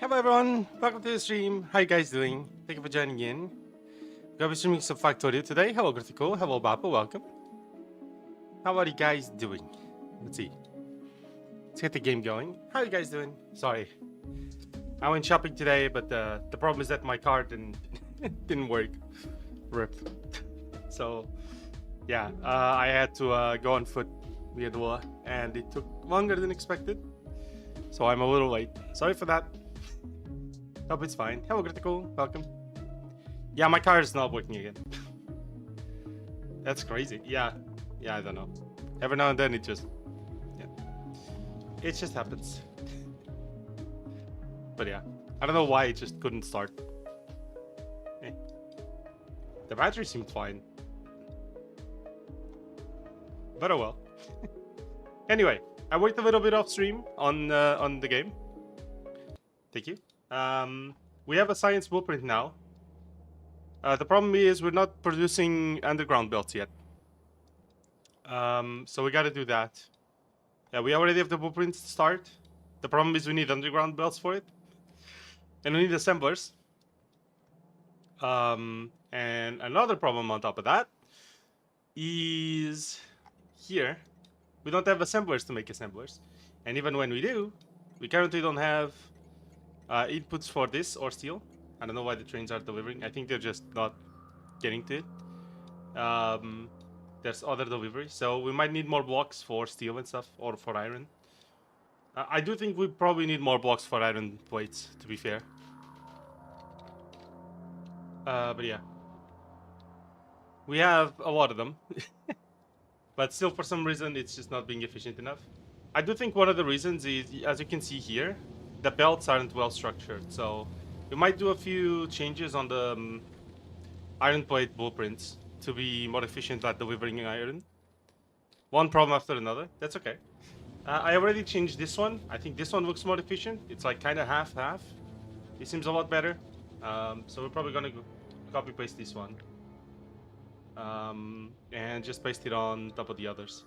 Hello everyone, welcome to the stream. How you guys doing? Thank you for joining in. Gonna be streaming some Factorio today. Hello Critical, hello Bappa, welcome. How are you guys doing? Let's see. Let's get the game going. How are you guys doing? Sorry. I went shopping today, but the problem is that my card didn't work. RIP. So, yeah, I had to go on foot via the wall, and it took longer than expected. So I'm a little late. Sorry for that. Hope it's fine. Hello, Critical. Welcome. Yeah, my car is not working again. That's crazy. Yeah, I don't know. Every now and then it just happens. But yeah, I don't know why it just couldn't start. The battery seemed fine. But oh well. Anyway, I worked a little bit off stream on the game. Thank you. We have a science blueprint now. The problem is we're not producing underground belts yet. So we gotta do that. Yeah, we already have the blueprint to start. The problem is we need underground belts for it. And we need assemblers. And another problem on top of that is here. We don't have assemblers to make assemblers. And even when we do, we currently don't have inputs for this or steel. I don't know why the trains are delivering. I think they're just not getting to it. There's other deliveries, so we might need more blocks for steel and stuff, or for iron. I do think we probably need more blocks for iron plates, to be fair. But yeah. We have a lot of them. But still, for some reason, it's just not being efficient enough. I do think one of the reasons is, as you can see here, the belts aren't well structured. So we might do a few changes on the iron plate blueprints to be more efficient at delivering iron. One problem after another. That's okay. I already changed this one. I think this one looks more efficient. It's like kind of half-half. It seems a lot better. So we're probably going to copy-paste this one. And just paste it on top of the others.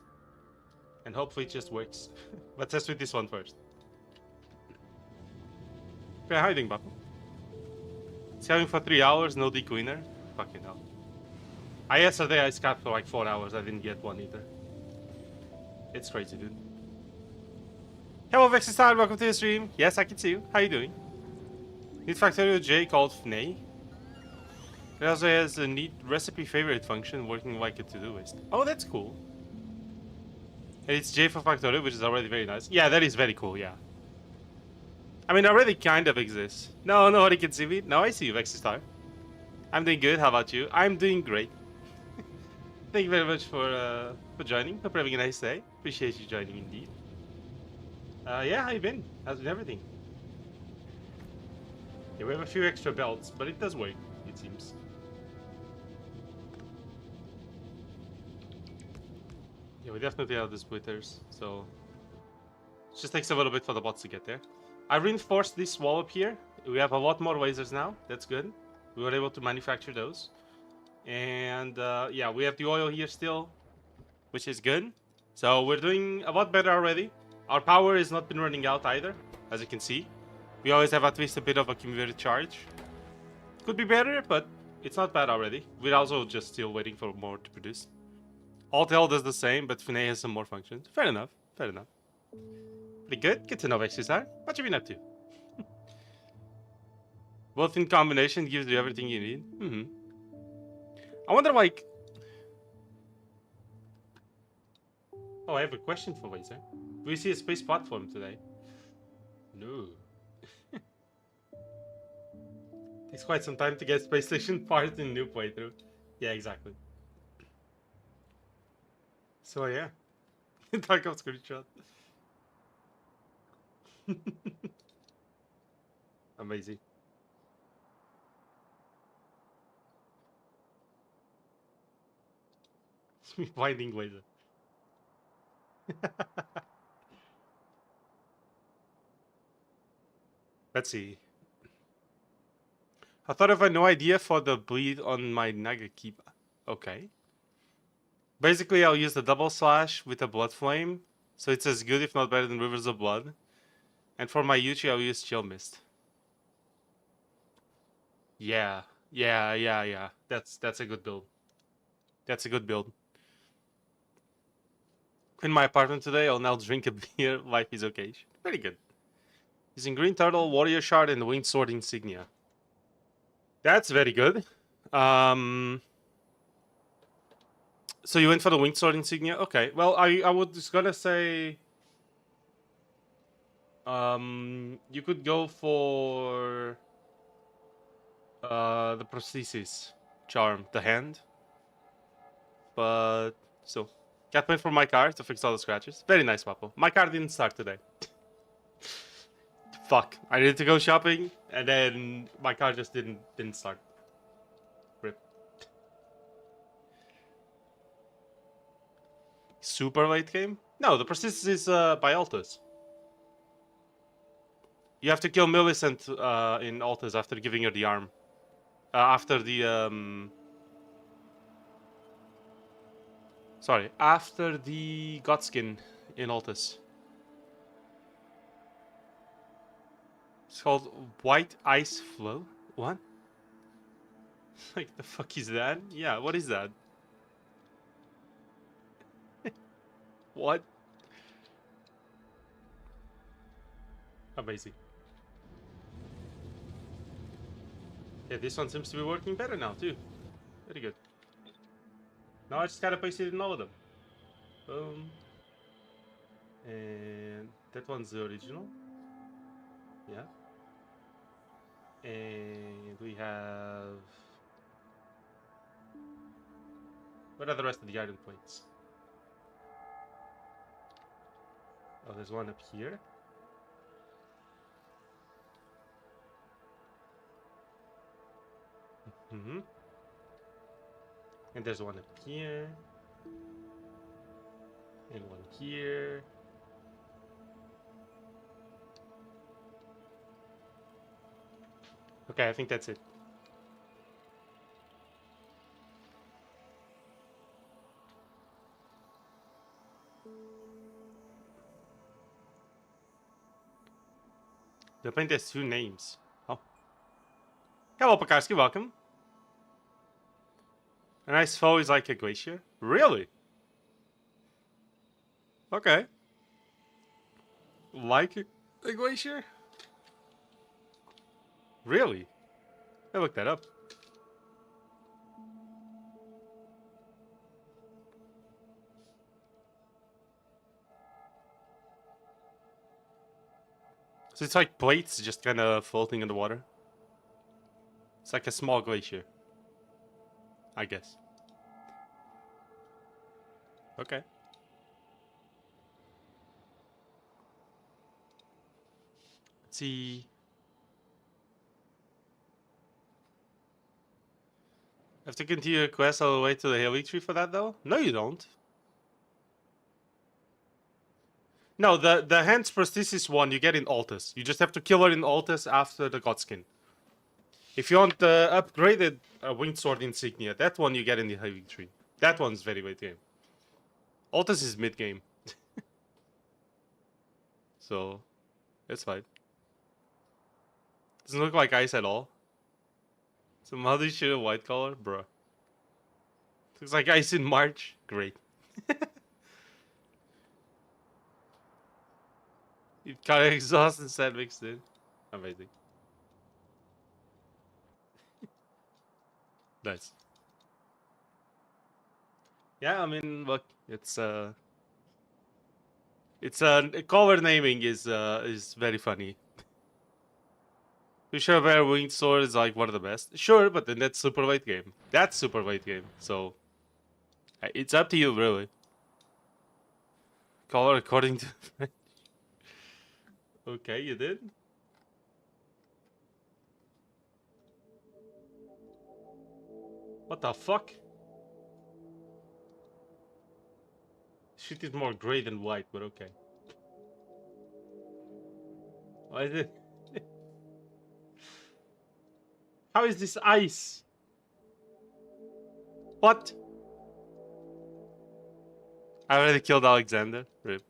And hopefully it just works. Let's test with this one first. Okay, how you doing, Bappa? It's having for 3 hours, no decleaner. Fucking hell. Yesterday I scapped for like 4 hours. I didn't get one either. It's crazy, dude. Hello, Vexistar. Welcome to the stream. Yes, I can see you. How you doing? Need Factorio J called FNAE. It also has a neat recipe favorite function working like a to-do list. Oh, that's cool. And it's J for Factorio, which is already very nice. Yeah, that is very cool, yeah. I mean, it already kind of exists. No, nobody can see me. No, I see you, Vexistar. I'm doing good. How about you? I'm doing great. Thank you very much for joining. Hope you're having a nice day. Appreciate you joining indeed. Yeah, how you been? How's been everything? Yeah, we have a few extra belts, but it does work, it seems. Yeah, we definitely have the splitters, so it just takes a little bit for the bots to get there. I reinforced this wall up here. We have a lot more lasers now. That's good. We were able to manufacture those. And yeah, we have the oil here still, which is good. So we're doing a lot better already. Our power has not been running out either, as you can see. We always have at least a bit of accumulated charge. Could be better, but it's not bad already. We're also just still waiting for more to produce. Alt-L does the same, but FNAE has some more functions. Fair enough, fair enough. Pretty good. Good to know, XSR. What you been up to? Both in combination gives you everything you need. I wonder, like... Oh, I have a question for Laser. Do we see a space platform today? No. Takes quite some time to get space station parts in new playthrough. Yeah, exactly. So yeah. Dark Ops screenshot. Amazing. It's me finding Laser. Let's see. I thought of a new idea for the bleed on my Nagakiba. Okay. Basically, I'll use the double slash with a blood flame, so it's as good if not better than Rivers of Blood. And for my Yuchi, I'll use Chill Mist. Yeah, yeah. That's a good build. That's a good build. In my apartment today, I'll now drink a beer. Life is okay. Very good. Using Green Turtle, Warrior Shard, and Winged Sword Insignia. That's very good. So you went for the Winged Sword Insignia? Okay. Well, I was just gonna say... you could go for... the prosthesis charm, the hand. But... So... Can't wait for my car to fix all the scratches. Very nice, Papo. My car didn't start today. Fuck. I needed to go shopping, and then my car just didn't start. Rip. Super late game? No, the persistence is by Altus. You have to kill Millicent in Altus after giving her the arm. After the Sorry, after the Godskin in Altus. It's called White Ice Flow. What? Like, the fuck is that? Yeah, what is that? What? Amazing. Yeah, this one seems to be working better now, too. Very good. Now I just gotta paste it in all of them. Boom. And that one's the original. Yeah. And we have... What are the rest of the iron plates? Oh, there's one up here. Mm-hmm. And there's one up here. And one here. Okay, I think that's it. The paint has 2 names. Oh. Hello, Pekarski, welcome. A nice foe is like a glacier? Really? Okay. Like a glacier? Really? I looked that up. So it's like plates just kind of floating in the water. It's like a small glacier, I guess. Okay. Let's see. Have to continue your quest all the way to the Haley tree for that, though? No, you don't. No, the Hand's prosthesis one you get in Altus. You just have to kill her in Altus after the Godskin. If you want the upgraded Winged Sword Insignia, that one you get in the Heavy Tree. That one's very late game. Altus is mid game. So, it's fine. Doesn't look like ice at all. Some other shit of white color? Bruh. Looks like ice in March. Great. It kind of exhaust and sand mixed in. Amazing. Nice. Yeah, I mean, look, it's color naming is very funny. Sure, Bear Winged Sword is like one of the best. Sure, but then that's super late game. That's super late game. So it's up to you, really. Color according to. Okay, you did. What the fuck? Shit is more gray than white, but okay. Why is it? How is this ice? What? I already killed Alexander. Rip.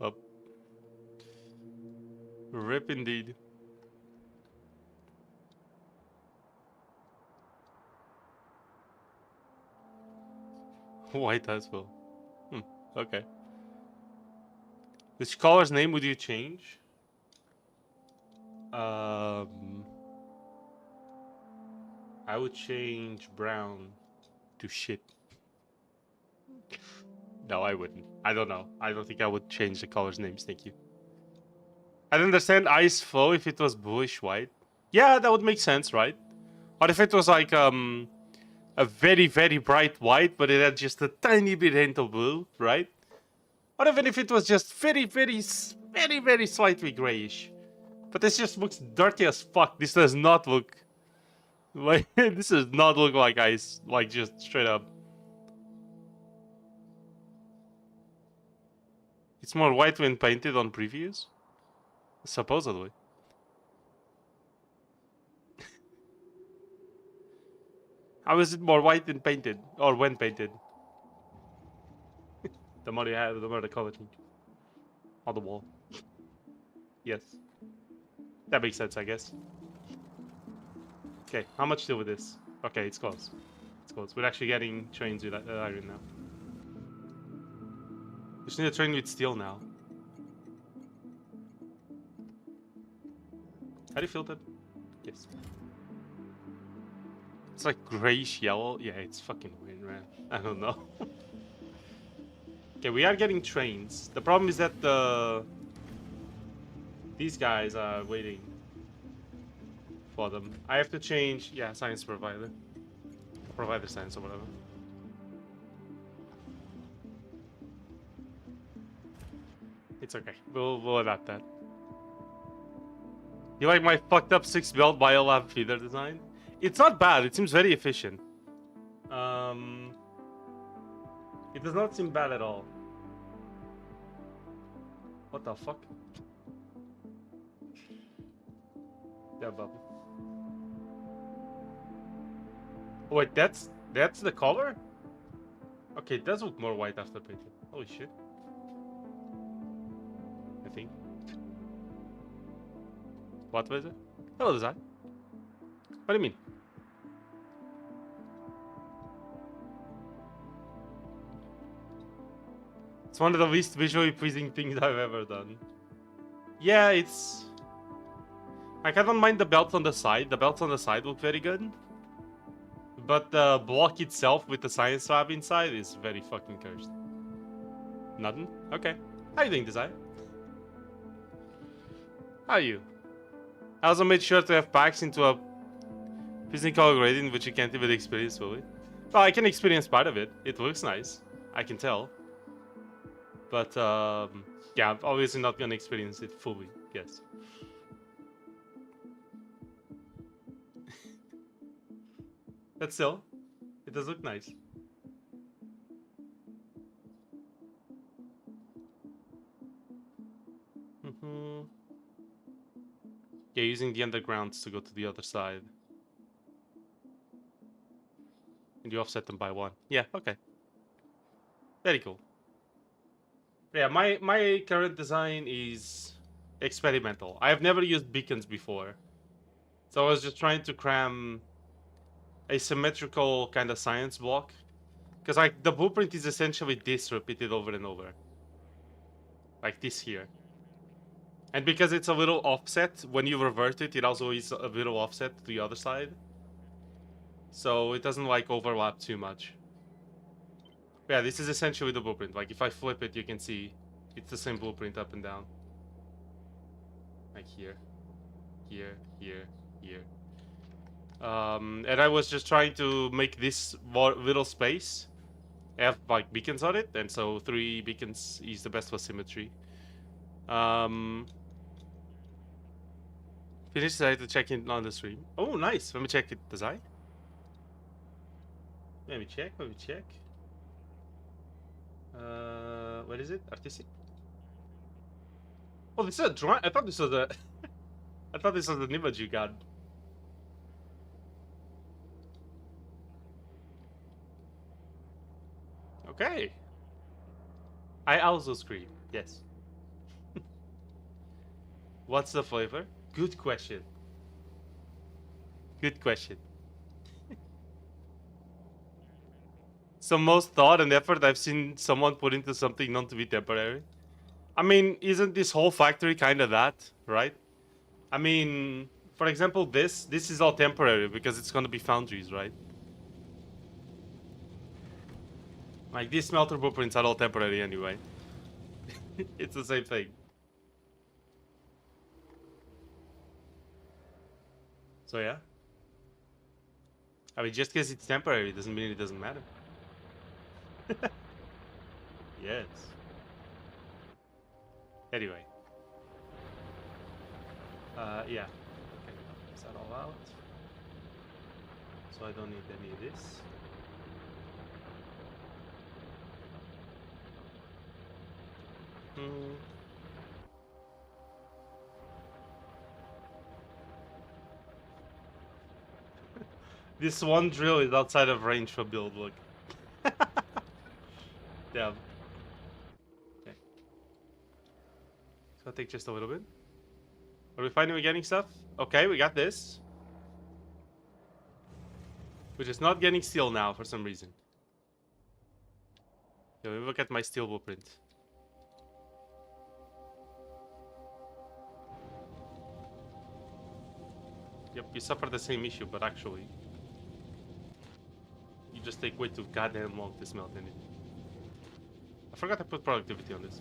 Oh. Rip indeed. White as well. Okay. Which color's name would you change? I would change brown to shit. No, I wouldn't. I don't know. I don't think I would change the colors' names. Thank you. I'd understand ice flow if it was bluish white. Yeah, that would make sense, right? Or if it was like a very, very bright white, but it had just a tiny bit hint of blue, right? Or even if it was just very, very, very, very slightly grayish. But this just looks dirty as fuck. This does not look like this does not look like ice, like just straight up. It's more white when painted on previews, supposedly. How is it more white than painted, or when painted? The more you have, the more the color change on the wall. Yes, that makes sense, I guess. Okay, how much steel with this? Okay, it's close. It's close. We're actually getting trains with iron now. We just need a train with steel now. How do you feel that? Yes. It's like grayish yellow. Yeah, it's fucking weird, man. I don't know. Okay, we are getting trains. The problem is that these guys are waiting for them. I have to change. Yeah, science provider. Provider science or whatever. It's okay. We'll adapt that. You like my fucked up 6-belt biolab feeder design? It's not bad. It seems very efficient. It does not seem bad at all. What the fuck? Yeah, bubble. Oh, wait, that's the color? Okay, it does look more white after painting. Holy shit. I think. What was it? Hello, design. What do you mean? It's one of the least visually pleasing things I've ever done. Yeah, it's... Like, I don't mind the belts on the side. The belts on the side look very good. But the block itself with the science lab inside is very fucking cursed. Nothing? Okay. How you doing, design? How are you? I also made sure to have packs into a physical gradient which you can't even experience fully. Well, I can experience part of it. It looks nice. I can tell. But, yeah, I'm obviously not gonna experience it fully. Yes. But still, it does look nice. Yeah, using the undergrounds to go to the other side. And you offset them by 1. Yeah, okay. Very cool. Yeah, my current design is experimental. I have never used beacons before. So I was just trying to cram a symmetrical kind of science block. Because like the blueprint is essentially this repeated over and over. Like this here. And because it's a little offset, when you revert it, it also is a little offset to the other side. So it doesn't like overlap too much. But yeah, this is essentially the blueprint. Like if I flip it, you can see it's the same blueprint up and down. Like here, here, here, here. And I was just trying to make this little space have like beacons on it, and so 3 beacons is the best for symmetry. Finished. I had to check in on the stream. Oh, nice. Let me check it. Does I? Let me check. Let me check. What is it? Artistic. Oh, this is a drawing. I thought this was a. I thought this was an image you got. Okay. I also scream. Yes. What's the flavor? Good question. Good question. some most thought and effort I've seen someone put into something known to be temporary. I mean, isn't this whole factory kind of that, right? I mean, for example, this is all temporary because it's going to be foundries, right? Like, these smelter blueprints are all temporary anyway. It's the same thing. So yeah. I mean, just because it's temporary doesn't mean it doesn't matter. Yes. Anyway. Yeah. Okay, is that all out? So I don't need any of this. This one drill is outside of range for build, look. Damn. Okay. It's gonna take just a little bit. Are we finally getting stuff? Okay, we got this. We're just not getting steel now for some reason. Yeah, let me look at my steel blueprint. Yep, you suffer the same issue, but actually, you just take way too goddamn long to smelt in it. I forgot to put productivity on this.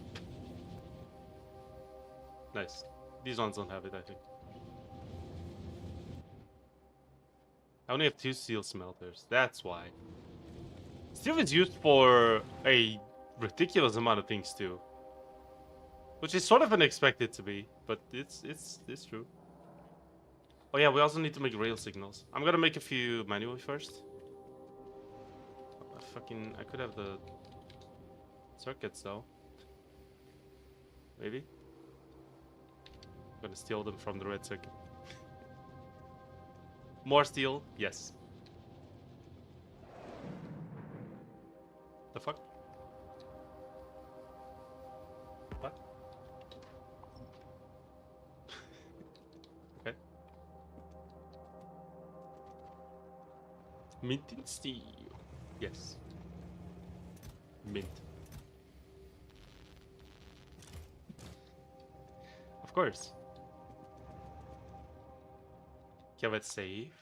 Nice. These ones don't have it, I think. I only have 2 steel smelters. That's why. Steel is used for a ridiculous amount of things too, which is sort of unexpected to be, but it's true. Oh yeah, we also need to make rail signals. I'm gonna make a few manually first. I could have the circuits though. Maybe. I'm gonna steal them from the red circuit. More steel, yes. The fuck? What? Okay. Minting steel. Yes. Mint. Of course. Okay, let's save.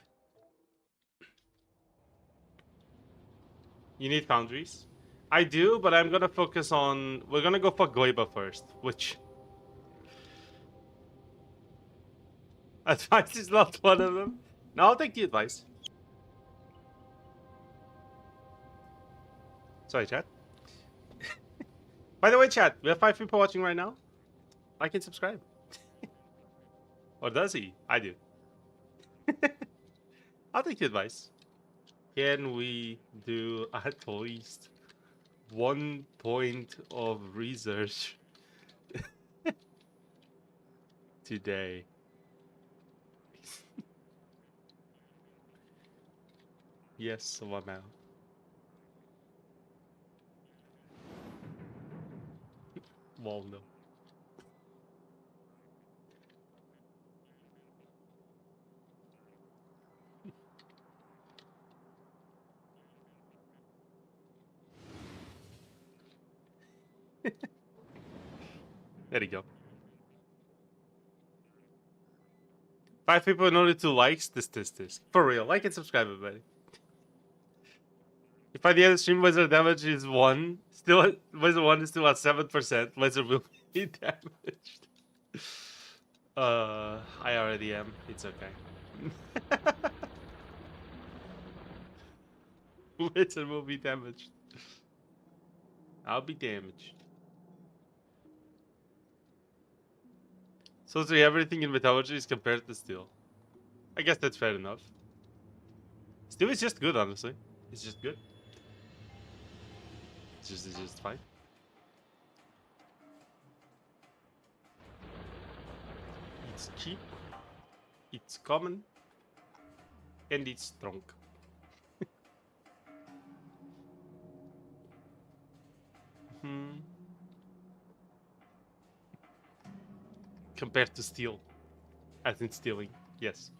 You need foundries? I do, but I'm gonna focus on... We're gonna go for Goiba first, which... Advice is not one of them. No, I'll take the advice. Sorry, chat. By the way, chat, we have 5 people watching right now. Like and subscribe. Or does he? I do. I'll take the advice. Can we do at least 1 point of research today? Yes, 1 now. Well, no. There you go. 5 people and only 2 likes. This. For real. Like and subscribe, everybody. If by the end of the stream, laser damage is 1, still laser 1 is still at 7%. Laser will be damaged. I already am. It's okay. Laser will be damaged. I'll be damaged. So everything in metallurgy is compared to steel. I guess that's fair enough. Steel is just good, honestly. It's just good. It's just fine. It's cheap. It's common. And it's strong. Compared to steel. As in stealing. Yes.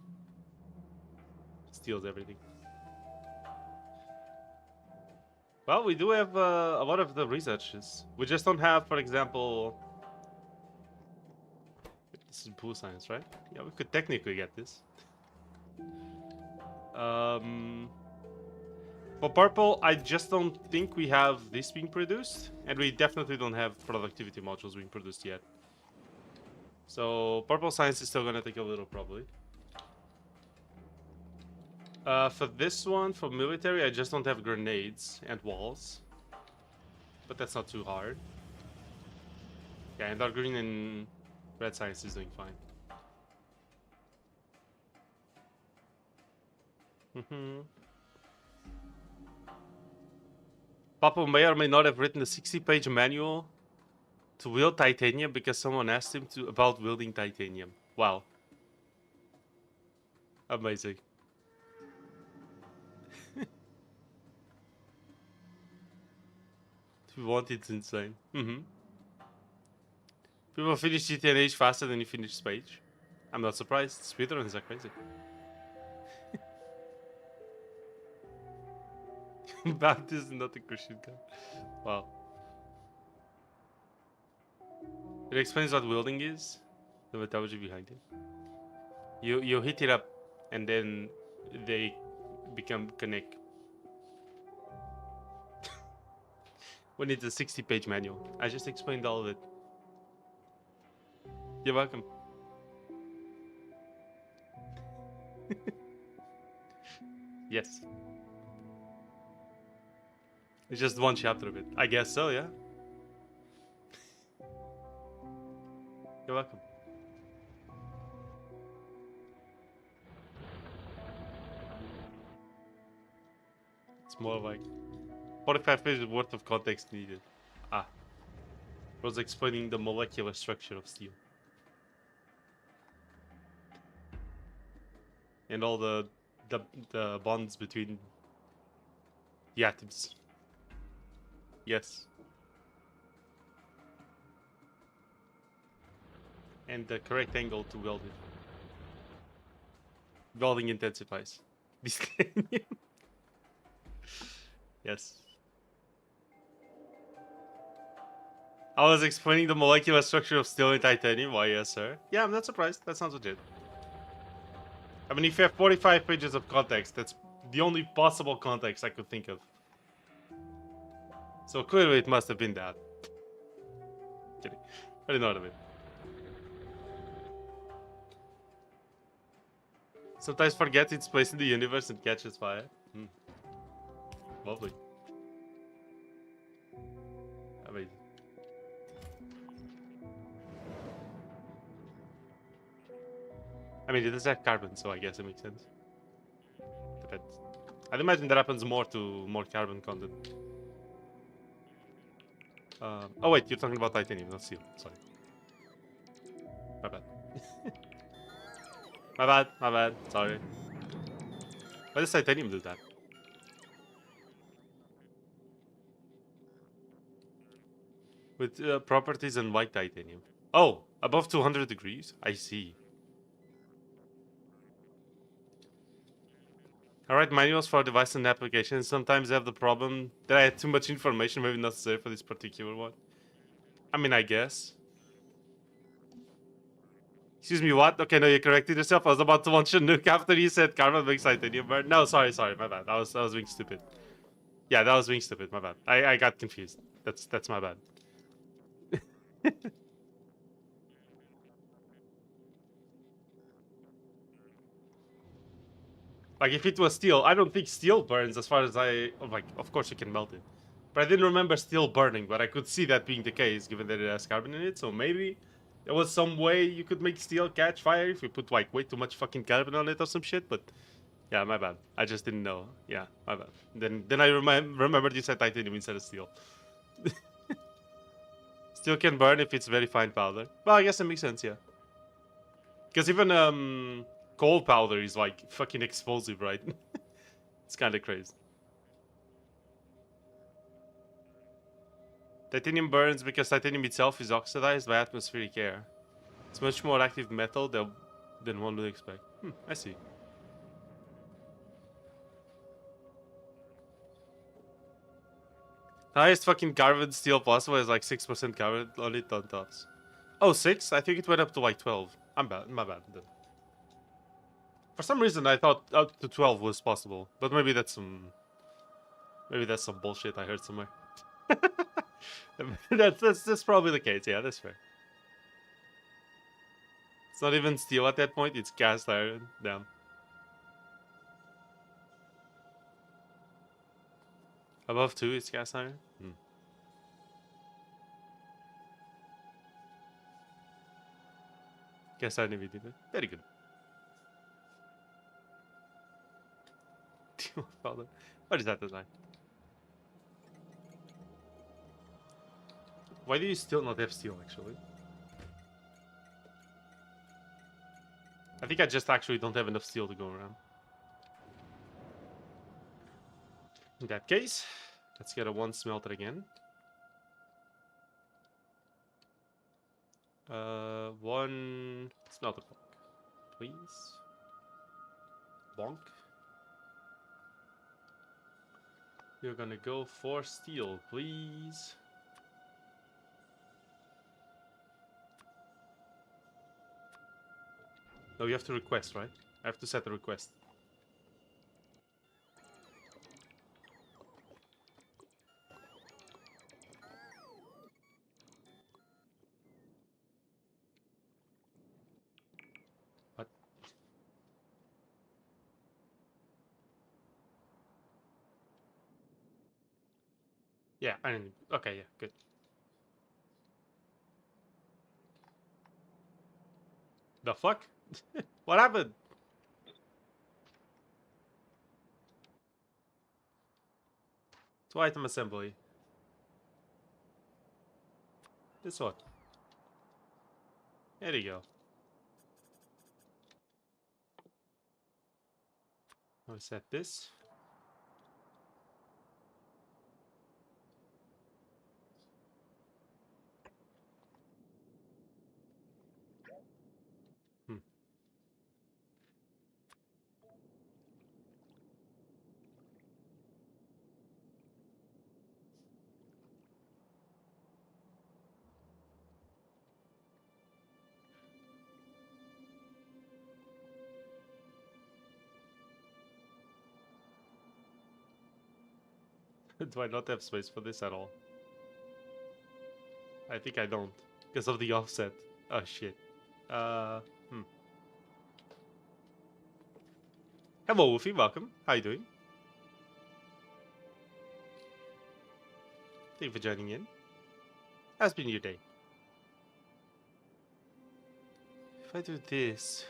Steals everything. Well, we do have a lot of the researches. We just don't have, for example... This is blue science, right? Yeah, we could technically get this. For purple, I just don't think we have this being produced. And we definitely don't have productivity modules being produced yet. So, purple science is still gonna take a little, probably. For this one, for military, I just don't have grenades and walls. But that's not too hard. Yeah, and our green and red science is doing fine. Papa may or may not have written a 60-page manual to wield titanium because someone asked him about wielding titanium. Wow. Amazing. If you want, it's insane. People finish GTA Age faster than you finish Space. I'm not surprised. Speedruns are crazy. Baptist is not a Christian guy. Wow. It explains what wielding is, the methodology behind it. You hit it up, and then they connect. When it's a 60-page manual. I just explained all of it. You're welcome. Yes. It's just one chapter of it. I guess so, yeah. You're welcome. It's more like 45 pages worth of context needed. Ah. I was explaining the molecular structure of steel. And all the bonds between the atoms. Yes. And the correct angle to weld it. Welding intensifies. Yes. I was explaining the molecular structure of steel and titanium. Why, yes, sir. Yeah, I'm not surprised. That sounds legit. I mean, if you have 45 pages of context, that's the only possible context I could think of. So clearly it must have been that. Kidding. I didn't know what I mean. Sometimes forget its place in the universe and catches fire. Lovely. Amazing. I mean, it does have carbon, so I guess it makes sense. Depends. I'd imagine that happens more to more carbon content. Oh wait, you're talking about titanium, not steel. Sorry. My bad. My bad. Sorry. Why does titanium do that? With properties and white titanium. Oh, above 200 degrees? I see. I write manuals for device and applications. Sometimes I have the problem that I had too much information, maybe not necessary for this particular one. I mean, I guess. Excuse me, what? Okay, no, you corrected yourself. I was about to launch a nuke after you said carbon makes titanium burn. No, sorry, my bad. I was being stupid. Yeah, that was being stupid. My bad. I got confused. That's my bad. Like, if it was steel, I don't think steel burns as far as like, of course you can melt it. But I didn't remember steel burning, but I could see that being the case, given that it has carbon in it, so maybe there was some way you could make steel catch fire if you put, like, way too much fucking carbon on it or some shit, but... Yeah, my bad. I just didn't know. Yeah, my bad. Then I remembered you said titanium instead of steel. Steel can burn if it's very fine powder. Well, I guess that makes sense, yeah. Because even, coal powder is like fucking explosive, right? It's kind of crazy. Titanium burns because titanium itself is oxidized by atmospheric air. It's much more active metal than one would expect. I see. Highest fucking carbon steel possible is like 6% carbon on it on tops. Oh, 6? I think it went up to like 12. I'm bad. My bad. Then. For some reason, I thought up to 12 was possible, but maybe that's some bullshit I heard somewhere. that's probably the case. Yeah, that's fair. It's not even steel at that point. It's cast iron. Damn. Above 2 is cast iron. Cast iron if very good. What is that design? Why do you still not have steel, actually? I think I just actually don't have enough steel to go around. In that case, let's get a 1 smelter again. 1 smelter block, please. Bonk. You're gonna go for steel, please. No, you have to request, right? I have to set a request. What? Yeah, I didn't. Okay, yeah, good. The fuck? What happened? To item assembly. This one. There you go. I'll set this. Do I not have space for this at all? I think I don't. Because of the offset. Oh shit. Hello Wolfie, welcome. How you doing? Thank you for joining in. How's been your day? If I do this...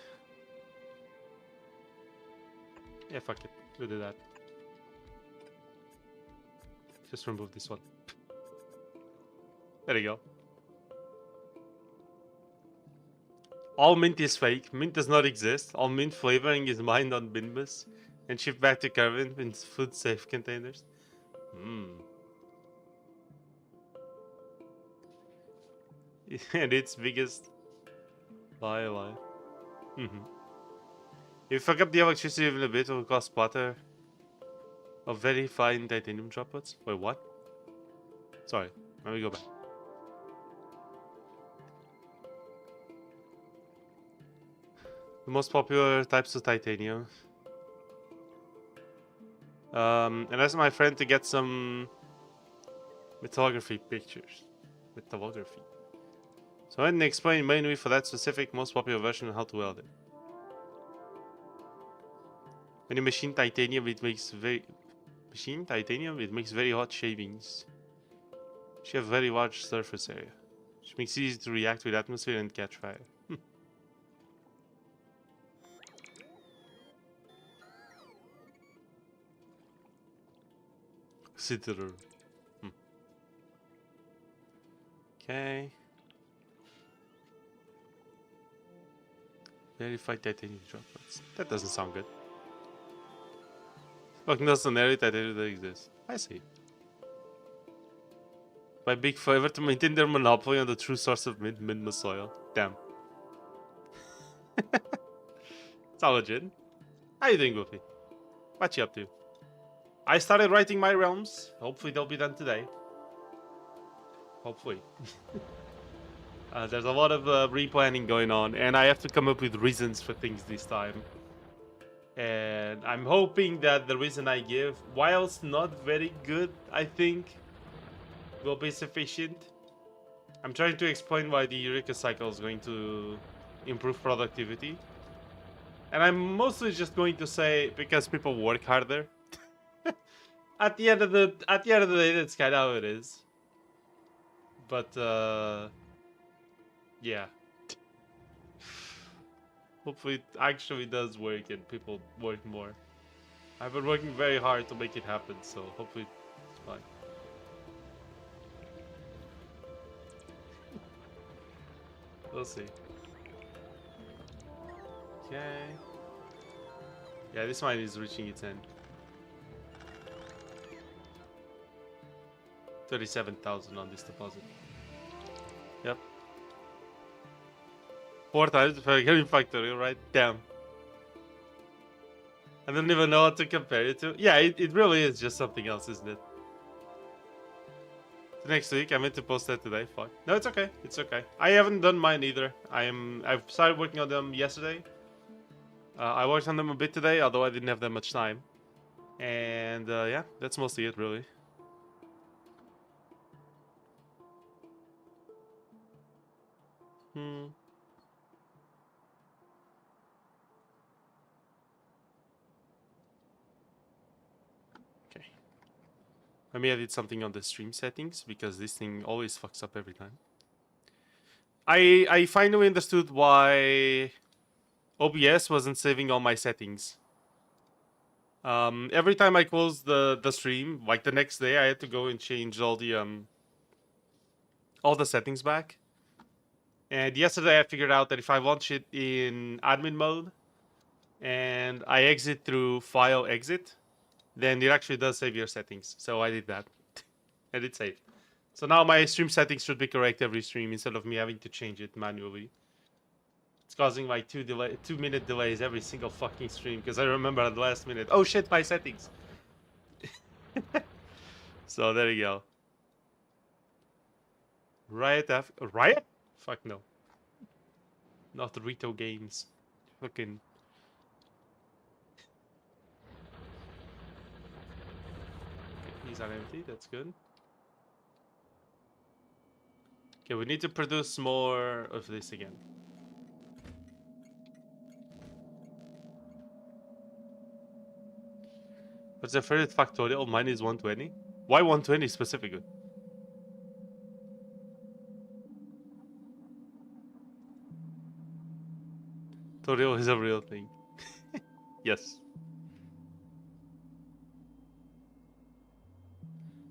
Yeah, fuck it. We'll do that. Just remove this one. There you go. All mint is fake. Mint does not exist. All mint flavoring is mined on Binbus and shipped back to Carbon in food safe containers. And its biggest lie. If you fuck up the electricity even a bit, it will cost splatter of very fine titanium droplets. Wait, what? Sorry, let me go back. The most popular types of titanium. And asked my friend to get some metallography pictures. Metallography. So I didn't explain mainly for that specific most popular version and how to weld it. When you machine titanium, it makes very hot shavings. You have very large surface area, which makes it easy to react with atmosphere and catch fire. Consider. Okay. Verified titanium droplets. That doesn't sound good. Fuck no scenario titanium that exists. I see. By big favor to maintain their monopoly on the true source of mint soil. Damn. It's all legit. How you doing, Goofy? What you up to? I started writing my realms. Hopefully they'll be done today. hopefully. There's a lot of replanning going on, and I have to come up with reasons for things this time. And I'm hoping that the reason I give, whilst not very good, I think, will be sufficient. I'm trying to explain why the Eureka cycle is going to improve productivity. And I'm mostly just going to say because people work harder. At the end of the day, that's kind of how it is. But yeah. Hopefully it actually does work and people work more. I've been working very hard to make it happen, so hopefully it's fine. We'll see. Okay. Yeah, this mine is reaching its end. 37,000 on this deposit. Yep. 4 times if I get in Factorio, right? Damn. I don't even know what to compare it to. Yeah, it really is just something else, isn't it? Next week, I meant to post that today. Fuck. No, it's okay. It's okay. I haven't done mine either. I've started working on them yesterday. I worked on them a bit today, although I didn't have that much time. And yeah, that's mostly it, really. Okay. Let me edit something on the stream settings, because this thing always fucks up every time. I finally understood why OBS wasn't saving all my settings. Every time I closed the stream, like the next day, I had to go and change all the settings back. And yesterday I figured out that if I launch it in admin mode and I exit through file exit, then it actually does save your settings. So I did that. And it saved. So now my stream settings should be correct every stream instead of me having to change it manually. It's causing like 2-minute delays every single fucking stream because I remember at the last minute, oh shit, my settings. So there you go. Riot? Fuck no. Not Rito Games. Fucking. Okay, these are empty, that's good. Okay, we need to produce more of this again. What's the favorite factorial? Mine is 120. Why 120 specifically? Factorial is a real thing. Yes.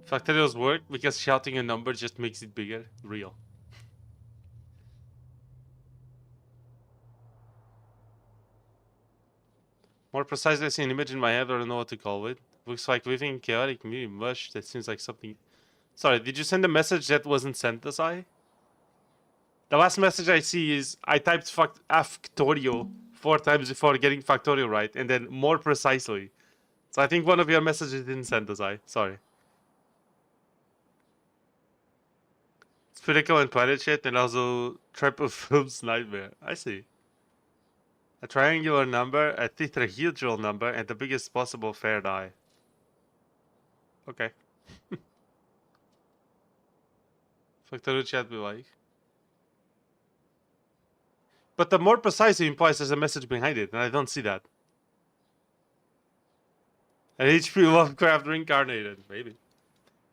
Factorials work because shouting a number just makes it bigger. Real. More precisely, I see an image in my head, I don't know what to call it. Looks like living in chaotic mini mush. That seems like something. Sorry, did you send a message that wasn't sent, Asai? The last message I see is I typed Factorio 4 times before getting Factorio right, and then more precisely. So I think one of your messages didn't send, Asai. Sorry. Spherical and planet shit, and also Trap of Film's Nightmare. I see. A triangular number, a tetrahedral number, and the biggest possible fair die. Okay. Factorial chat be like. But the more precise implies there's a message behind it, and I don't see that. An HP Lovecraft reincarnated, maybe.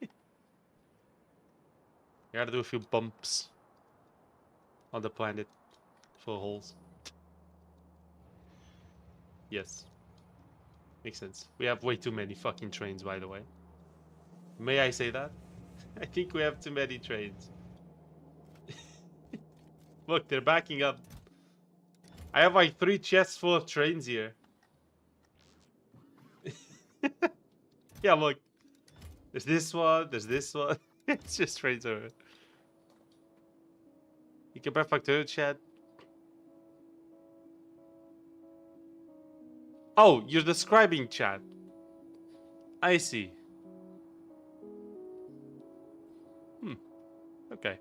You gotta do a few bumps on the planet full of holes. Yes. Makes sense. We have way too many fucking trains, by the way. May I say that? I think we have too many trains. Look, they're backing up. I have like 3 chests full of trains here. Yeah, look. There's this one, there's this one. It's just trains over. You can buy Factorio chat. Oh, you're describing chat. I see. Okay.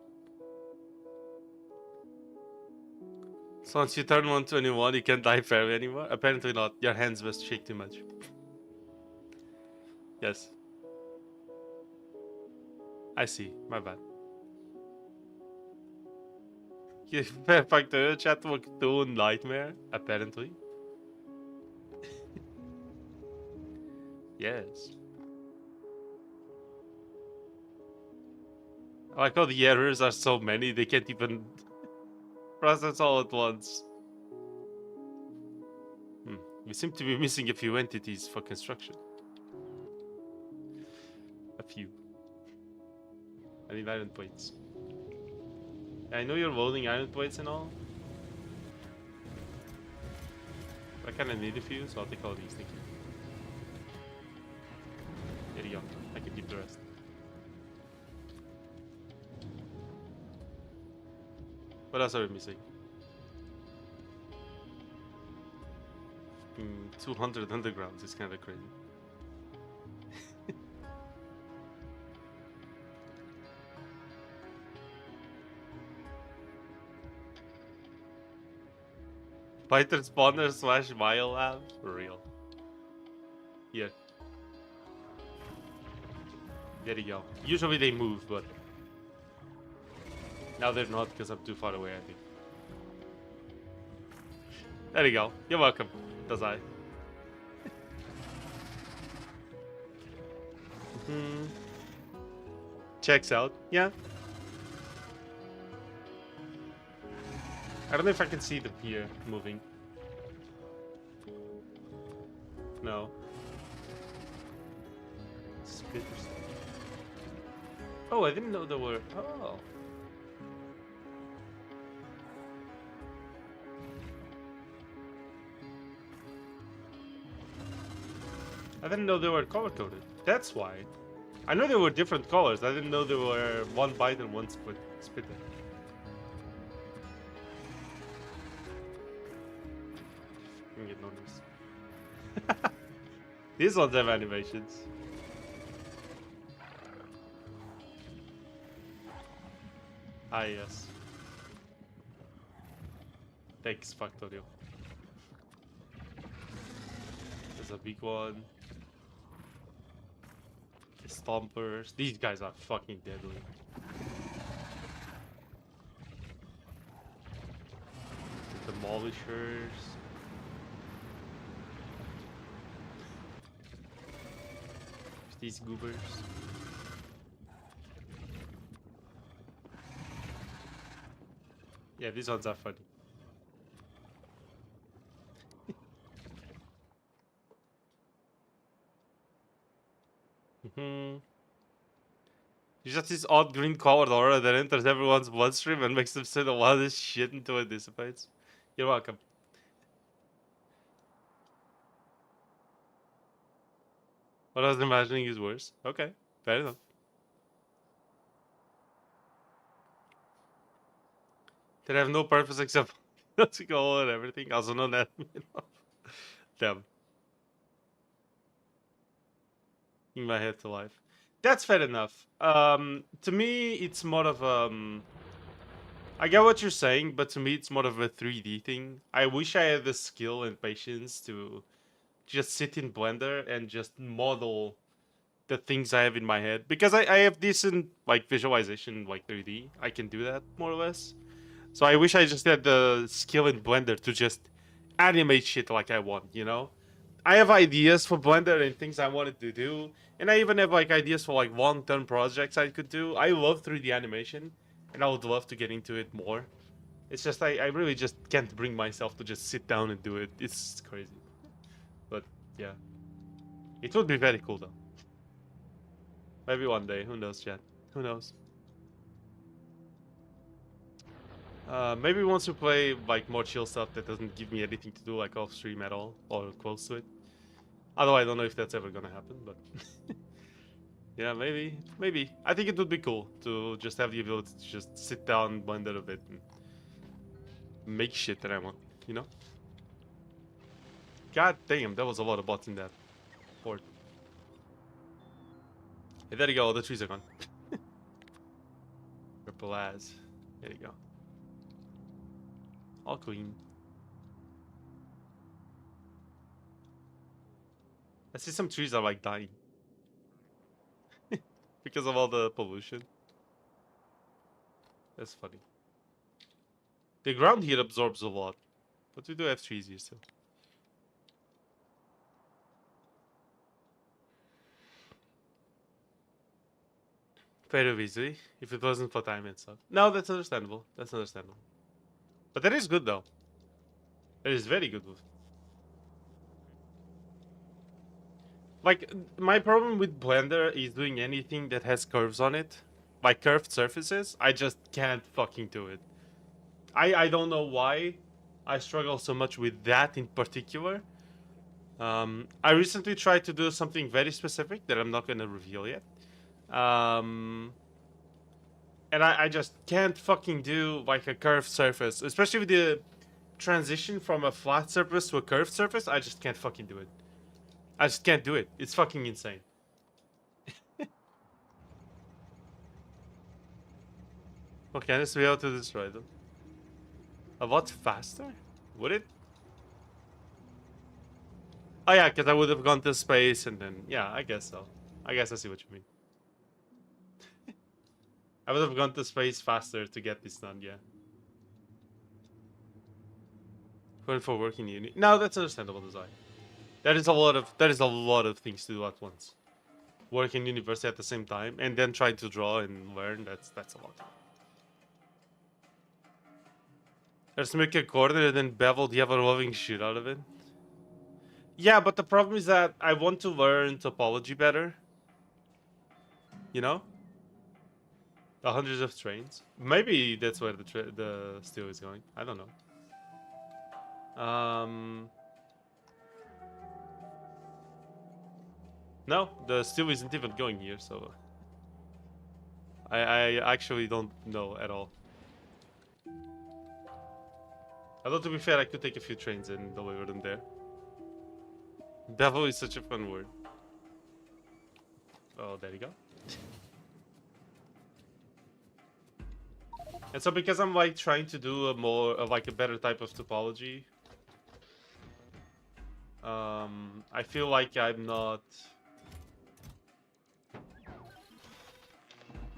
So once you turn 121, you can't dive fairy anymore? Apparently not. Your hands must shake too much. Yes. I see. My bad. Factorio chat will do nightmare, apparently. Yes. I like how the errors are so many, they can't even process all at once. We seem to be missing a few entities for construction. A few. I need iron plates. I know you're loading iron plates and all. I kinda need a few, so I'll take all these, thank you. There you go. I can keep the rest. What else are we missing? 200 undergrounds is kinda crazy. Fighter spawner slash biolab? For real. Yeah. There you go. Usually they move, but now they're not because I'm too far away, I think. There you go. You're welcome, does I? Checks out. Yeah. I don't know if I can see the pier moving. No. Spitters. Oh, I didn't know there were. Oh. I didn't know they were color coded. That's why. I know there were different colors. I didn't know there were one bite and one spitter. Can get noticed. These ones have animations. Ah, yes. Thanks, Factorio. There's a big one. The Stompers. These guys are fucking deadly. The Demolishers. These goobers. Yeah, these ones are funny. It's just this odd green colored aura that enters everyone's bloodstream and makes them say the wildest shit until it dissipates. You're welcome. What I was imagining is worse. Okay, fair enough. They have no purpose except to go and everything. Also known that. Damn. In my head to life. That's fair enough. To me, it's more of I get what you're saying, but to me, it's more of a 3D thing. I wish I had the skill and patience to just sit in Blender and just model the things I have in my head, because I have decent like visualization, like 3D. I can do that more or less. So I wish I just had the skill in Blender to just animate shit like I want, you know? I have ideas for Blender and things I wanted to do, and I even have like ideas for like long-term projects I could do. I love 3D animation, and I would love to get into it more. It's just I really just can't bring myself to just sit down and do it. It's crazy. But yeah. It would be very cool though. Maybe one day. Who knows, Chad? Who knows? Maybe once we play like more chill stuff that doesn't give me anything to do like off stream at all or close to it. Although I don't know if that's ever gonna happen, but yeah, maybe. Maybe. I think it would be cool to just have the ability to just sit down, blender a bit, and make shit that I want, you know? God damn, that was a lot of bots in that port. Hey, there you go, all the trees are gone. simple as. There you go. All clean. I see some trees are like dying. Because of all the pollution. That's funny. The ground here absorbs a lot. But we do have trees here still. Very easily. If it wasn't for time and stuff. No, that's understandable. That's understandable. But that is good though. That is very good. Like, my problem with Blender is doing anything that has curves on it. Like curved surfaces. I just can't fucking do it. I don't know why I struggle so much with that in particular. I recently tried to do something very specific that I'm not going to reveal yet. And I just can't fucking do like a curved surface. Especially with the transition from a flat surface to a curved surface. I just can't fucking do it. I just can't do it. It's fucking insane. Okay, let's be able to destroy them. A lot faster? Would it? Oh yeah, because I would have gone to space and then... Yeah, I guess so. I guess I see what you mean. I would have gone to space faster to get this done, yeah. Going for working uni. No, that's understandable design. That is a lot of things to do at once. Work in university at the same time and then try to draw and learn, that's a lot. Let's make a corner and then bevel the ever-loving shit out of it. Yeah, but the problem is that I want to learn topology better. You know? The hundreds of trains. Maybe that's where the steel is going. I don't know. No, the steel isn't even going here, so... I actually don't know at all. Although, to be fair, I could take a few trains and deliver them there. Bevel is such a fun word. Oh, there you go. And so because I'm like trying to do a more like a better type of topology, I feel like I'm not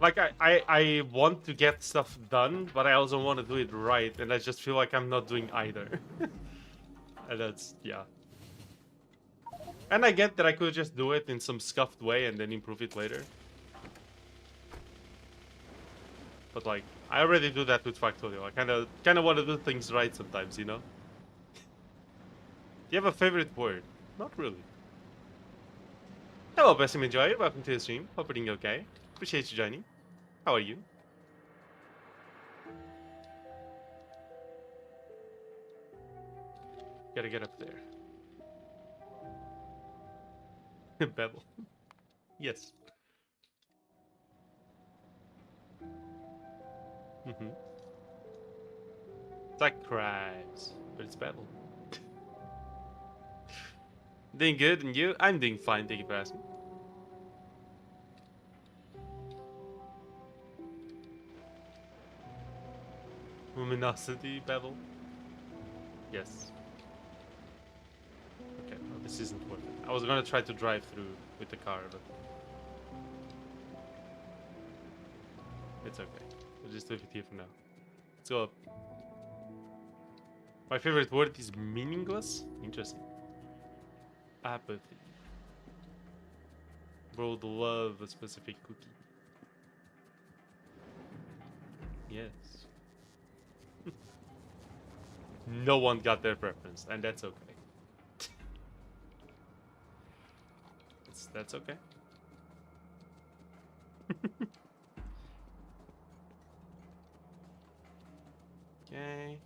like I want to get stuff done, but I also want to do it right, and I just feel like I'm not doing either. And that's, yeah. And I get that I could just do it in some scuffed way and then improve it later. But like, I already do that with Factorio. I kind of want to do things right sometimes, you know? Do you have a favorite word? Not really. Hello, Bessim Enjoyer. Welcome to the stream. Hope you're doing okay. Appreciate you joining. How are you? Gotta get up there. Bevel. Yes. It's like crabs, but it's Bevel. Doing good, and you? I'm doing fine, thank you for asking. Luminosity, Bevel? Yes. Okay, well, this isn't worth it. I was gonna try to drive through with the car, but... it's okay. We'll just leave it here for now. Let's go up. My favorite word is meaningless? Interesting. Apathy. Bro would love a specific cookie. Yes. No one got their preference, and that's okay. That's okay. Okay.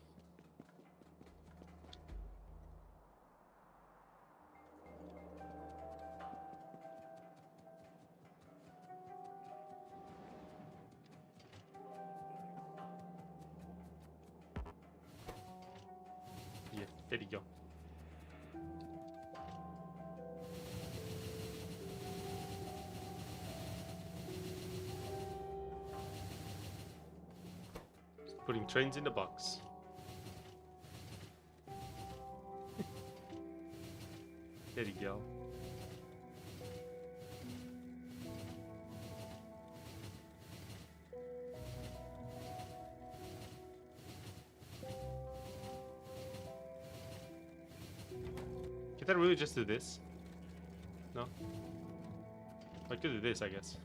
Yeah, there you go. Putting trains in the box. There you go. Can I really just do this? No? I could do this, I guess.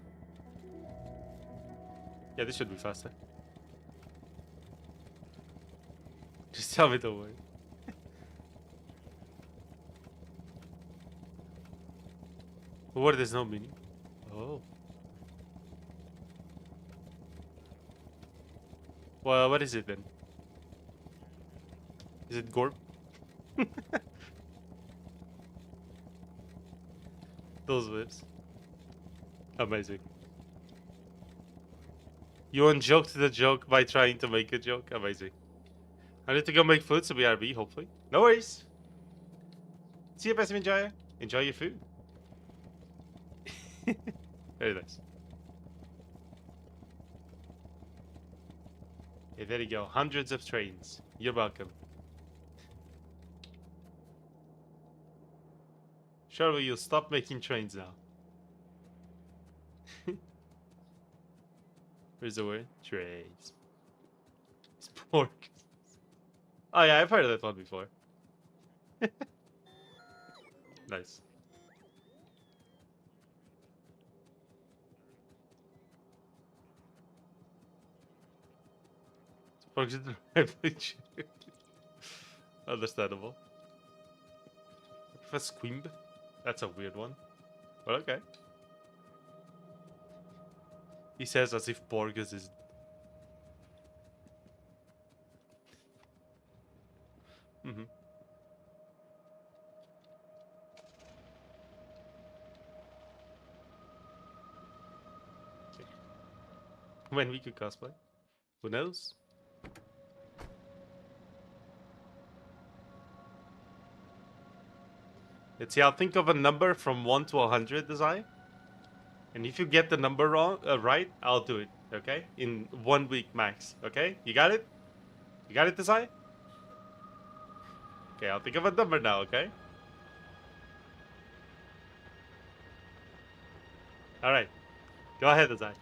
Yeah, this should be faster. Just tell me the way. What, there's no meaning? Oh. Well, what is it then? Is it Gorp? Those whips. Amazing. You unjoked the joke by trying to make a joke. Amazing. I need to go make food, so BRB, hopefully. No worries. See you, Pessim Enjoyer. Enjoy your food. Very nice. Okay, there you go. Hundreds of trains. You're welcome. Surely you'll stop making trains now. Where's the word? Trains. It's pork. Oh yeah, I've heard of that one before. Nice. Understandable. Professor Quimb? That's a weird one. But okay. He says as if Borges is... Mm-hmm. Okay. When we could cosplay. Who knows? Let's see, I'll think of a number from 1 to 100, Desire. And if you get the number wrong, right, I'll do it, okay? In 1 week max, okay? You got it? You got it, Desire? Okay, I'll think of a number now, okay? Alright. Go ahead, Desire.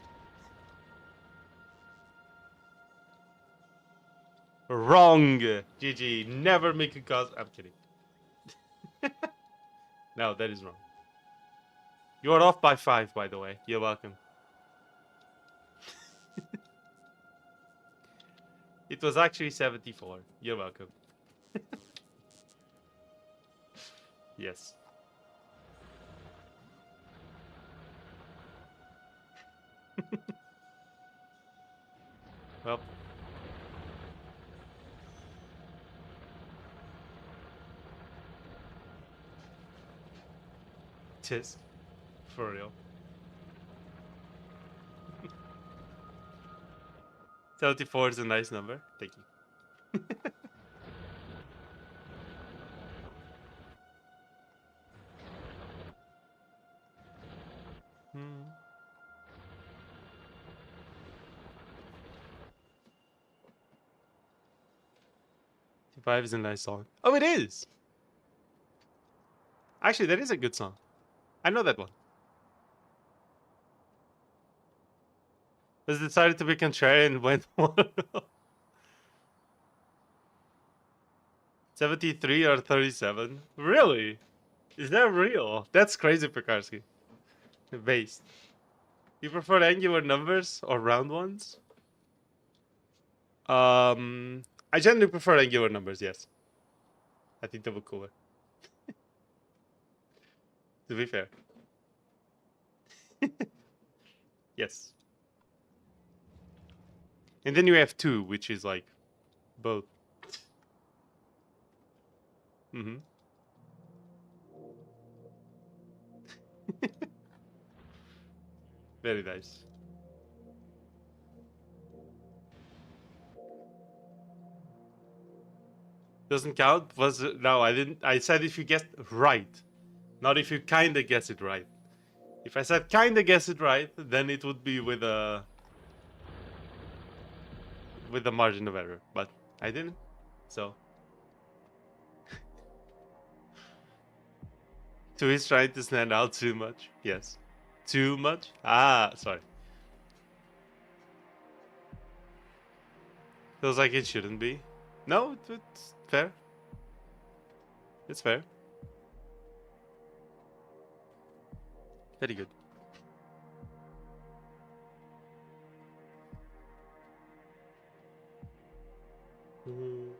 Wrong! GG. Never make a cos... I'm kidding. No, that is wrong. You are off by 5, by the way. You're welcome. It was actually 74. You're welcome. Yes. Well. Tis. For real. 74 is a nice number. Thank you. Hmm. 55 is a nice song. Oh, it is! Actually, that is a good song. I know that one. Was decided to be contrarian and went 73 or 37? Really? Is that real? That's crazy, Pekarski. Based. You prefer angular numbers or round ones? I generally prefer angular numbers, yes. I think they look cooler. To be fair. Yes. And then you have 2, which is like both. Mm-hmm. Very nice. Doesn't count? Was no, I didn't. I said if you guessed right, not if you kinda guess it right. If I said kinda guess it right, then it would be with a with the margin of error, but I didn't. So 2 is trying to stand out too much. Yes. Too much? Ah, sorry. Feels like it shouldn't be. No, it's fair. It's fair. Very good. Uh,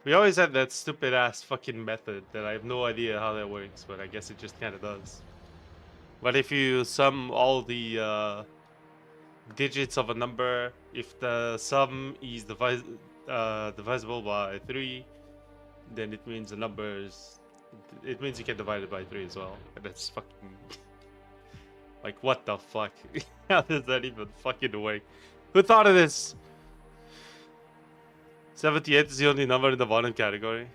We always had that stupid ass fucking method that I have no idea how that works, but I guess it just kind of does. But if you sum all the digits of a number, if the sum is divisible by 3, then it means the number is... It means you can divide it by 3 as well. And that's fucking... Like, what the fuck? How does that even fucking work? Who thought of this? 78 is the only number in the bottom category.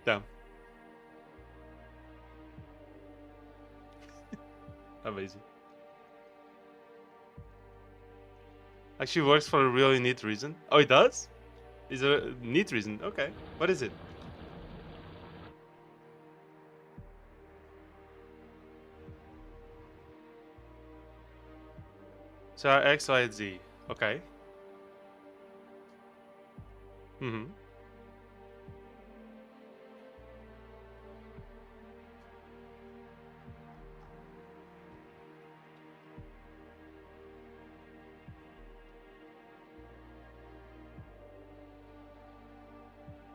Damn. Amazing. Actually works for a really neat reason. Oh, it does? Is there a neat reason? Okay. What is it? So X, Y, and Z. Okay. Mm-hmm.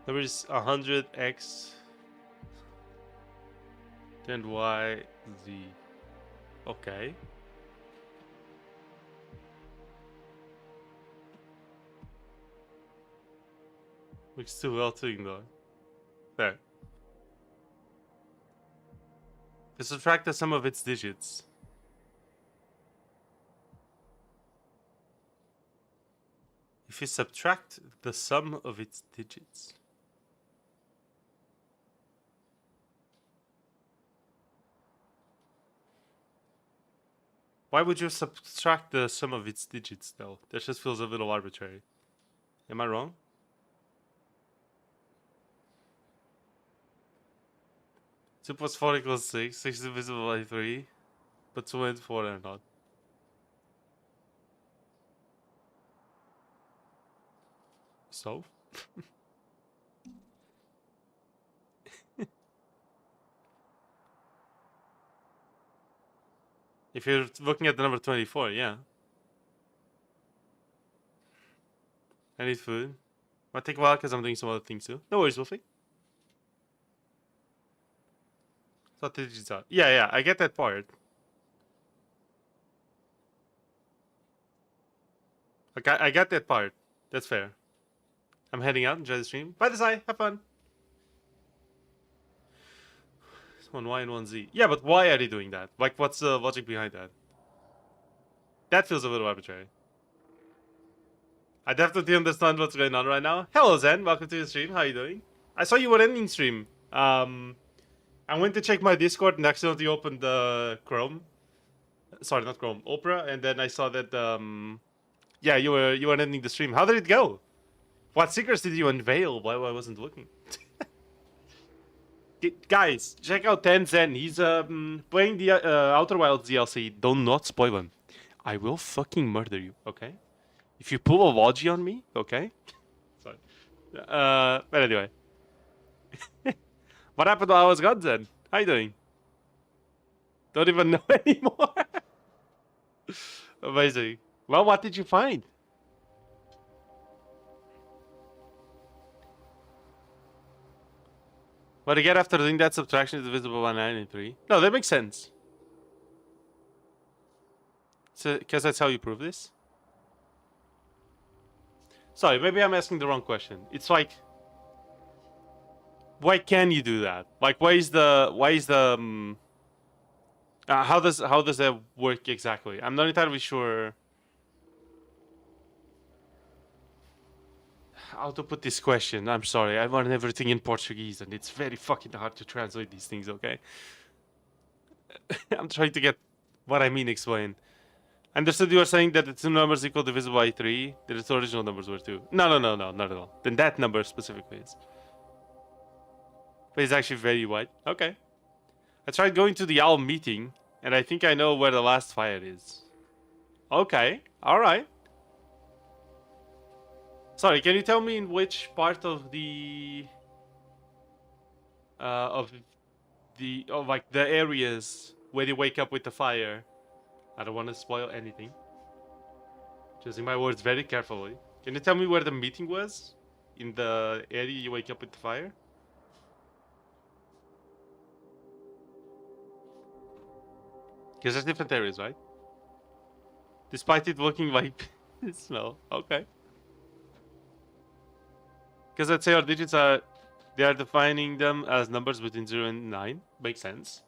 Number is 100 X, then Y, Z. Okay. Looks too well to ignore. Fair. To subtract the sum of its digits. If you subtract the sum of its digits. Why would you subtract the sum of its digits, though? That just feels a little arbitrary. Am I wrong? Two plus 4 equals 6. 6 is divisible by 3. But 2 and 4 are not. So? If you're looking at the number 24, yeah. I need food. Might take a while because I'm doing some other things too. No worries, Wolfie. What digits are? Yeah, I get that part. Okay, I get that part. That's fair. I'm heading out. Enjoy the stream. Bye, Desai. Have fun. One Y and one Z. Yeah, but why are they doing that? Like, what's the logic behind that? That feels a little arbitrary. I definitely understand what's going on right now. Hello, Zen. Welcome to the stream. How you doing? I saw you were ending stream. I went to check my Discord and accidentally opened Chrome. Sorry, not Chrome. Opera, and then I saw that yeah, you were ending the stream. How did it go? What secrets did you unveil while I wasn't looking? Guys, check out Zen. He's playing the Outer Wilds DLC. Do not spoil him. I will fucking murder you, okay? If you pull a logi on me, okay? Sorry. But anyway. What happened while I was gone, Zen? How you doing? Don't even know anymore. Amazing. Well, what did you find? What you get after doing that subtraction is divisible by 9 and 3. No, that makes sense. So, because that's how you prove this? Sorry, maybe I'm asking the wrong question. It's like, why can you do that? Like, why is the how does that work exactly? I'm not entirely sure how to put this question. I'm sorry, I learned everything in Portuguese, and it's very fucking hard to translate these things. Okay, I'm trying to get what I mean explained. I understood you were saying that the two numbers equal divisible by 3. That its original numbers were 2. No, not at all. Then that number specifically is. But it's actually very wide. Okay. I tried going to the owl meeting, and I think I know where the last fire is. Okay, alright. Sorry, can you tell me in which part of the... of like the areas where you wake up with the fire? I don't want to spoil anything. Choosing my words very carefully. Can you tell me where the meeting was? In the area you wake up with the fire? Because there's different areas, right? Despite it looking like snow. Okay. Because I'd say our digits are... They are defining them as numbers between 0 and 9. Makes sense.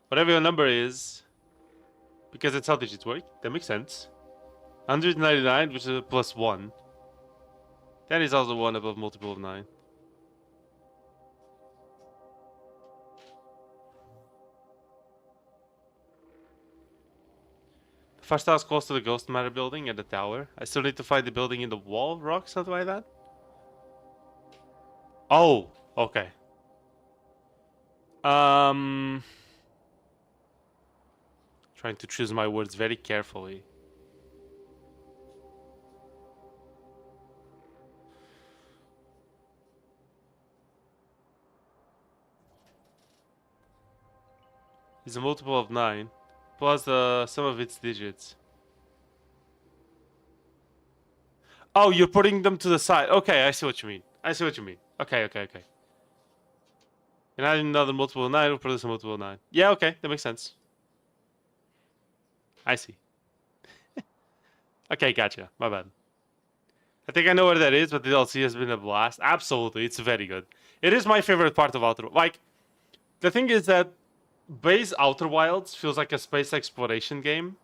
Whatever your number is... Because it's how digits work. That makes sense. 199, which is a plus 1. That is also 1 above multiple of 9. The first house close to the ghost matter building and the tower. I still need to find the building in the wall, rock, something like that. Oh, okay. Trying to choose my words very carefully. Is a multiple of 9 plus the sum of its digits. Oh, you're putting them to the side. Okay, I see what you mean. I see what you mean. Okay. And adding another multiple of 9 will produce a multiple of 9. Yeah, okay, that makes sense. I see. Okay, gotcha. My bad. I think I know where that is, but the DLC has been a blast. Absolutely, it's very good. It is my favorite part of Outer... Like, the thing is that base Outer Wilds feels like a space exploration game.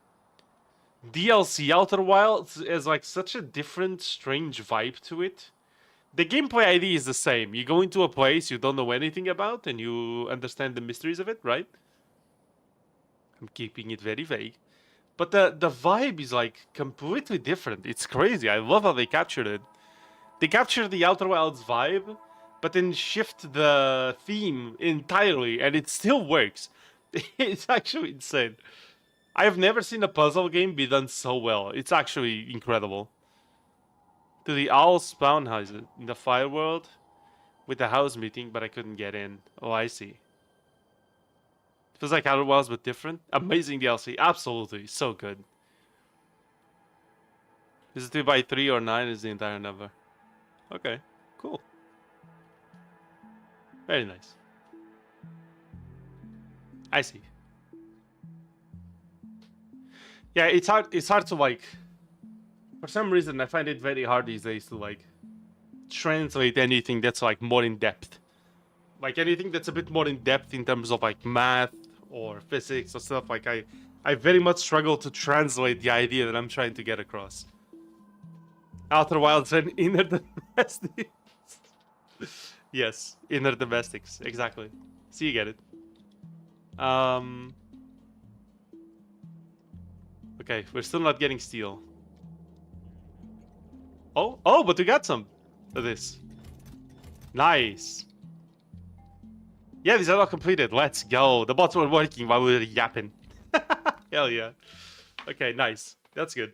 DLC Outer Wilds is like such a different, strange vibe to it. The gameplay idea is the same. You go into a place you don't know anything about, and you understand the mysteries of it, right? I'm keeping it very vague. But the vibe is like completely different. It's crazy. I love how they captured it. They capture the Outer Wilds vibe, but then shift the theme entirely, and it still works. It's actually insane. I have never seen a puzzle game be done so well. It's actually incredible. To the owl spawn house in the fire world with the house meeting, but I couldn't get in. Oh, I see. It feels like Outer Wilds, but different. Amazing DLC. Absolutely. So good. Is it 3 by 3 or 9 is the entire number? Okay. Cool. Very nice. I see. Yeah, it's hard to like... For some reason, I find it very hard these days to like translate anything that's like more in depth. Like anything that's a bit more in depth in terms of like math or physics or stuff. Like I very much struggle to translate the idea that I'm trying to get across. Outer Wilds and inner domestics. Yes, inner domestics, exactly. So you get it. Okay, we're still not getting steel. Oh, but we got some of this. Nice. Yeah, these are all completed. Let's go. The bots were working while we were yapping. Hell yeah. Okay, nice. That's good.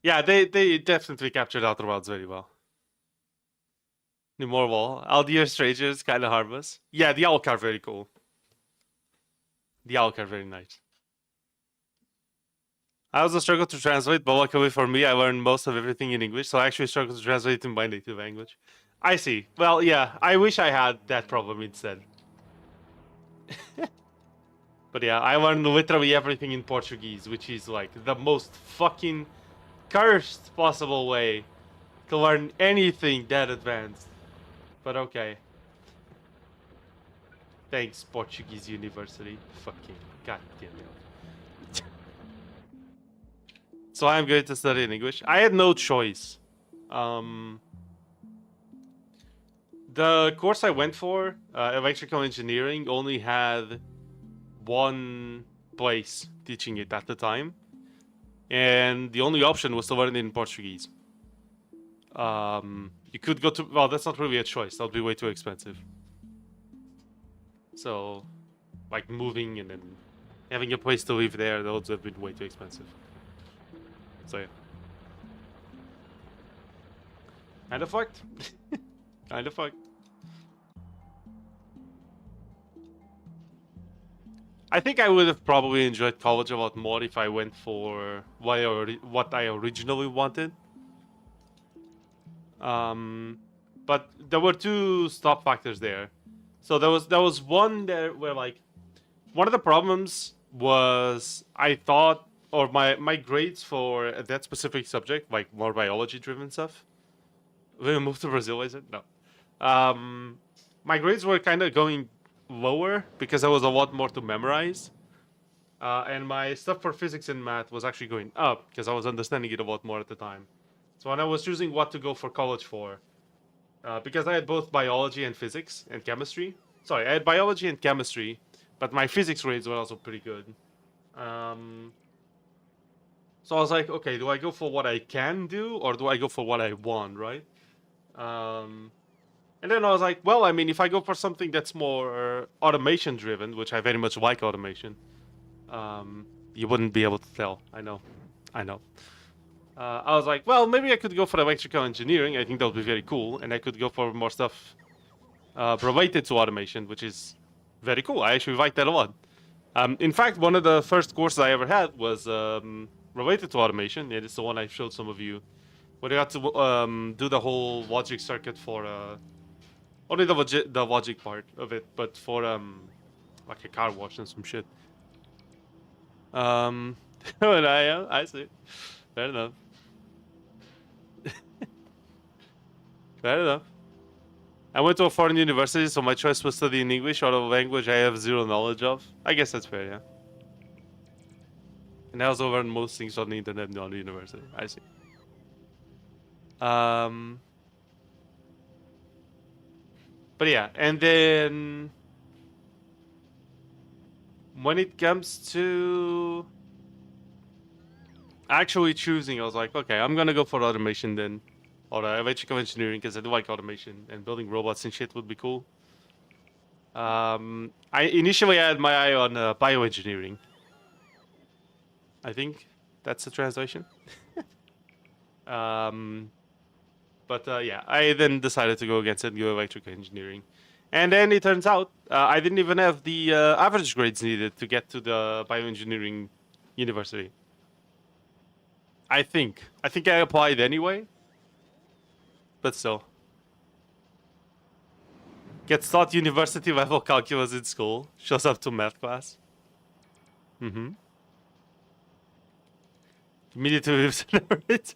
Yeah, they definitely captured Outer Wilds very well. New more wall. Aldear Strangers, kind of harmless. Yeah, the owl car very cool. The owl car very nice. I also struggle to translate, but luckily for me, I learned most of everything in English, so I actually struggle to translate in my native language. I see. Well, yeah, I wish I had that problem instead. But yeah, I learned literally everything in Portuguese, which is like the most fucking cursed possible way to learn anything that advanced. But okay. Thanks, Portuguese University. Fucking goddamn it. So I'm going to study in English. I had no choice. The course I went for, electrical engineering, only had one place teaching it at the time, and the only option was to learn it in Portuguese. You could go to, well, that's not really a choice. That would be way too expensive. So, like moving and then having a place to live there, that would have been way too expensive. So yeah. Kind of fucked. Kind of fucked. I think I would have probably enjoyed college a lot more if I went for what I originally wanted. But there were two stop factors there. So there was one there where, like, one of the problems was I thought, or my grades for that specific subject, like more biology driven stuff. When I moved to Brazil, is it? No. My grades were kind of going lower because there was a lot more to memorize. And my stuff for physics and math was actually going up because I was understanding it a lot more at the time. So when I was choosing what to go for college for, because I had both biology and physics and chemistry. Sorry, I had biology and chemistry, but my physics grades were also pretty good. So I was like, okay, do I go for what I can do or do I go for what I want, right? And then I was like, well, I mean, if I go for something that's more automation driven, which I very much like automation, you wouldn't be able to tell. I know. I was like, well, maybe I could go for electrical engineering. I think that would be very cool. And I could go for more stuff related to automation, which is very cool. I actually like that a lot. In fact, one of the first courses I ever had was related to automation. It is the one I showed some of you. Where you had to do the whole logic circuit for only the logic part of it, but for like a car wash and some shit. I see. Fair enough. Fair enough. I went to a foreign university, so my choice was studying English or a language I have zero knowledge of. I guess that's fair, yeah. And I also learned most things on the internet, not the university. I see. But yeah, and then when it comes to actually choosing, I was like, okay, I'm gonna go for automation then, or electrical engineering, because I do like automation and building robots and shit would be cool. I initially had my eye on bioengineering. I think that's the translation. But yeah, I then decided to go against it and go electrical engineering. And then it turns out I didn't even have the average grades needed to get to the bioengineering university. I think I applied anyway, but still. Gets taught university level calculus in school, shows up to math class. Immediately lives in the returns.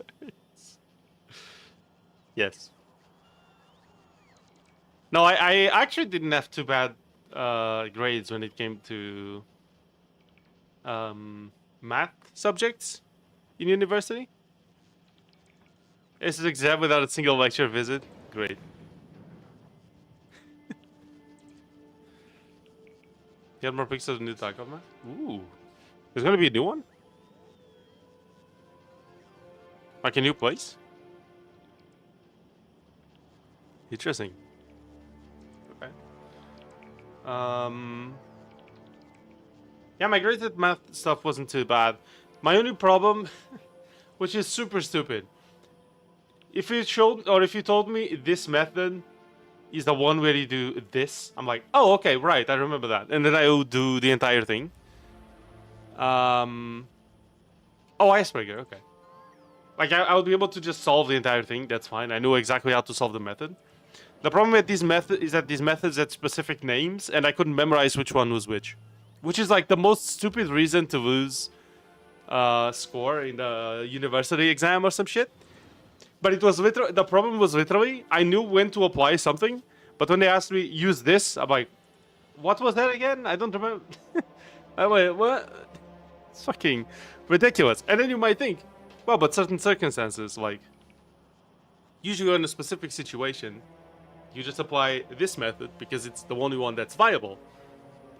Yes. No, I actually didn't have too bad grades when it came to math subjects in university. This is exam without a single lecture visit. Great. Get more pictures of the new taco math? Ooh. There's gonna be a new one? Like a new place? Interesting. Okay. Yeah, my grades at math stuff wasn't too bad. My only problem, which is super stupid, if you told me this method is the one where you do this, I'm like, oh, okay, right, I remember that, and then I would do the entire thing. Oh, icebreaker, okay. Like I would be able to just solve the entire thing. That's fine. I knew exactly how to solve the method. The problem with these methods is that these methods had specific names, and I couldn't memorize which one was which. Which is like the most stupid reason to lose score in the university exam or some shit. But it was literally, the problem was literally, I knew when to apply something, but when they asked me use this, I'm like, what was that again? I don't remember. I'm like, what? It's fucking ridiculous. And then you might think, Well, but certain circumstances, like usually in a specific situation, you just apply this method because it's the only one that's viable.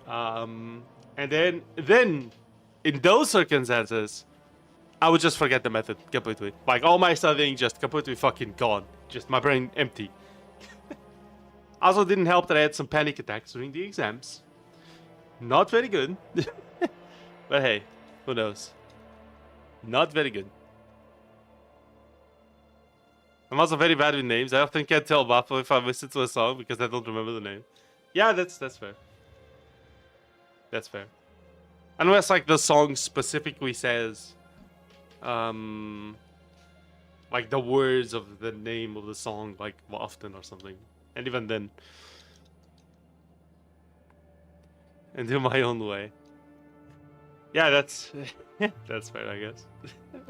And then in those circumstances, I would just forget the method completely. Like all my studying just completely fucking gone. Just my brain empty. Also didn't help that I had some panic attacks during the exams. Not very good. But hey, who knows? Not very good. I'm also very bad with names. I often can't tell Buffalo if I listen to a song because I don't remember the name. Yeah, that's fair. That's fair. Unless like the song specifically says like the words of the name of the song like often or something. And even then. And do my own way. Yeah, that's that's fair, I guess.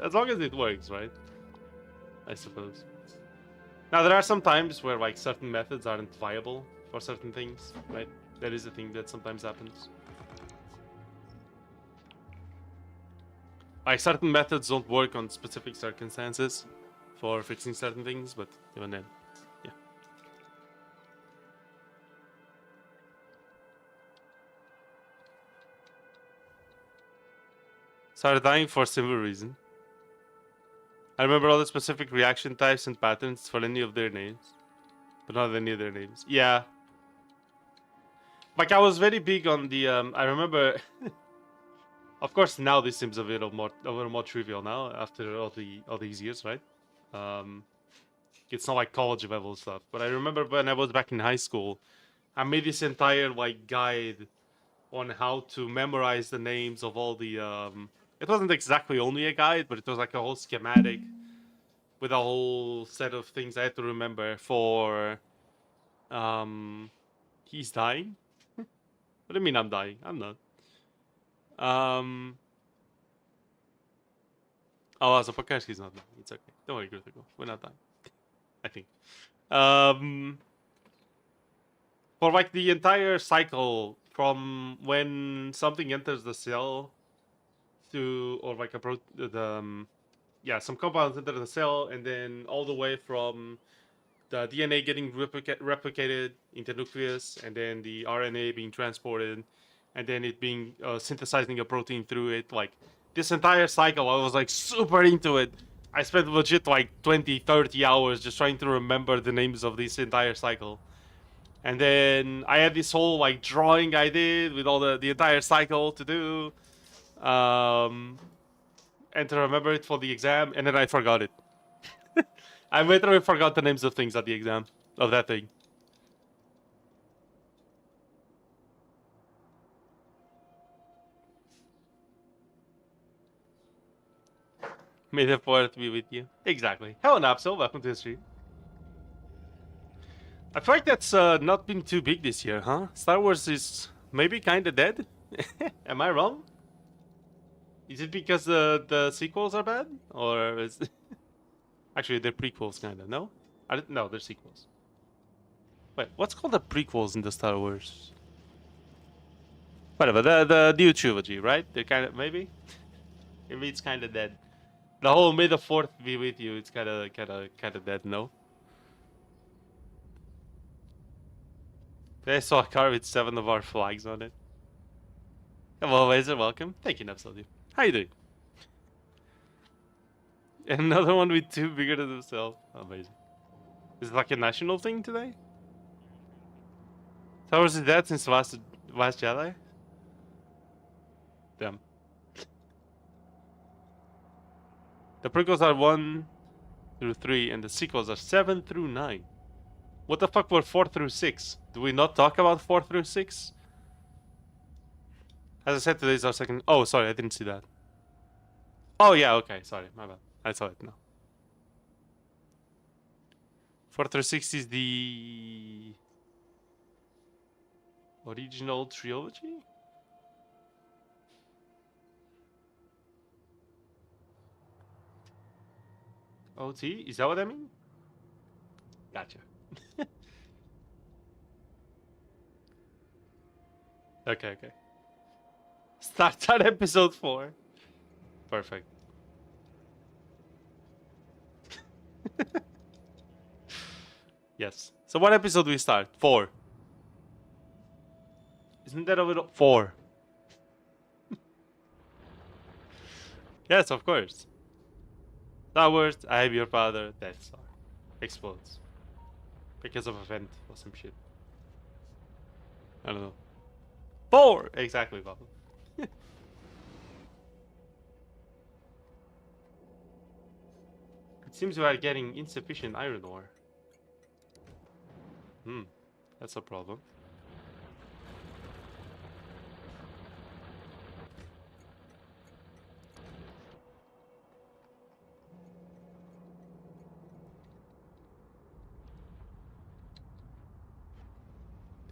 As long as it works, right? I suppose. Now there are some times where like certain methods aren't viable for certain things, right? That is a thing that sometimes happens. Like certain methods don't work on specific circumstances for fixing certain things, but even then, yeah. Started dying for a similar reason. I remember all the specific reaction types and patterns for any of their names, but not any of their names. Yeah. Like I was very big on the I remember of course now this seems a little more trivial now after all these years, right? It's not like college level stuff, but I remember when I was back in high school, I made this entire like guide on how to memorize the names of all the it wasn't exactly only a guide, but it was like a whole schematic with a whole set of things I had to remember for he's dying. What do you mean I'm dying? I'm not. Oh, as a podcast, he's not dying. It's okay. Don't worry, Gruthigo. We're not dying. I think. For like the entire cycle from when something enters the cell to, or like yeah, some compounds enter the cell, and then all the way from the DNA getting replicated into nucleus, and then the RNA being transported, and then it being synthesizing a protein through it. Like this entire cycle, I was like super into it. I spent legit like 20, 30 hours just trying to remember the names of this entire cycle. And then I had this whole like drawing I did with all the entire cycle to do. And to remember it for the exam, and then I forgot it. I literally forgot the names of things at the exam of that thing. May the fourth be with you. Exactly. Hello, Napsel. Welcome to the stream. I feel like that's not been too big this year, huh? Star Wars is maybe kind of dead. Am I wrong? Is it because the sequels are bad, or is actually they're prequels, kind of? No, no, they're sequels. Wait, what's called the prequels in the Star Wars? Whatever, the new trilogy, right? They're kind of maybe it's kind of dead. The whole May the Fourth be with you. It's kind of dead. No. I saw a car with 7 of our flags on it. Hello, Laser. Welcome. Thank you, Napsody. How you doing? And another one with 2 bigger than himself. Amazing. Is it like a national thing today? Star Wars is dead since last Jedi? Damn. The prequels are 1 through 3, and the sequels are 7 through 9. What the fuck were 4 through 6? Do we not talk about 4 through 6? As I said, today's our second... Oh, sorry, I didn't see that. Oh, yeah, okay, sorry, my bad. I saw it now. 4 through 6 is the... original trilogy? OT? Is that what I mean? Gotcha. Okay. Start at episode 4. Perfect. Yes. So what episode we start? 4. Isn't that a little 4? Yes, of course. Star Wars, I am your father, Death Star. Explodes. Because of a vent or some shit. I don't know. 4! Exactly, Papa. It seems we are getting insufficient iron ore. That's a problem.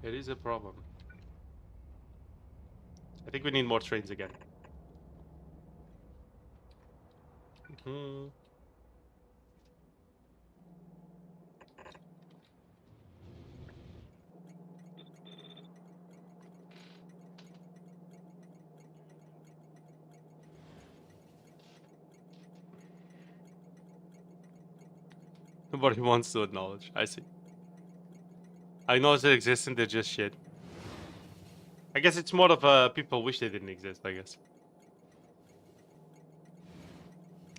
There is a problem. I think we need more trains again. Nobody wants to acknowledge. I see. I acknowledge they exist and they're just shit. I guess it's more of people wish they didn't exist, I guess.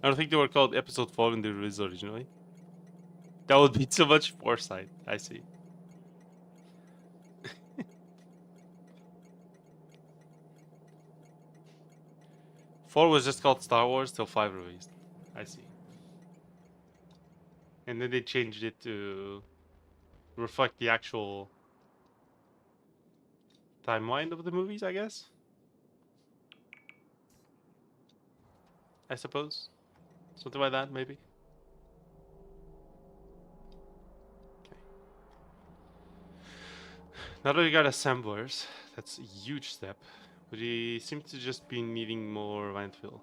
I don't think they were called episode 4 in the release originally. That would be too much foresight. I see. 4 was just called Star Wars till 5 released. I see. And then they changed it to reflect the actual timeline of the movies, I guess. I suppose. Something like that, maybe. Okay. Now that we got assemblers, that's a huge step. We seem to just be needing more landfill.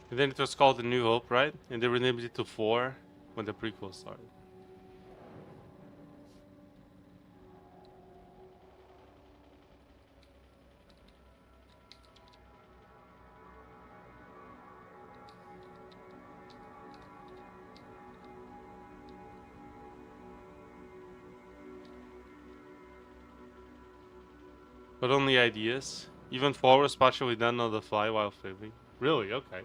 And then it was called A New Hope, right? And they renamed it to 4 when the prequel started. But only ideas. Even 4 was partially done on the fly while filming. Really? Okay.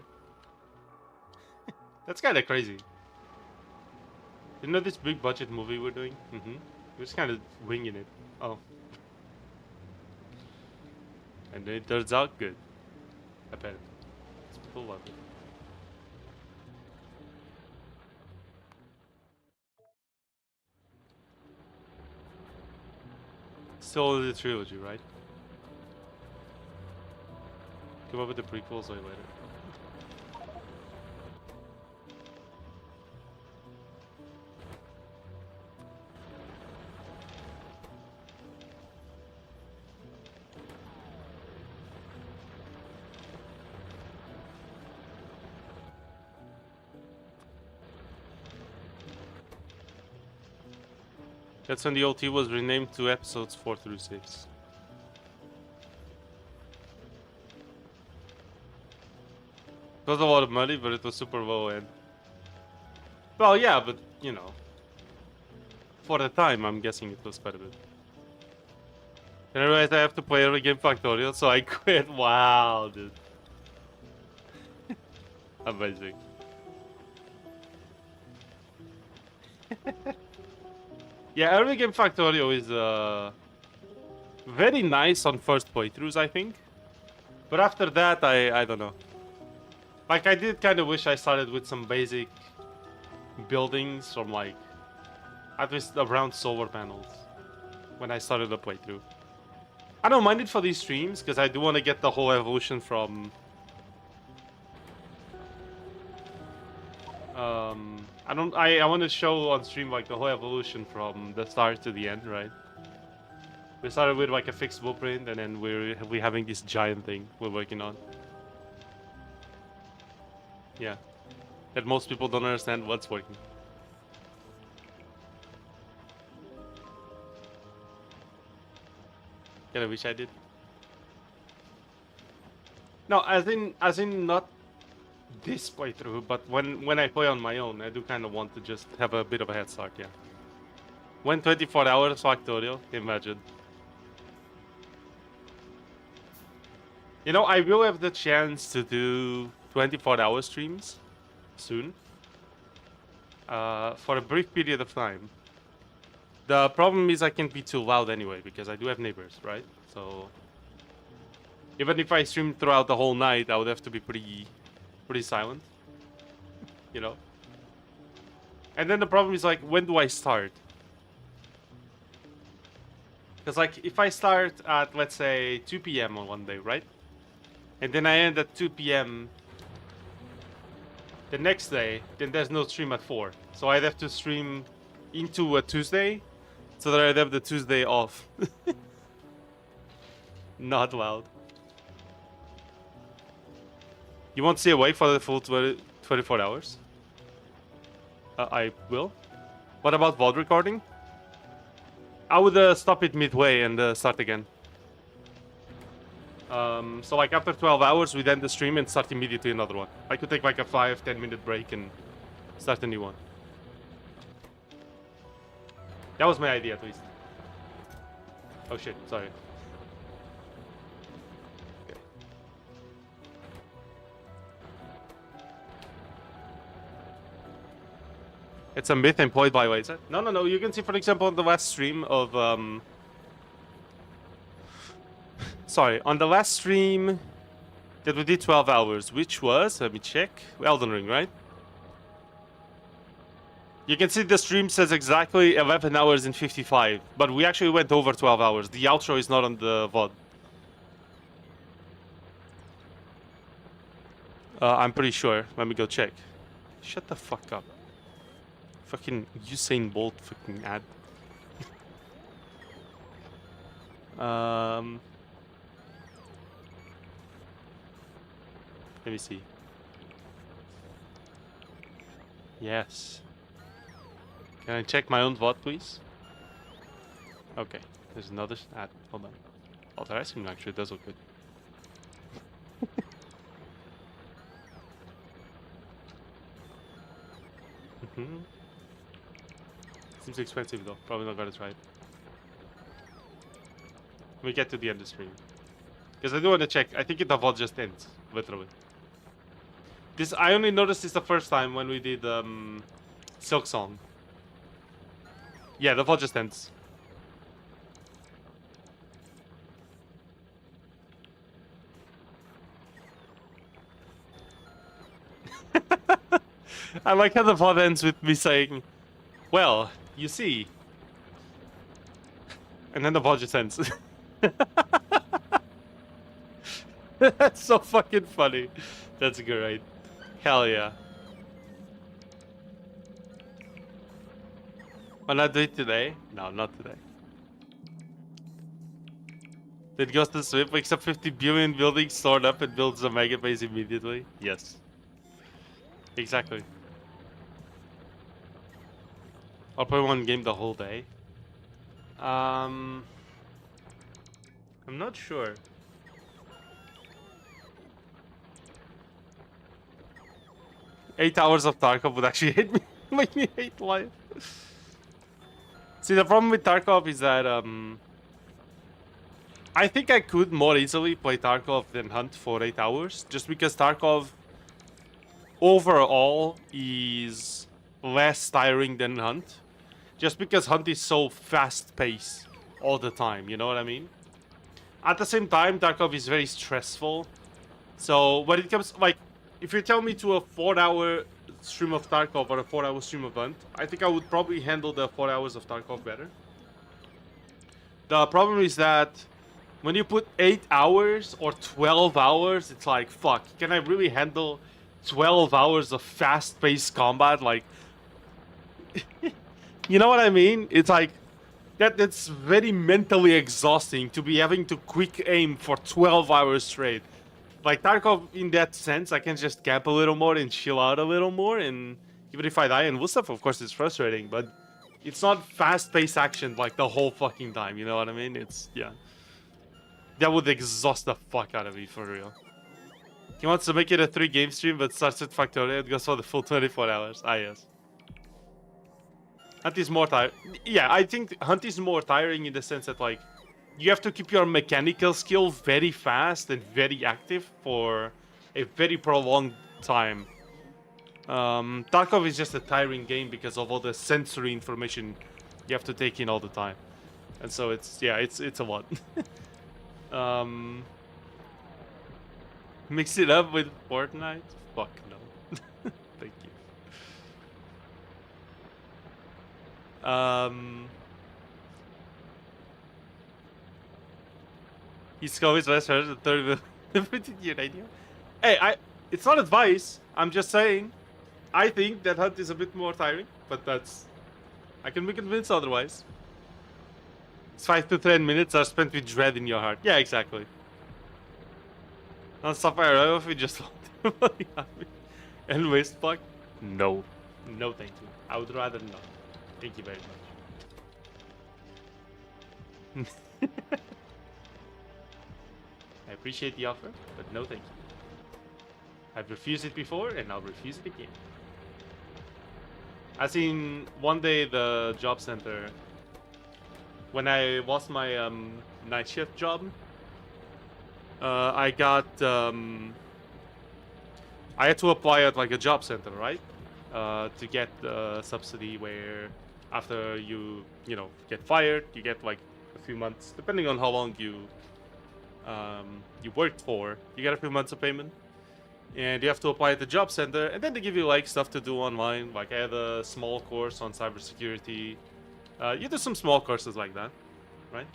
That's kind of crazy. You know this big budget movie we're doing? We're just kind of winging it. Oh. And it turns out good. Apparently. People love it. Still the trilogy, right? Come up with the prequels way later. That's when the OT was renamed to episodes 4 through 6. It was a lot of money, but it was super low end. Well, yeah, but, you know. For the time, I'm guessing it was quite a bit. And I realized I have to play every game Factorio, so I quit. Wow, dude. Amazing. Yeah, early game Factorio is very nice on first playthroughs, I think. But after that, I don't know. Like, I did kind of wish I started with some basic buildings from, like, at least around solar panels when I started the playthrough. I don't mind it for these streams, because I do want to get the whole evolution from... I want to show on stream, like, the whole evolution from the start to the end, right? We started with, like, a fixed blueprint, and then we're having this giant thing we're working on. Yeah. That most people don't understand what's working. Kinda wish I did. No, as in not this playthrough, but when I play on my own, I do kind of want to just have a bit of a head start, yeah. When 24 hours Factorio, imagine. You know, I will have the chance to do 24-hour streams soon. For a brief period of time. The problem is I can't be too loud anyway, because I do have neighbors, right? So even if I stream throughout the whole night, I would have to be pretty silent. You know? And then the problem is like, when do I start? Because like, if I start at, let's say, 2 PM on one day, right? And then I end at 2 PM the next day, then there's no stream at 4. So I'd have to stream into a Tuesday, so that I'd have the Tuesday off. Not loud. You won't stay awake for the full 24 hours? I will. What about VOD recording? I would stop it midway and start again. So like after 12 hours, we'd end the stream and start immediately another one. I could take like a 5-10 minute break and start a new one. That was my idea at least. Oh shit, sorry. Okay. It's a myth employed by Laser. No, you can see for example on the last stream of sorry, on the last stream that we did 12 hours, which was, let me check, Elden Ring, right? You can see the stream says exactly 11 hours and 55, but we actually went over 12 hours. The outro is not on the VOD. I'm pretty sure. Let me go check. Shut the fuck up. Fucking Usain Bolt fucking ad. Let me see. Yes. Can I check my own VOD, please? Okay, there's another ad. Hold on. Oh, the ice cream actually does look good. Seems expensive though. Probably not gonna try it. When we get to the end of the stream. Because I do want to check. I think the VOD just ends, literally. This I only noticed this the first time when we did Silk Song. Yeah, the VOD just ends. I like how the VOD ends with me saying, well, you see. And then the VOD just ends. That's so fucking funny. That's great. Hell yeah. Will I do it today? No, not today. Did Ghost of Swift wakes up 50 billion buildings stored up and builds a mega base immediately? Yes. Exactly. I'll play one game the whole day. I'm not sure. Eight hours of Tarkov would actually hate me, make me hate life. See, the problem with Tarkov is that I think I could more easily play Tarkov than Hunt for 8 hours, just because Tarkov overall is less tiring than Hunt. Just because Hunt is so fast-paced all the time, you know what I mean? At the same time, Tarkov is very stressful. So when it comes, like, if you tell me to a 4-hour stream of Tarkov or a 4-hour stream of Hunt, I think I would probably handle the 4 hours of Tarkov better. The problem is that when you put 8 hours or 12 hours, it's like, fuck, can I really handle 12 hours of fast-paced combat? Like, you know what I mean? It's like, that's very mentally exhausting to be having to quick aim for 12 hours straight. Like, Tarkov, in that sense, I can just camp a little more and chill out a little more, and even if I die and stuff, of course, it's frustrating, but it's not fast-paced action, like, the whole fucking time, you know what I mean? It's, yeah. That would exhaust the fuck out of me, for real. He wants to make it a 3-game stream, but starts at Factorio and goes for the full 24 hours. Ah, yes. Hunt is more tiring. Yeah, I think Hunt is more tiring in the sense that, like, you have to keep your mechanical skill very fast and very active for a very prolonged time. Tarkov is just a tiring game because of all the sensory information you have to take in all the time. And so it's a lot. Mix it up with Fortnite? Fuck no. Thank you. He's always less hurt than 30 minutes radio. Hey, it's not advice. I'm just saying. I think that Hunt is a bit more tiring, but that's... I can be convinced otherwise. It's 5 to 10 minutes are spent with dread in your heart. Yeah, exactly. On Sapphire Isle, we just want to be happy. And waste fuck? No. No, thank you. I would rather not. Thank you very much. I appreciate the offer, but no thank you. I've refused it before, and I'll refuse it again. I seen one day the job center, when I lost my night shift job, I got I had to apply at like a job center, right? To get the subsidy where after you get fired, you get like a few months, depending on how long you worked for, you get a few months of payment. And you have to apply at the job center, and then they give you like stuff to do online. Like I had a small course on cybersecurity. You do some small courses like that, right?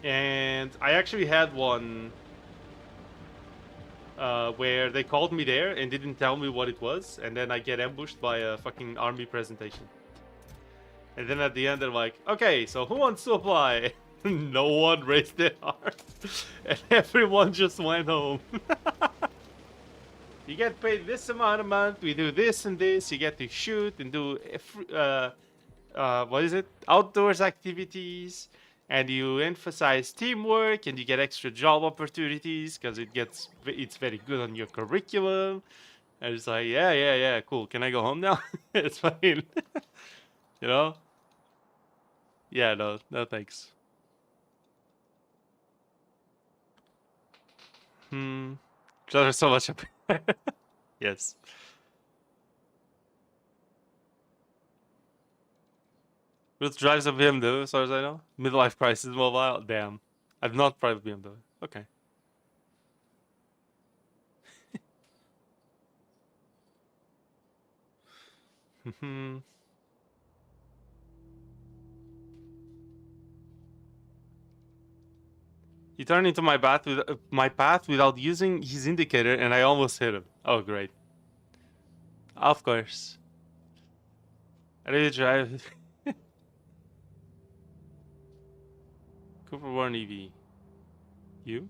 And I actually had one where they called me there and didn't tell me what it was, and then I get ambushed by a fucking army presentation. And then at the end they're like, okay, so who wants to apply? No one raised their arm. And everyone just went home. You get paid this amount a month, we do this and this, you get to shoot and do what is it? Outdoors activities, and you emphasize teamwork, and you get extra job opportunities because it's very good on your curriculum. And it's like, yeah, cool. Can I go home now? It's fine. You know? Yeah, no thanks. There's so much up. Yes. Ruth drives a BMW, as far as I know. Midlife crisis mobile. Damn. I've not private BMW. Okay. He turned into my path without using his indicator, and I almost hit him. Oh, great. Of course. I really drive. Cooper Warren EV. You?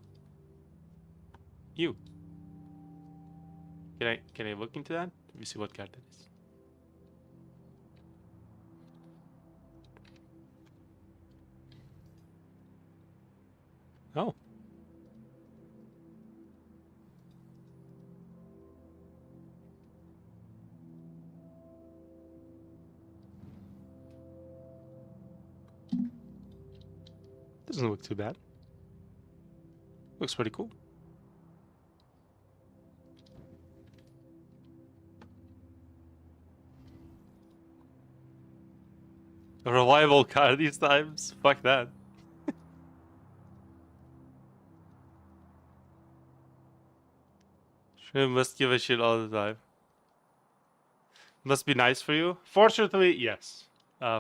Can I look into that? Let me see what card that is. Oh. Doesn't look too bad. Looks pretty cool. A reliable car these times? Fuck that. Sure, must give a shit all the time. Must be nice for you? Fortunately, yes.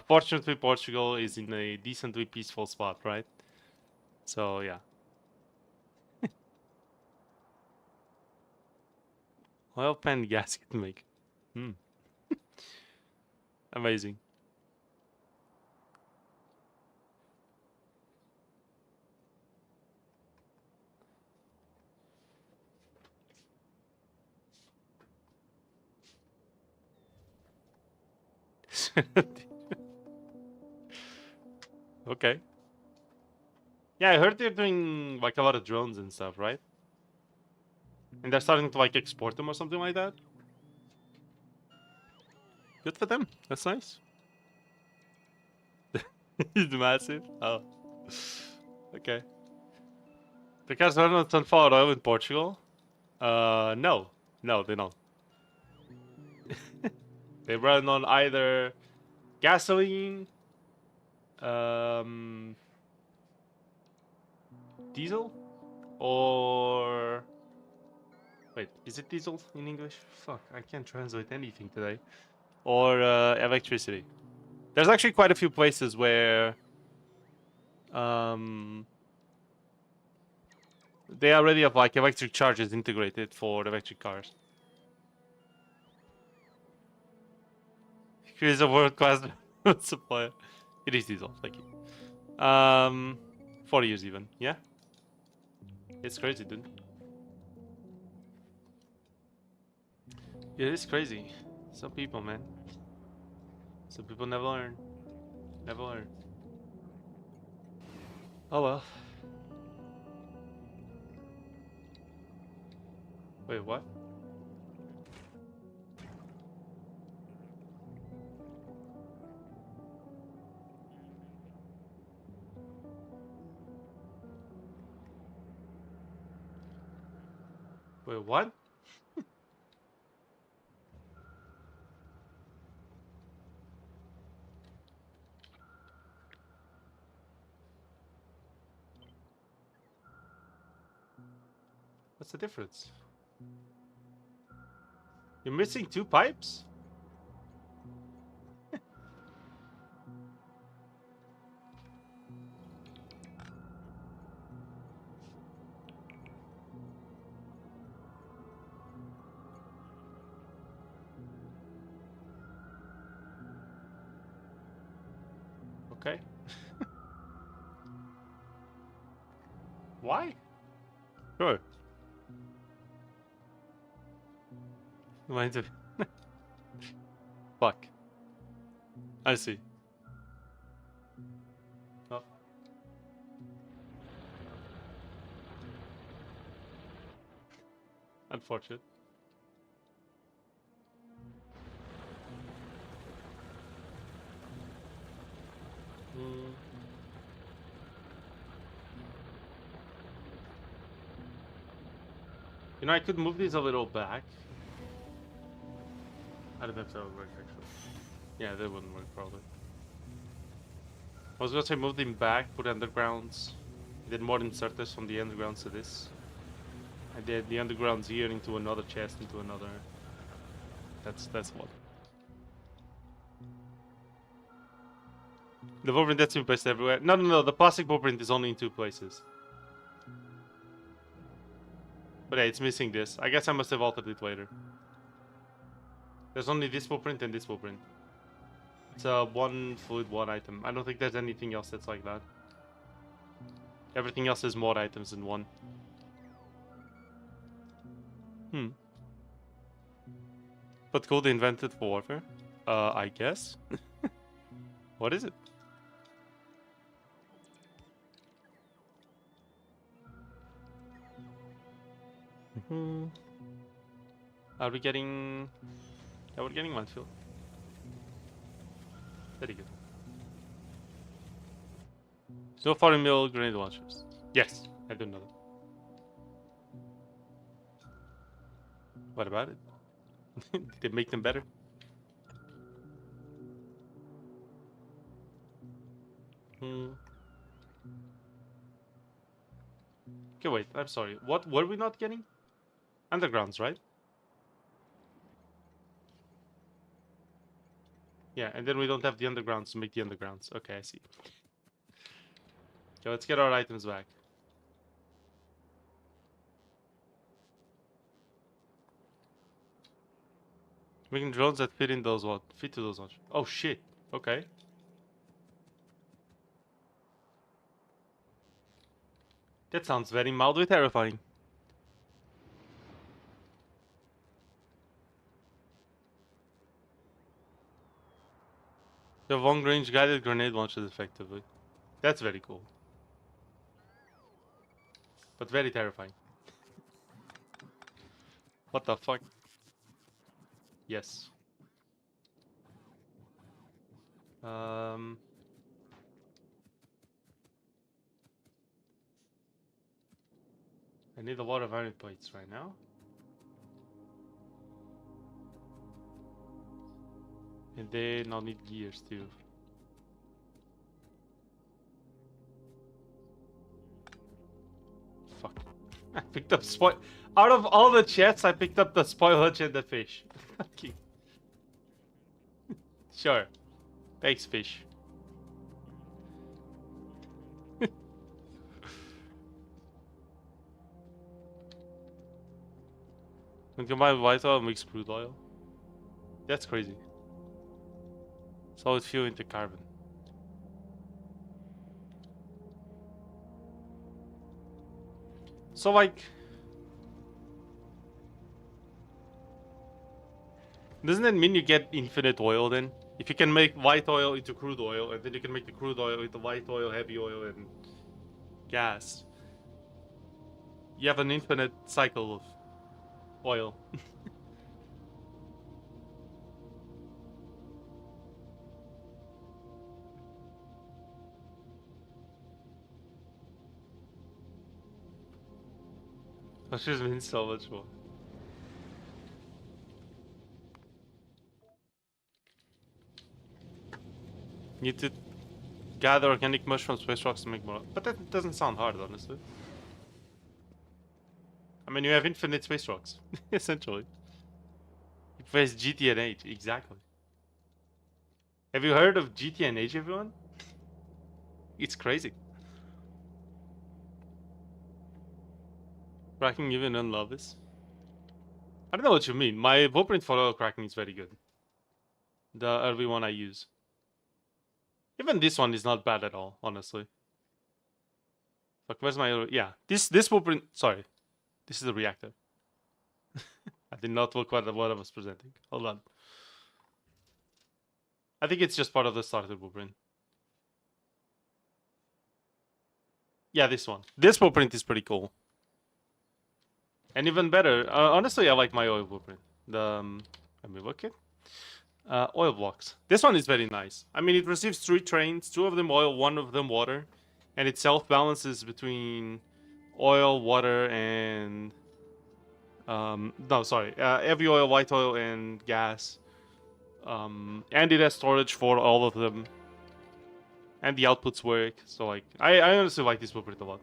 Fortunately, Portugal is in a decently peaceful spot, right? So, yeah. Oil pan gasket make. Amazing. Okay. Yeah, I heard they're doing like a lot of drones and stuff, right? And they're starting to like export them or something like that. Good for them. That's nice. It's massive. Oh. Okay. The cars run on sunflower oil in Portugal? No. No, they don't. They run on either gasoline, um, diesel, or... Wait, is it diesel in English? Fuck, I can't translate anything today. Or electricity. There's actually quite a few places where they already have like electric chargers integrated for electric cars. Here's a world-class supplier. It is diesel, thank you. 40 years even, yeah? It's crazy, dude. It is crazy. Some people, man. Some people never learn. Never learn. Oh well. Wait, what? Wait, what? What's the difference? You're missing 2 pipes? Okay. Why? Sure. Mine's a... Fuck. I see. Oh. Unfortunate. Mm. You know, I could move these a little back. I don't know if that would work, actually. Yeah, that wouldn't work, probably. I was gonna say move them back, put undergrounds, then more inserters from the undergrounds to this. And then the undergrounds here into another chest, into another... That's what. The blueprint that's been placed everywhere. No, the plastic blueprint is only in 2 places. But yeah, it's missing this. I guess I must have altered it later. There's only this blueprint and this blueprint. It's one fluid, one item. I don't think there's anything else that's like that. Everything else is more items than one. But cool, they invented for warfare? I guess. What is it? Are we getting... Yeah, we're getting minefield. Very good. No foreign mill grenade launchers. Yes, I do know that. What about it? Did they make them better? Okay, wait, I'm sorry. What were we not getting? Undergrounds, right? Yeah, and then we don't have the undergrounds to make the undergrounds. Okay, I see. Okay, let's get our items back. Making drones that fit in those what? Fit to those ones. Oh shit. Okay. That sounds very mildly terrifying. You have long-range guided grenade launchers effectively. That's very cool. but very terrifying. What the fuck? Yes. I need a lot of iron plates right now. And then I'll need gears too. Fuck. I picked up spoil. Out of all the chests, I picked up the spoilage and the fish. Okay. Sure. Thanks, fish. When combined with white oil, mixed crude oil. That's crazy. Solid fuel into carbon. So like, doesn't that mean you get infinite oil then? If you can make white oil into crude oil, and then you can make the crude oil into white oil, heavy oil, and gas. You have an infinite cycle of oil. That just means so much more. Need to gather organic mushrooms, space rocks to make more. But that doesn't sound hard, honestly. I mean, you have infinite space rocks, essentially. You face GTNH, exactly. Have you heard of GTNH, everyone? It's crazy. Cracking even on Lovis. I don't know what you mean. My blueprint for oil cracking is very good. The early one I use. Even this one is not bad at all, honestly. Fuck, where's my... Yeah, this blueprint... Sorry. This is the reactor. I did not look what I was presenting. Hold on. I think it's just part of the starter blueprint. Yeah, this one. This blueprint is pretty cool. And even better, honestly, I like my oil blueprint. Let me look it. Oil blocks. This one is very nice. I mean, it receives 3 trains, 2 of them oil, 1 of them water. And it self-balances between oil, water, and... no, sorry. Heavy oil, white oil, and gas. And it has storage for all of them. And the outputs work. So, like, I honestly like this blueprint a lot.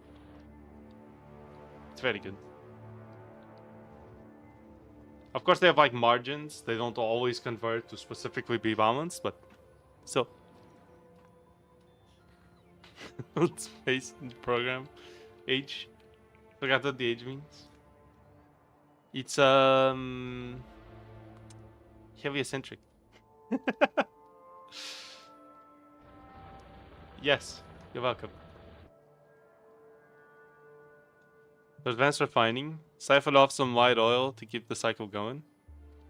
It's very good. Of course, they have, like, margins. They don't always convert to specifically be balanced, but... So... Space program. Age. Forgot what the age means. It's, heavy eccentric. Yes, you're welcome. For advanced refining, siphon off some white oil to keep the cycle going.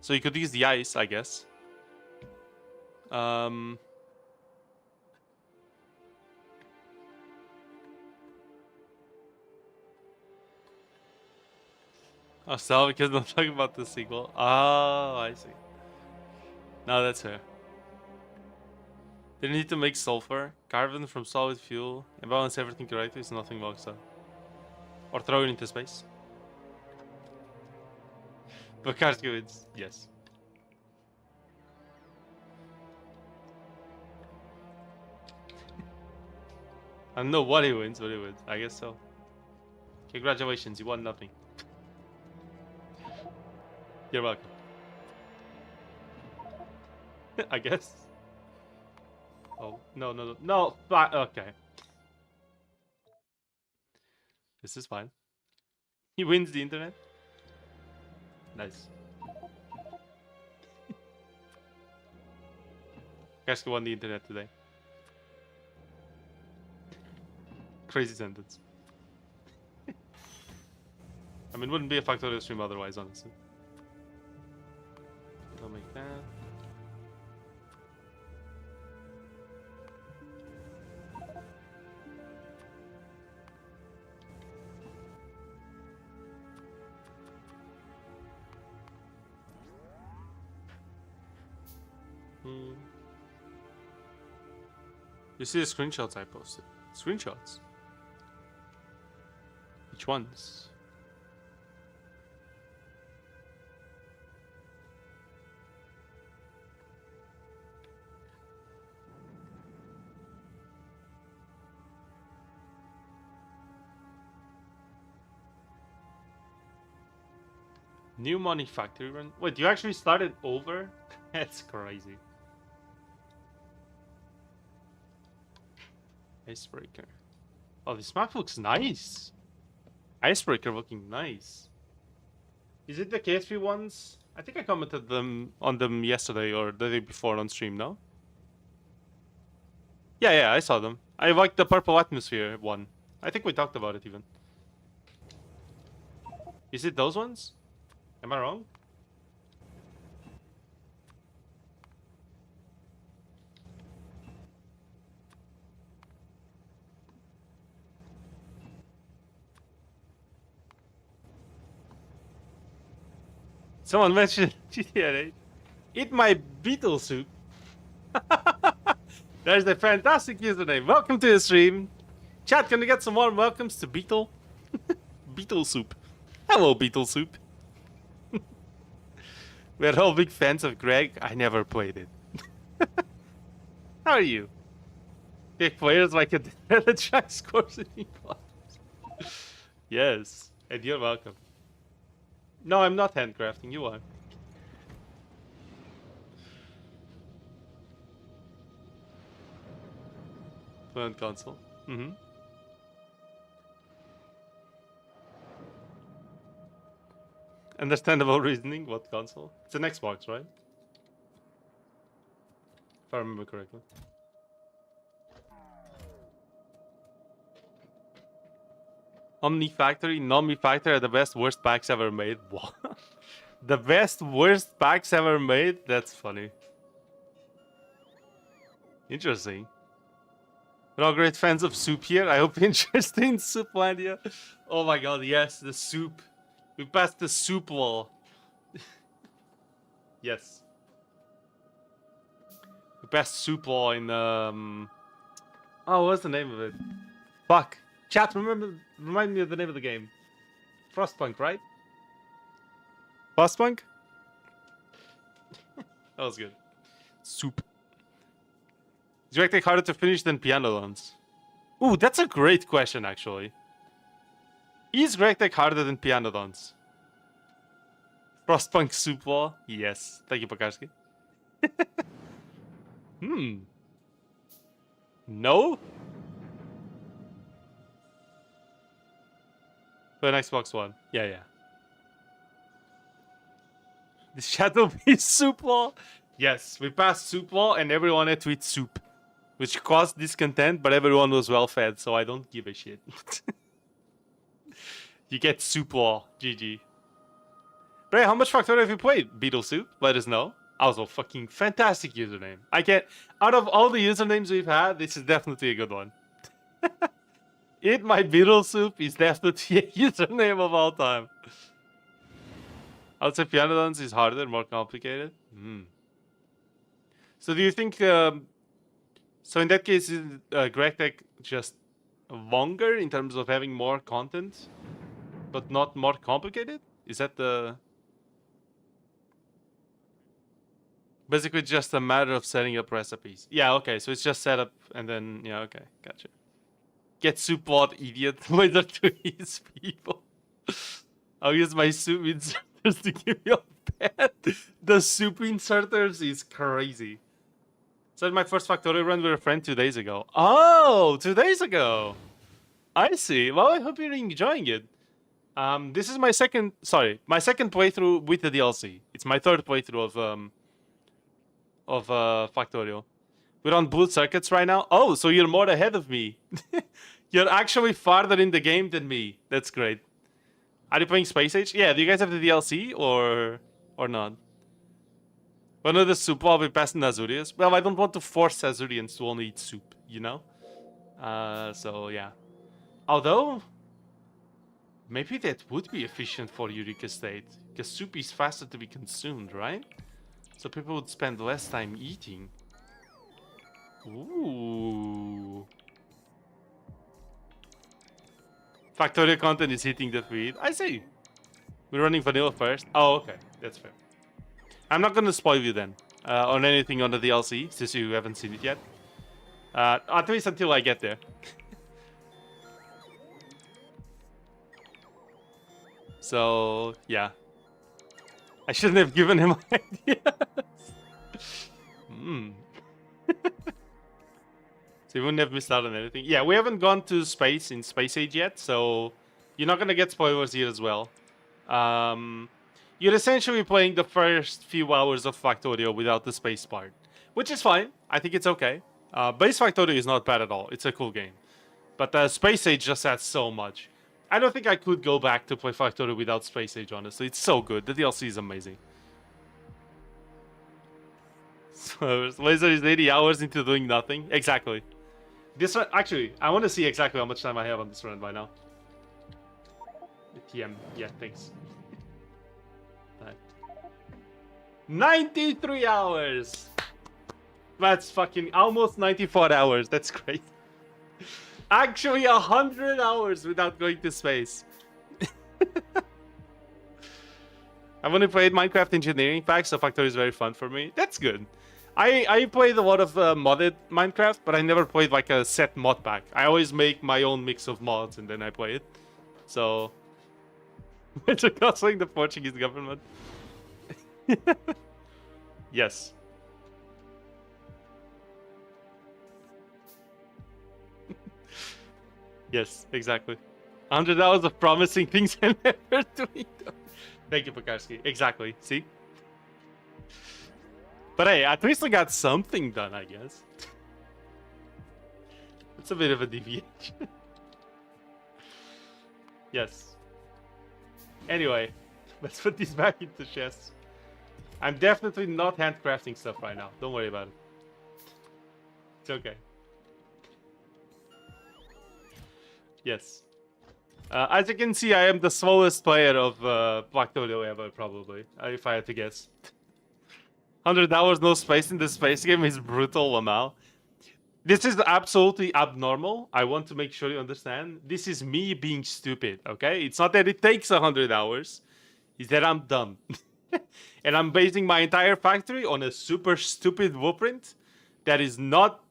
So you could use the ice, I guess. Oh, so because I'm talking about the sequel. Oh, I see. No, that's fair. They need to make sulfur, carbon from solid fuel, and balance everything correctly so nothing walks out. Or throw it into space. But Karski wins, yes. I don't know what he wins, but he wins. I guess so. Congratulations, you won nothing. You're welcome. I guess. Oh, no, no, no. No! Okay. This is fine. He wins the internet. Nice. Karski won the internet today. Crazy sentence. I mean, it wouldn't be a Factorio stream otherwise, honestly. I'll make that. You see the screenshots I posted? Screenshots. Which ones? New money factory run. Wait, you actually started over? That's crazy. Icebreaker. Oh, this map looks nice. Icebreaker looking nice. Is it the KSP ones? I think I commented on them yesterday or the day before on stream, no? Yeah, I saw them. I like the purple atmosphere one. I think we talked about it even. Is it those ones? Am I wrong? Someone mentioned GTA 8. Eat my beetle soup. There's the fantastic username. Welcome to the stream. Chat, can we get some more welcomes to Beetle? Beetle soup. Hello, Beetle soup. We're all big fans of Greg. I never played it. How are you? Big players like a the track scores in class. Yes, and you're welcome. No, I'm not handcrafting. You are. Fluent console. Mm-hmm. Understandable reasoning. What console? It's an Xbox, right? If I remember correctly. Omni Factory, Nomi Factory are the best worst packs ever made. What? The best worst packs ever made? That's funny. Interesting. We're all great fans of soup here. I hope you're interested in Souplandia. Oh my god, yes, the soup. We passed the soup wall. Yes. We passed soup wall in oh, what's the name of it? Fuck. Chat, remind me of the name of the game. Frostpunk, right? Frostpunk? That was good. Soup. Is Rectech harder to finish than Piano Dance? Ooh, that's a great question, actually. Is Rectech harder than Piano Dance? Frostpunk Soup Wall? Yes. Thank you, Pakarski. No? For an Xbox One. Yeah. The Shadow Beast Soup Wall? Yes, we passed Soup Wall and everyone had to eat soup. Which caused discontent, but everyone was well fed, so I don't give a shit. You get Soup Wall. GG. Bray, how much Factorio have you played? Beetle Soup? Let us know. Also, fucking fantastic username. I can't... Out of all the usernames we've had, this is definitely a good one. Eat my Beetle Soup is definitely a username of all time. I would say Piano Dance is harder, more complicated. So do you think... so in that case, is GregTech just longer in terms of having more content, but not more complicated? Is that the... Basically just a matter of setting up recipes. Yeah, okay, so it's just set up and then... Yeah, okay, gotcha. Get soup walled, idiot. Later to his people. I'll use my soup inserters to give you a pet. The soup inserters is crazy. So my first Factorio run with a friend 2 days ago. Oh, 2 days ago. I see. Well, I hope you're enjoying it. This is my second playthrough with the DLC. It's my third playthrough of Factorio. We're on boot circuits right now. Oh, so you're more ahead of me. You're actually farther in the game than me. That's great. Are you playing Space Age? Yeah, do you guys have the DLC or not? One of the soup will be passing Azurians. Well, I don't want to force Azurians to only eat soup, you know? So yeah. Although, maybe that would be efficient for Eureka State. Because soup is faster to be consumed, right? So people would spend less time eating. Ooh. Factorio content is hitting the feed. I see. We're running vanilla first. Oh, okay. That's fair. I'm not gonna spoil you then on anything on the DLC since you haven't seen it yet. At least until I get there. So yeah, I shouldn't have given him ideas. So you wouldn't have missed out on anything. Yeah, we haven't gone to space in Space Age yet, so you're not gonna get spoilers here as well. You're essentially playing the first few hours of Factorio without the space part, which is fine. I think it's okay. Base Factorio is not bad at all. It's a cool game. But Space Age just adds so much. I don't think I could go back to play Factorio without Space Age, honestly. It's so good. The DLC is amazing. So, Laser is 80 hours into doing nothing. Exactly. This one, actually, I want to see exactly how much time I have on this run by now. TM, yeah, thanks. 93 hours! That's fucking almost 94 hours. That's great. Actually, 100 hours without going to space. I've only played Minecraft Engineering Pack, so Factorio is very fun for me. That's good. I played a lot of modded Minecraft, but I never played like a set mod pack. I always make my own mix of mods and then I play it. So, it's costing the Portuguese government. Yes. Yes, exactly. 100 hours of promising things and never doing them. Thank you, Pekarski. Exactly. See? But hey, at least I got something done, I guess. It's a bit of a deviation. Yes. Anyway, let's put these back into chests. I'm definitely not handcrafting stuff right now. Don't worry about it. It's okay. Yes. As you can see, I am the slowest player of Factorio ever, probably, if I had to guess. 100 hours, no space in the space game is brutal, Lamal. This is absolutely abnormal. I want to make sure you understand. This is me being stupid, okay? It's not that it takes 100 hours. It's that I'm dumb. And I'm basing my entire factory on a super stupid blueprint that is not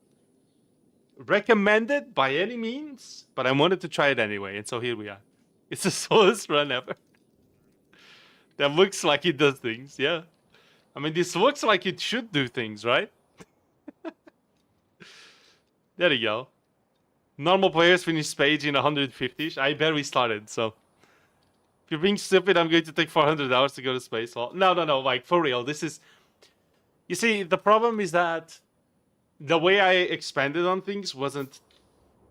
recommended by any means, but I wanted to try it anyway, and so here we are. It's the slowest run ever. That looks like it does things, yeah. I mean, this looks like it should do things, right? There you go. Normal players finish page in 150. I barely started, so... If you're being stupid, I'm going to take 400 hours to go to space. Well, no, like, for real, this is... You see, the problem is that the way I expanded on things wasn't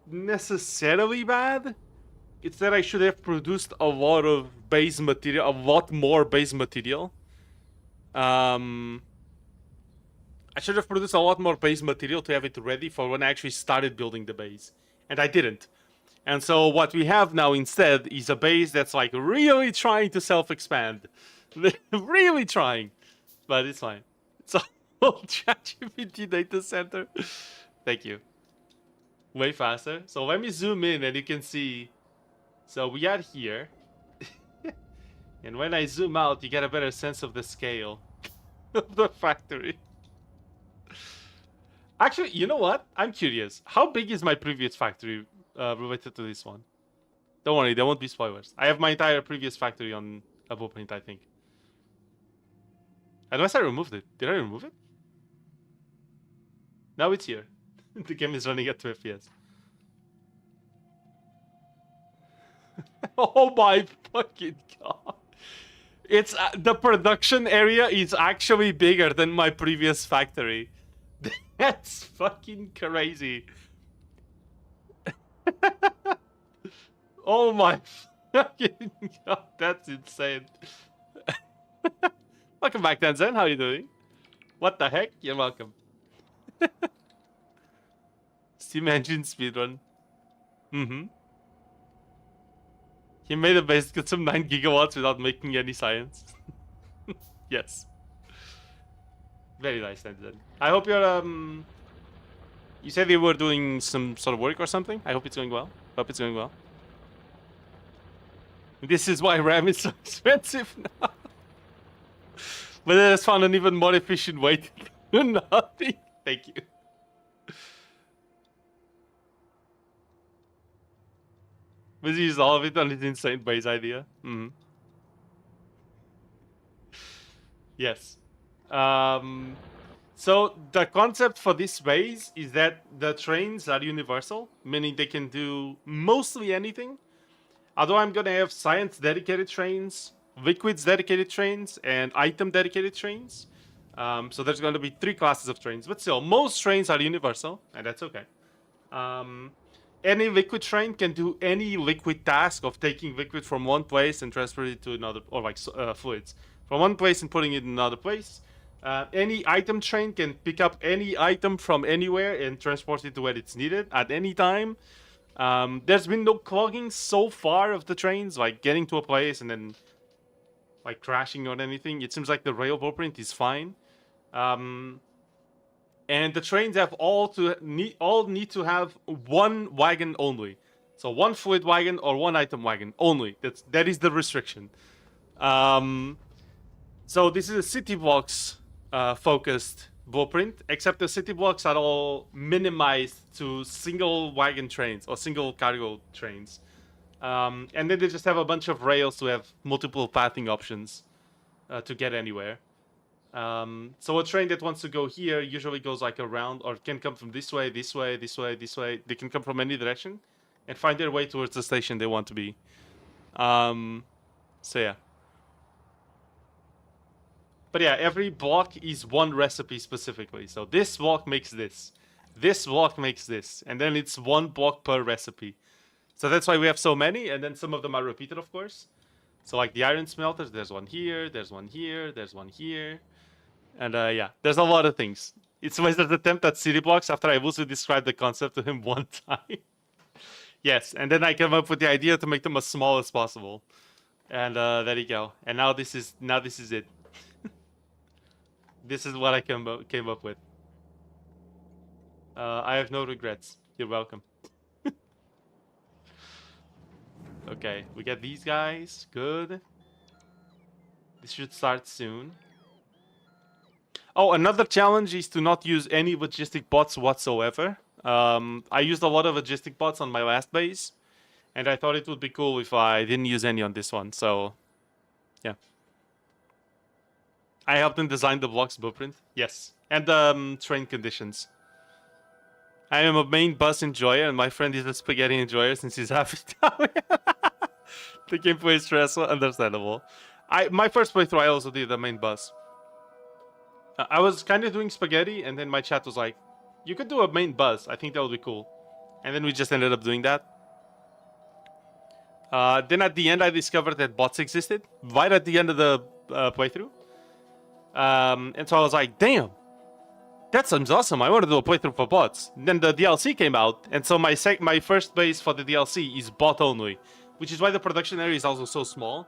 necessarily bad. It's that I should have produced a lot of base material, a lot more base material. I should have produced a lot more base material to have it ready for when I actually started building the base. And I didn't. And so what we have now instead is a base that's like really trying to self-expand. Really trying. But it's fine. It's a whole ChatGPT data center. Thank you. Way faster. So let me zoom in and you can see. So we are here. And when I zoom out, you get a better sense of the scale of the factory. Actually, you know what? I'm curious. How big is my previous factory related to this one? Don't worry, there won't be spoilers. I have my entire previous factory on a blueprint, I think. Unless I removed it. Did I remove it? Now it's here. The game is running at 2 FPS. Oh my fucking god. It's the production area is actually bigger than my previous factory. That's fucking crazy. Oh my fucking god, that's insane. Welcome back, Tanzan. How are you doing? What the heck? You're welcome. Steam engine speedrun. He made a base get some 9 gigawatts without making any science. Yes. Very nice, Tanzan. I hope you're You said they were doing some sort of work or something? I hope it's going well. Hope it's going well. This is why RAM is so expensive now. But then I found an even more efficient way to do nothing. Thank you. Was he use all of it on his insane base idea? Yes. So the concept for this base is that the trains are universal, meaning they can do mostly anything. Although I'm gonna have science dedicated trains, liquids dedicated trains, and item dedicated trains. So there's going to be 3 classes of trains, but still, most trains are universal, and that's okay. Any liquid train can do any liquid task of taking liquid from one place and transferring it to another, or like fluids from one place and putting it in another place. Any item train can pick up any item from anywhere and transport it to where it's needed at any time. There's been no clogging so far of the trains, like getting to a place and then like crashing or anything. It seems like the rail blueprint is fine. And the trains have all need to have one wagon only. So one fluid wagon or one item wagon only. That is the restriction. So this is a city blocks focused blueprint, except the city blocks are all minimized to single wagon trains or single cargo trains. And then they just have a bunch of rails to have multiple pathing options to get anywhere. So a train that wants to go here usually goes like around, or can come from this way, this way, this way, this way. They can come from any direction and find their way towards the station they want to be. So yeah. But yeah, every block is one recipe specifically. So this block makes this. This block makes this. And then it's one block per recipe. So that's why we have so many. And then some of them are repeated, of course. So like the iron smelters, there's one here, there's one here, there's one here. And yeah, there's a lot of things. It's Wizard's attempt at city blocks after I loosely described the concept to him one time. Yes, and then I came up with the idea to make them as small as possible. And there you go. And now this is it. This is what I came up with. I have no regrets. You're welcome. Okay, we got these guys. Good. This should start soon. Oh, another challenge is to not use any logistic bots whatsoever. I used a lot of logistic bots on my last base, and I thought it would be cool if I didn't use any on this one. So, yeah. I helped him design the blocks blueprint. Yes, and train conditions. I am a main bus enjoyer, and my friend is a spaghetti enjoyer since he's half Italian. The gameplay is stressful, understandable. My first playthrough, I also did the main bus. I was kind of doing spaghetti, and then my chat was like, "You could do a main bus. I think that would be cool." And then we just ended up doing that. Then at the end, I discovered that bots existed right at the end of the playthrough. And so I was like, "Damn, that sounds awesome. I want to do a playthrough for bots." And then the DLC came out, and so my first base for the DLC is bot only, which is why the production area is also so small.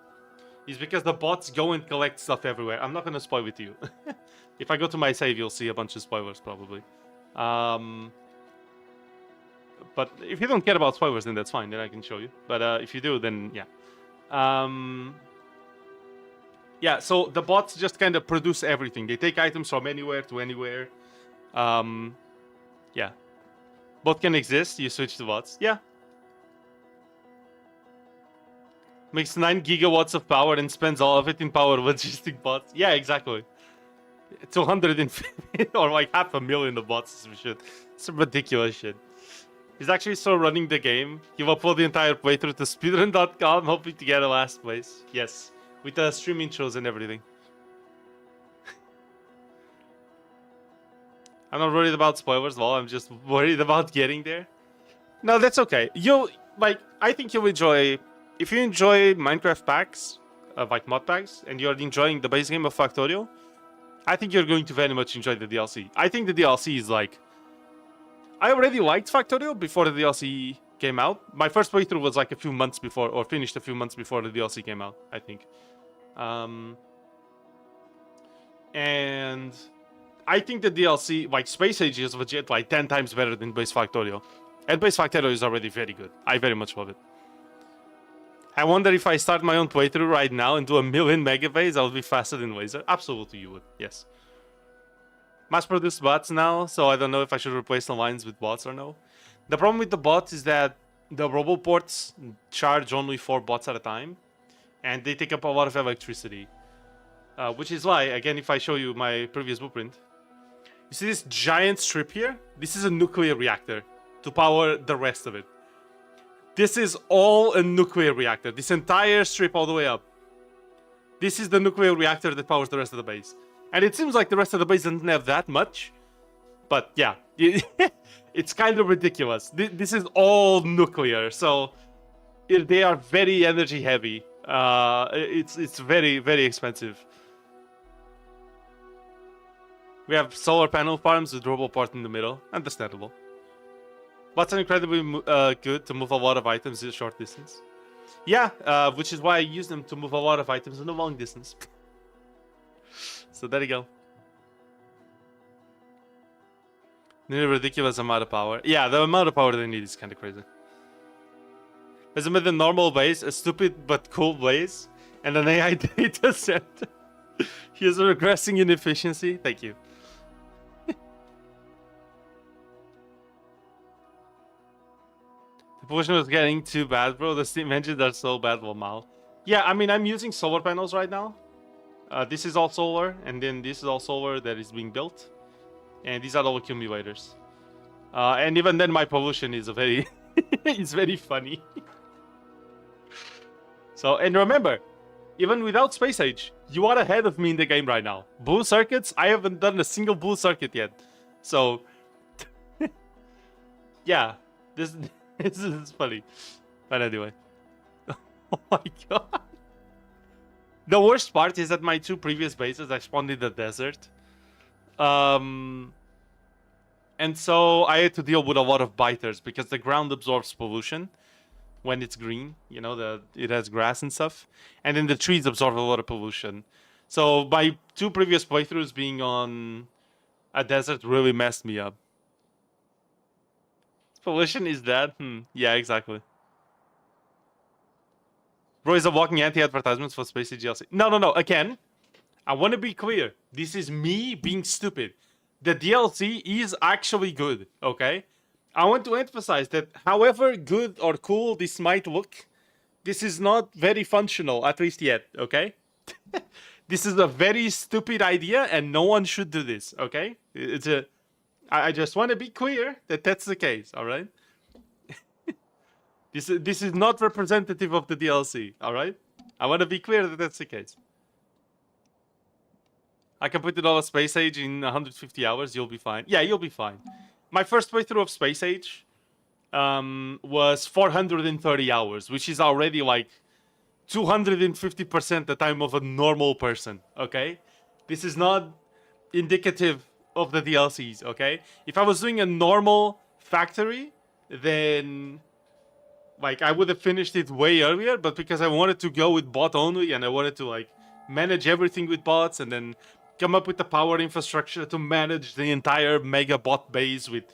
Is because the bots go and collect stuff everywhere. I'm not gonna spoil it to you. If I go to my save, you'll see a bunch of spoilers probably. But if you don't care about spoilers, then that's fine. Then I can show you. But if you do, then yeah. Yeah, so the bots just kind of produce everything. They take items from anywhere to anywhere. Yeah. Bot can exist. You switch to bots. Yeah. Makes 9 gigawatts of power and spends all of it in power logistic bots. Yeah, exactly. 250 or like 500,000 of bots. Some shit. Some ridiculous shit. He's actually still running the game. He will upload the entire playthrough to speedrun.com, hoping to get a last place. Yes, with the stream intros and everything. I'm not worried about spoilers, well, I'm just worried about getting there. No, that's okay. I think you'll enjoy. If you enjoy Minecraft packs, like mod packs, and you're enjoying the base game of Factorio, I think you're going to very much enjoy the DLC. I think the DLC is like... I already liked Factorio before the DLC came out. My first playthrough was like a few months before, or finished a few months before the DLC came out, I think. And I think the DLC, like Space Age, is legit like 10 times better than Base Factorio. And Base Factorio is already very good. I very much love it. I wonder if I start my own playthrough right now and do a million megabytes, I'll be faster than Laser. Absolutely, you would. Yes. Mass-produced bots now, so I don't know if I should replace the lines with bots or no. The problem with the bots is that the roboports charge only 4 bots at a time, and they take up a lot of electricity. Which is why, again, if I show you my previous blueprint, you see this giant strip here? This is a nuclear reactor to power the rest of it. This is all a nuclear reactor. This entire strip all the way up. This is the nuclear reactor that powers the rest of the base. And it seems like the rest of the base doesn't have that much. But yeah, it's kind of ridiculous. This is all nuclear, so they are very energy heavy. It's very, very expensive. We have solar panel farms with roboport in the middle. Understandable. Bots are incredibly good to move a lot of items in a short distance. Yeah, which is why I use them to move a lot of items in a long distance. So there you go. They need a ridiculous amount of power. Yeah, the amount of power they need is kind of crazy. As I made the normal base, a stupid but cool base, and an AI data center. Here's a regressing inefficiency. Thank you. The pollution was getting too bad, bro. The steam engines are so bad, Mal. Yeah, I mean, I'm using solar panels right now. This is all solar, and then this is all solar that is being built. And these are all accumulators. And even then, my pollution is a very... it's very funny. So, and remember, even without Space Age, you are ahead of me in the game right now. Blue circuits, I haven't done a single blue circuit yet. So, yeah, this is funny. But anyway. Oh my god. The worst part is that my 2 previous bases I spawned in the desert. And so I had to deal with a lot of biters because the ground absorbs pollution when it's green. You know, it has grass and stuff. And then the trees absorb a lot of pollution. So my 2 previous playthroughs being on a desert really messed me up. Pollution is dead? Yeah, exactly. Bro is a walking anti-advertisement for Space Age DLC. No. Again, I want to be clear. This is me being stupid. The DLC is actually good, okay? I want to emphasize that however good or cool this might look, this is not very functional, at least yet, okay? This is a very stupid idea and no one should do this, okay? I just want to be clear that that's the case, alright? This is not representative of the DLC, alright? I want to be clear that that's the case. I completed all of Space Age in 150 hours, you'll be fine. Yeah, you'll be fine. My first playthrough of Space Age was 430 hours, which is already like 250% the time of a normal person, okay? This is not indicative of the DLCs, okay? If I was doing a normal factory, then... like, I would have finished it way earlier, but because I wanted to go with bot only, and I wanted to, like, manage everything with bots, and then come up with the power infrastructure to manage the entire mega bot base with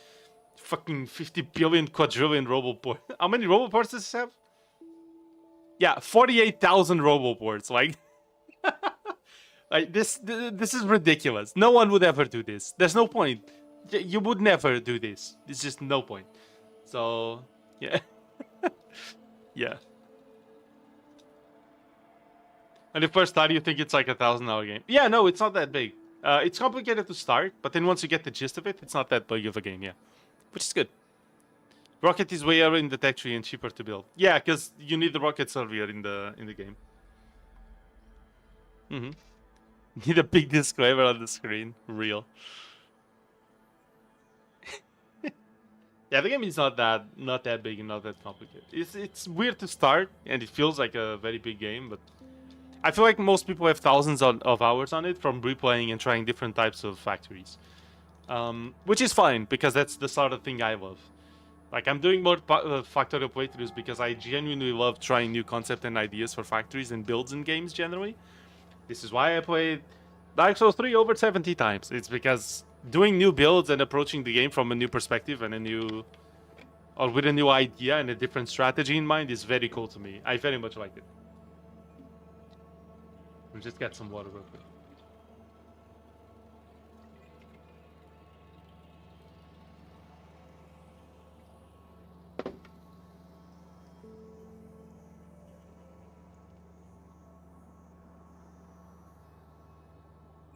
fucking 50 billion quadrillion roboports. How many roboports does this have? Yeah, 48,000 roboports, like... like, this is ridiculous. No one would ever do this. There's no point. You would never do this. There's just no point. So, yeah. Yeah. And if first start you think it's like a 1,000-hour game. Yeah, no, it's not that big. It's complicated to start, but then once you get the gist of it, it's not that big of a game, yeah. Which is good. Rocket is way earlier in the tech tree and cheaper to build. Yeah, because you need the rockets earlier in the game. Need a big disclaimer on the screen. Real. Yeah, the game is not that big and not that complicated. It's weird to start, and it feels like a very big game, but I feel like most people have thousands of hours on it from replaying and trying different types of factories. Which is fine, because that's the sort of thing I love. Like, I'm doing more Factorio playthroughs because I genuinely love trying new concepts and ideas for factories and builds in games generally. This is why I played Dark Souls 3 over 70 times. It's because doing new builds and approaching the game from a new perspective and with a new idea and a different strategy in mind is very cool to me. I very much like it. We'll just get some water real quick.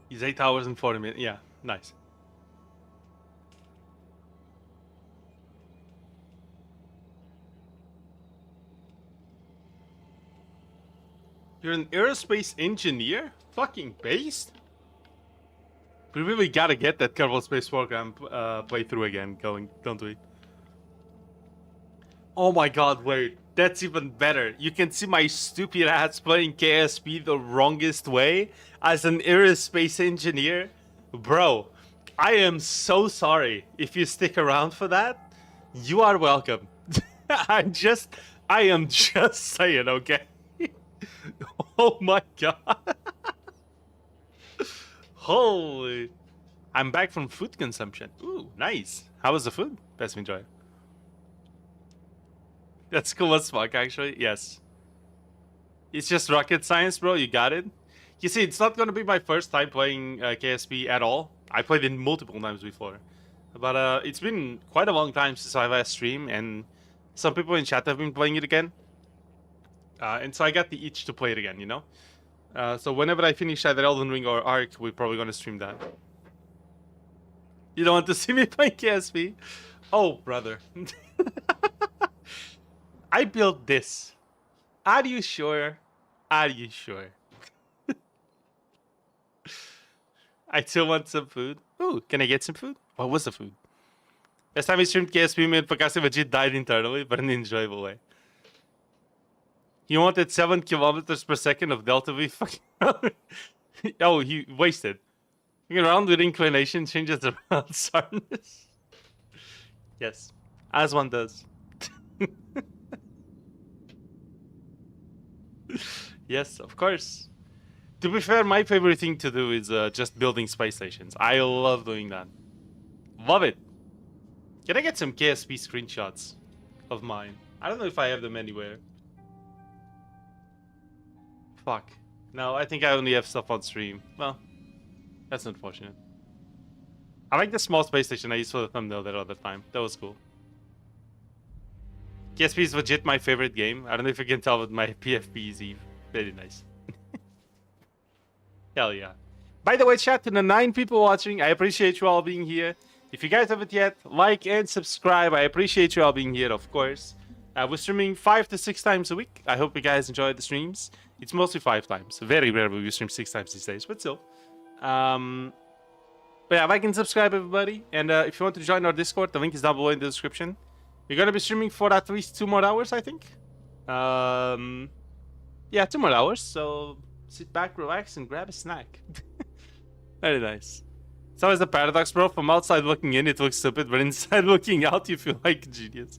He's 8 hours and 40 minutes. Yeah, nice. You're an aerospace engineer? Fucking based? We really gotta get that Kerbal Space Program playthrough again going, don't we? Oh my god, wait. That's even better. You can see my stupid ass playing KSP the wrongest way as an aerospace engineer. Bro, I am so sorry if you stick around for that. You are welcome. I am just saying, okay? Oh my god. Holy. I'm back from food consumption. Ooh, nice. How was the food? Best enjoy. That's cool as fuck, actually. Yes. It's just rocket science, bro. You got it. You see, it's not gonna be my first time playing KSP at all. I played it multiple times before. But it's been quite a long time since I've last streamed, and some people in chat have been playing it again. And so I got the itch to play it again, you know? So whenever I finish either Elden Ring or Ark, we're probably gonna stream that. You don't want to see me play KSP? Oh, brother. I built this. Are you sure? Are you sure? I still want some food. Ooh, can I get some food? What was the food? Last time I streamed KSP, me and Pacassi legit died internally, but in an enjoyable way. He wanted 7 kilometers per second of Delta V. Fucking oh, he wasted. Around with inclination changes around sourness. Yes, as one does. Yes, of course. To be fair, my favorite thing to do is just building space stations. I love doing that. Love it. Can I get some KSP screenshots of mine? I don't know if I have them anywhere. Fuck. No, I think I only have stuff on stream. Well, that's unfortunate. I like the small space station I used for the thumbnail that other time. That was cool. KSP is legit my favorite game. I don't know if you can tell, but my PFP is very nice. Hell yeah. By the way, chat, to the 9 people watching, I appreciate you all being here. If you guys haven't yet, like and subscribe. I appreciate you all being here, of course. We're streaming 5 to 6 times a week. I hope you guys enjoy the streams. It's mostly 5 times. Very rarely we stream 6 times these days, but still. But yeah, like and subscribe, everybody. And if you want to join our Discord, the link is down below in the description. We're gonna be streaming for at least 2 more hours, I think. Yeah, 2 more hours. So sit back, relax, and grab a snack. Very nice. It's always the paradox, bro. From outside looking in, it looks stupid, but inside looking out, you feel like a genius.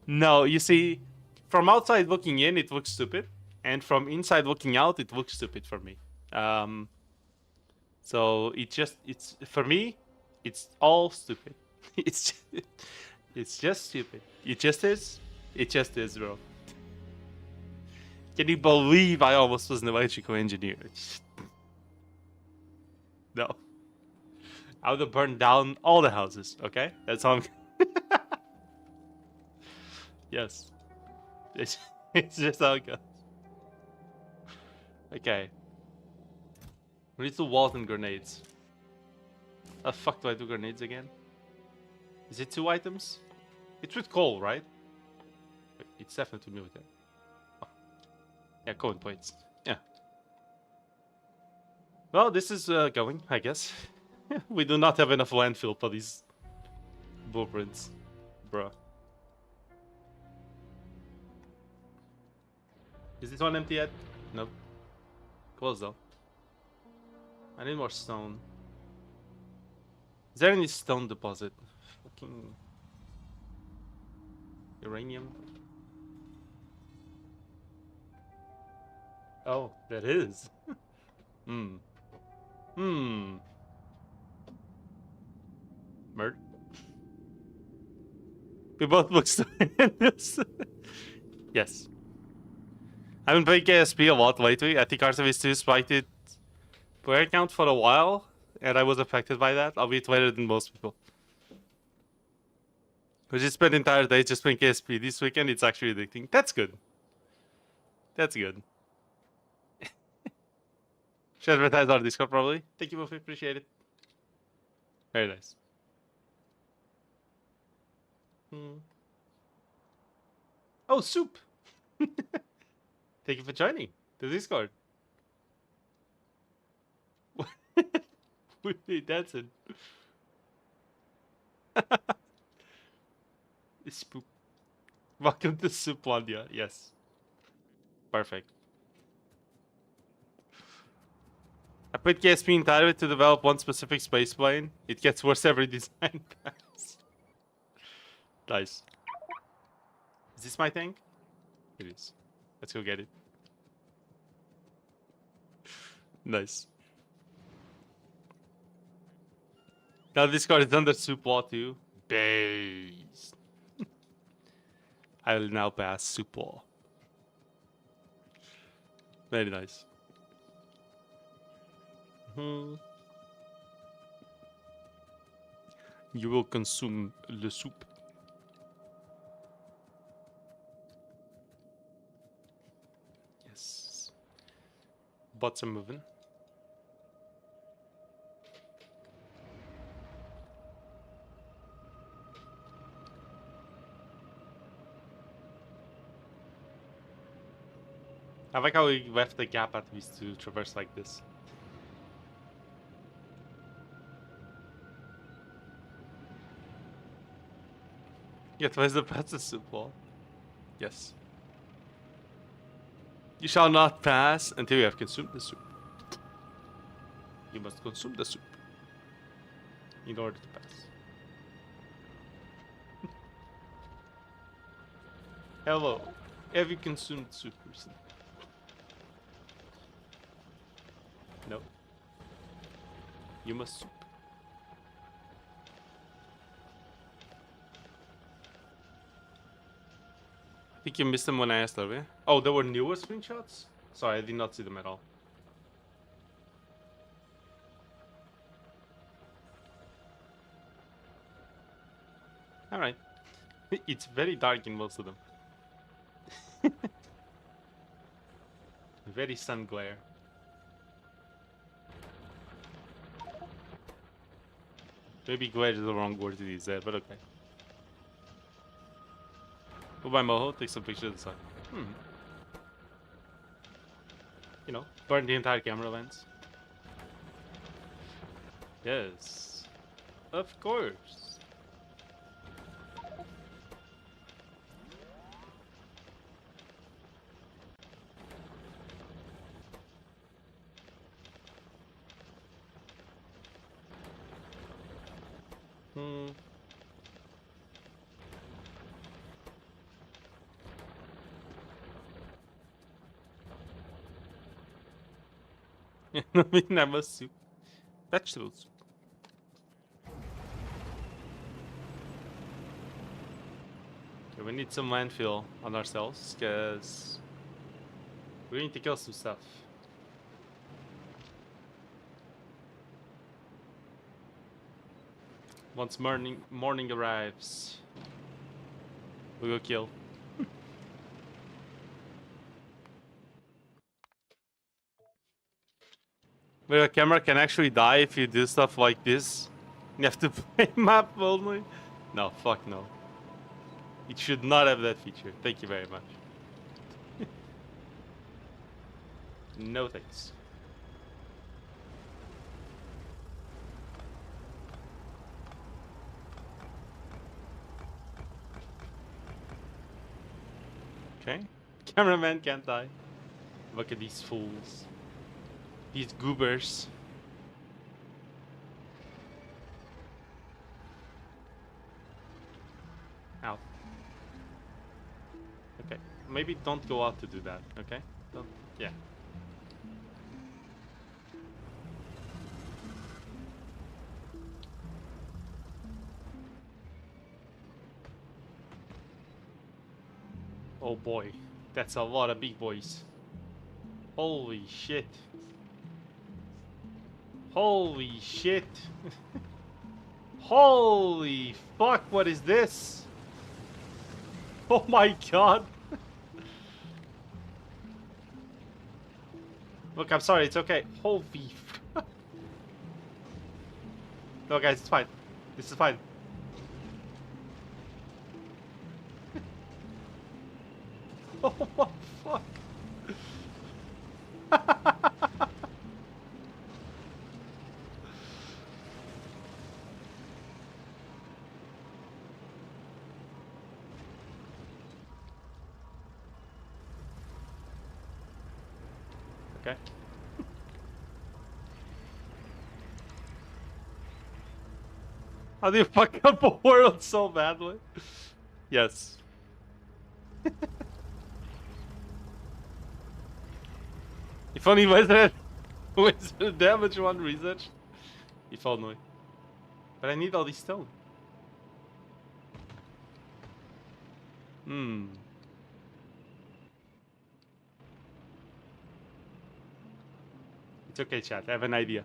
No, you see, from outside looking in, it looks stupid, and from inside looking out, it looks stupid for me. So it's for me, it's all stupid. It's just stupid. It just is, bro. Can you believe I almost was an electrical engineer? No. I would have burned down all the houses, okay? That's all I'm... Yes. It's just how it goes. Okay. We need to walls and grenades. How the fuck do I do grenades again? Is it 2 items? It's with coal, right? Wait, it's definitely military. Oh. Yeah, coal and plates. Yeah. Well, this is going, I guess. We do not have enough landfill for these blueprints. Bruh. Is this one empty yet? Nope. Close though. I need more stone. Is there any stone deposit? Fucking uranium. Oh, that is. Hmm. Hmm. Mert? We both look stupid. Yes. I've been playing KSP a lot lately. I think Artemis 2 spiked it player count for a while, and I was affected by that. I'll be later than most people. We just spent entire days just playing KSP. This weekend, it's actually addicting. That's good. That's good. Should advertise our Discord probably. Thank you both. Appreciate it. Very nice. Hmm. Oh, Soup. Thank you for joining the Discord. We dancing. Spoop. Welcome to Souplandia. Yes. Perfect. I put KSP entirely to develop one specific space plane. It gets worse every design pass. Nice. Is this my thing? It is. Let's go get it. Nice. Now this card is under Soup Law too. Base. I will now pass Soup Law. Very nice. You will consume the soup. Yes. Bots are moving. I like how we left the gap at least to traverse like this. Yet where's the pass the soup wall? Yes. You shall not pass until you have consumed the soup. You must consume the soup in order to pass. Hello. Have you consumed soup recently? No. You must soup. I think you missed them when I asked earlier. Oh, there were newer screenshots? Sorry, I did not see them at all. Alright. It's very dark in most of them. Very sun glare. Maybe glare is the wrong word to use there, but okay. Goodbye, Moho. Take some pictures of the sun. You know, burn the entire camera lens. Yes. Of course. Never soup. Vegetable soup. Okay, we need some landfill on ourselves, because we need to kill some stuff. Once morning arrives, we will kill. Where a camera can actually die if you do stuff like this. You have to play map only. No, fuck no. It should not have that feature. Thank you very much. No thanks. Okay. Cameraman can't die. Look at these fools. These goobers. Ow. Okay. Maybe don't go out to do that, okay? Don't. Yeah. Oh boy, that's a lot of big boys. Holy shit. Holy shit. Holy fuck, what is this? Oh my god. Look, I'm sorry, it's okay. Holy fuck. No guys, it's fine. This is fine. Oh my fuck. Okay. How do you fuck up a world so badly? Yes. If only Wizard damage one research. If only. But I need all these stone. Hmm. It's okay, chat. I have an idea.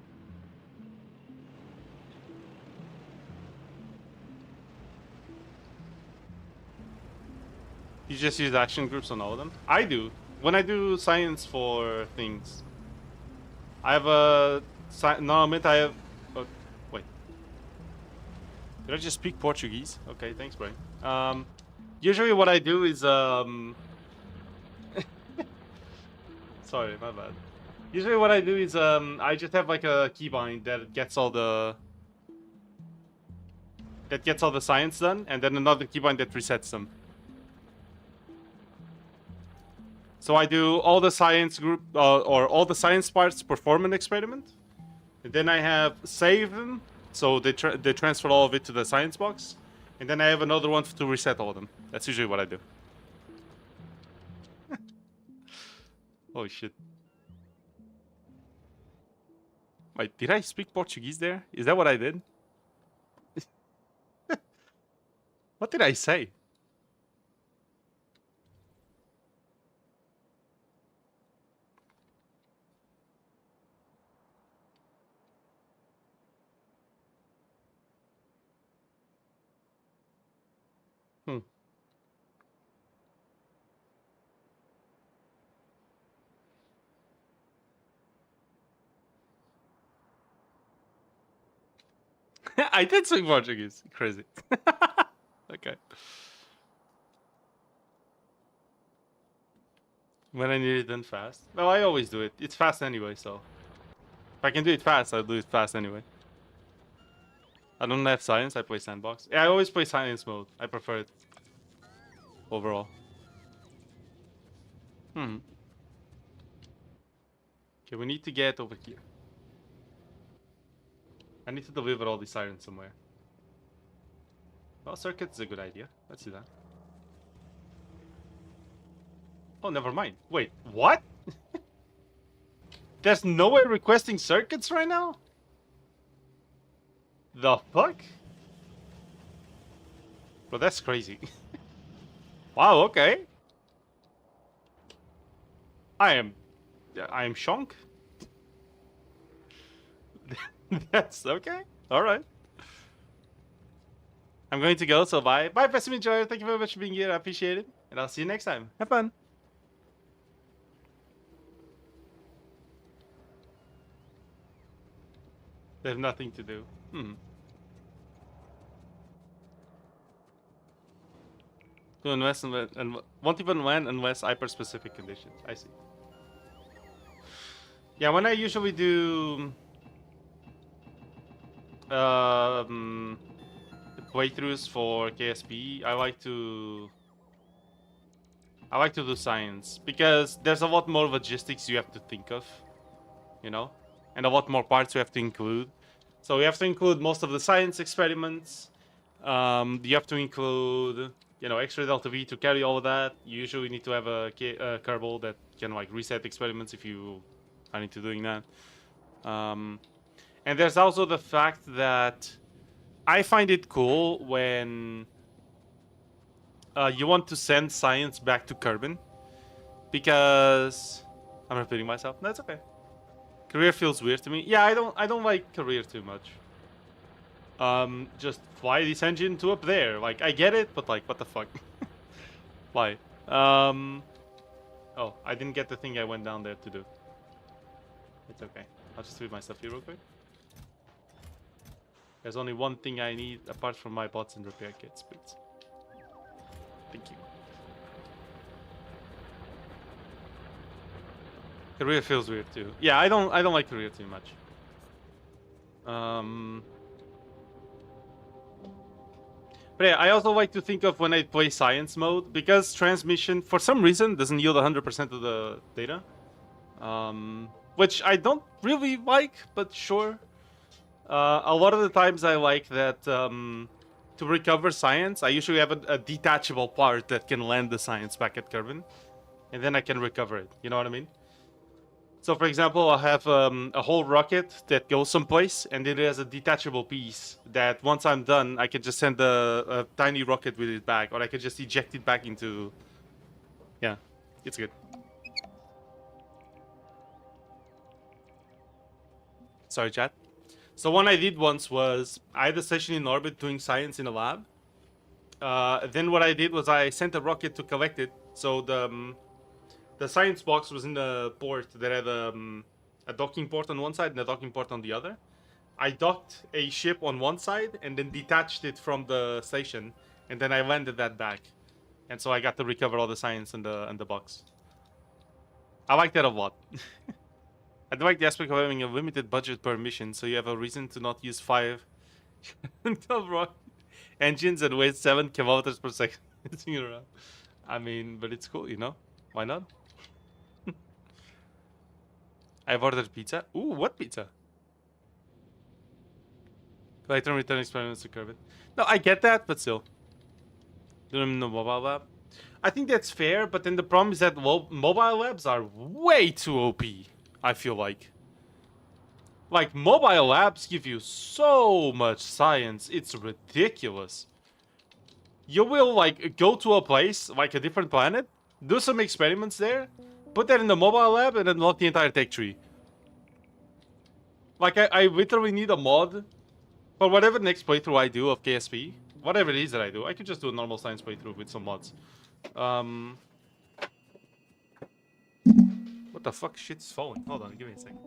You just use action groups on all of them? I do. When I do science for things, I have a... No, I meant I have... Oh, wait. Did I just speak Portuguese? Okay, thanks, Brian. Usually what I do is... Sorry, my bad. Usually what I do is I just have like a keybind that gets all the... That gets all the science done, and then another keybind that resets them. So I do all the science group, or all the science parts perform an experiment. And then I have save them, so they transfer all of it to the science box. And then I have another one to reset all of them. That's usually what I do. Oh shit. Wait, did I speak Portuguese there? Is that what I did? What did I say? Hmm. I did speak Portuguese. Crazy. Okay. When I need it done fast. Well, I always do it. It's fast anyway, so. If I can do it fast, I'll do it fast anyway. I don't have science, I play sandbox. Yeah, I always play science mode. I prefer it. Overall. Hmm. Okay, we need to get over here. I need to deliver all these sirens somewhere. Well, circuit's a good idea. Let's do that. Oh, never mind. Wait, what? There's no way requesting circuits right now? The fuck? Bro, that's crazy. Wow, okay. I am shonk. That's okay. Alright. I'm going to go, so bye. Bye, Pessimistic Joy. Thank you very much for being here. I appreciate it. And I'll see you next time. Have fun. They have nothing to do. To invest and won't even when unless hyper-specific conditions. I see. Yeah, when I usually do playthroughs for KSP, I like to do science because there's a lot more logistics you have to think of, you know, and a lot more parts you have to include. So you have to include most of the science experiments. You have to include, you know, extra delta V to carry all of that. You usually need to have a kerbal that can like reset experiments if you are into doing that. And there's also the fact that I find it cool when you want to send science back to Kerbin because I'm repeating myself. That's okay. Career feels weird to me. Yeah, I don't like career too much. Just fly this engine to up there. Like, I get it, but like, what the fuck? Fly. Oh, I didn't get the thing I went down there to do. It's okay. I'll just read my stuff here real quick. There's only one thing I need apart from my bots and repair kits, please. Thank you. Career feels weird too. Yeah, I don't like career too much. But yeah, I also like to think of when I play science mode, because transmission for some reason doesn't yield 100% of the data. Which I don't really like, but sure. A lot of the times I like that to recover science, I usually have a detachable part that can land the science back at Kerbin, and then I can recover it. You know what I mean? So, for example, I have a whole rocket that goes someplace, and it has a detachable piece that once I'm done, I can just send a tiny rocket with it back, or I can just eject it back into... Yeah, it's good. Sorry, chat. So what I did once was, I had a station in orbit doing science in a lab. Then what I did was I sent a rocket to collect it, so the science box was in the port that had a docking port on one side and a docking port on the other. I docked a ship on one side and then detached it from the station, and then I landed that back. And so I got to recover all the science in the box. I like that a lot. I do like the aspect of having a limited budget per mission, so you have a reason to not use 5 engines and waste 7 kilometers per second. I mean, but it's cool, you know? Why not? I've ordered pizza. Ooh, what pizza? Collect and return experiments to curb it. No, I get that, but still. Do them in the mobile lab. I think that's fair, but then the problem is that mobile labs are way too OP, I feel like. Like, mobile labs give you so much science, it's ridiculous. You will, like, go to a place, like a different planet, do some experiments there, put that in the mobile lab, and unlock the entire tech tree. Like, I literally need a mod for whatever next playthrough I do of KSP. Whatever it is that I do. I could just do a normal science playthrough with some mods. What the fuck? Shit's falling. Hold on, give me a second.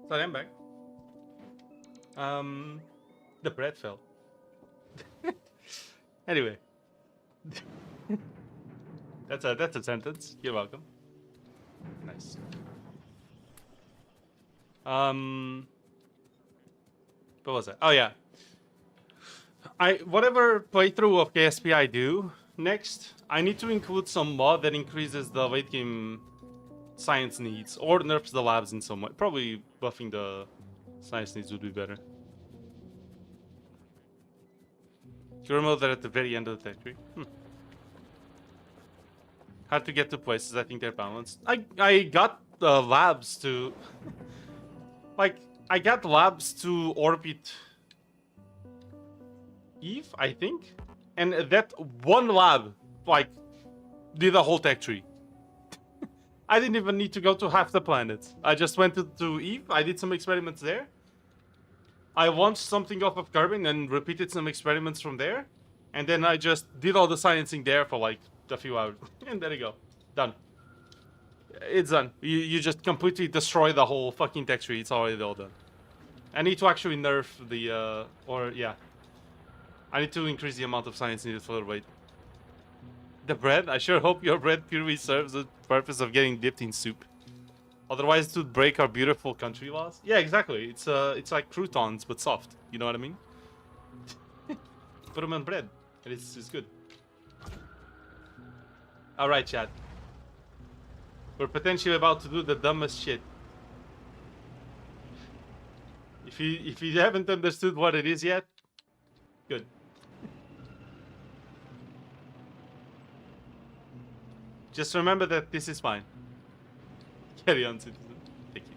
So I am back. The bread fell. Anyway. That's a sentence. You're welcome. Nice. What was that? Oh yeah. Whatever playthrough of KSP I do next, I need to include some mod that increases the late game science needs or nerfs the labs in some way. Probably buffing the science needs would be better. Cure mode that at the very end of the tech tree. Hard to get to places. I think they're balanced. I got the labs to like I got labs to orbit Eve, I think, and that one lab like did a whole tech tree. I didn't even need to go to half the planet. I just went to Eve. I did some experiments there. I launched something off of Kerbin and repeated some experiments from there, and then I just did all the sciencing there for like a few hours, and there you go, done. It's done. You just completely destroy the whole fucking tech tree. It's already all done. I need to actually nerf the I need to increase the amount of science needed for the raid. The bread? I sure hope your bread purely serves the purpose of getting dipped in soup. Otherwise, it would break our beautiful country laws. Yeah, exactly. It's like croutons, but soft. You know what I mean? Put them on bread. It's good. Alright, chat. We're potentially about to do the dumbest shit. If you haven't understood what it is yet, good. Just remember that this is fine. Carry on, citizen. Thank you.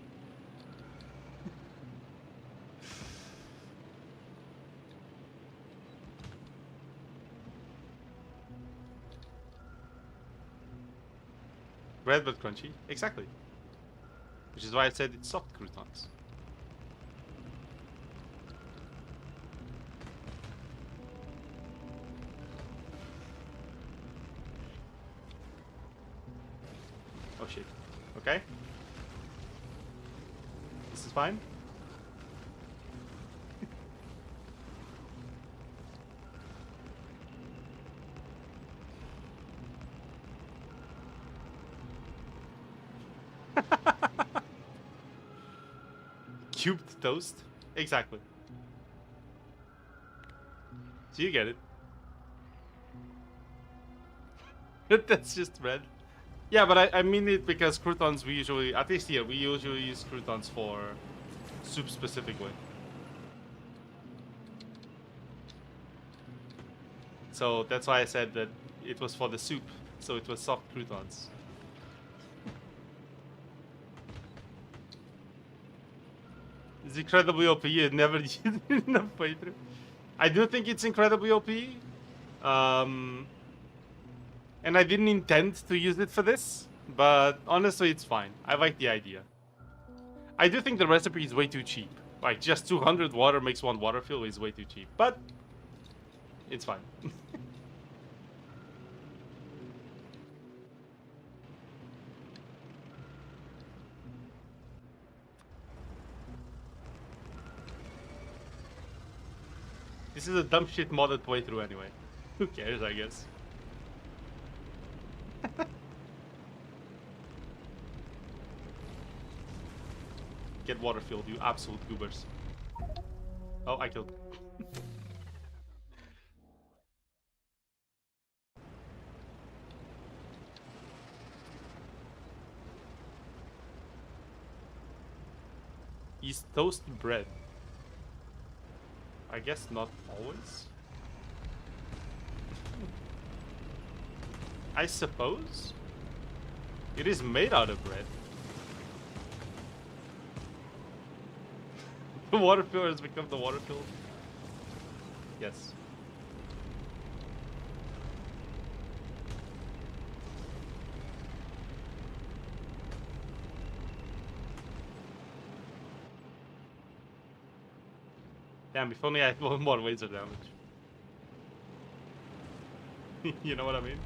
Bread but crunchy. Exactly. Which is why I said it's soft croutons. Oh shit. Okay. This is fine. Cubed toast? Exactly. So you get it. That's just bread. Yeah, but I mean it because croutons we usually, at least here, we usually use croutons for soup specifically. So that's why I said that it was for the soup, so it was soft croutons. It's incredibly OP, it never used it in a playthrough. I do think it's incredibly OP. And I didn't intend to use it for this, but honestly it's fine. I like the idea. I do think the recipe is way too cheap. Like, just 200 water makes one water fill is way too cheap, but it's fine. This is a dumb shit modded playthrough anyway. Who cares, I guess. Get water filled, you absolute goobers. Oh, I killed. Is toast bread? I guess not always. I suppose it is made out of bread. The water filler has become the water filler. Yes. Damn, if only I had one more laser damage. You know what I mean?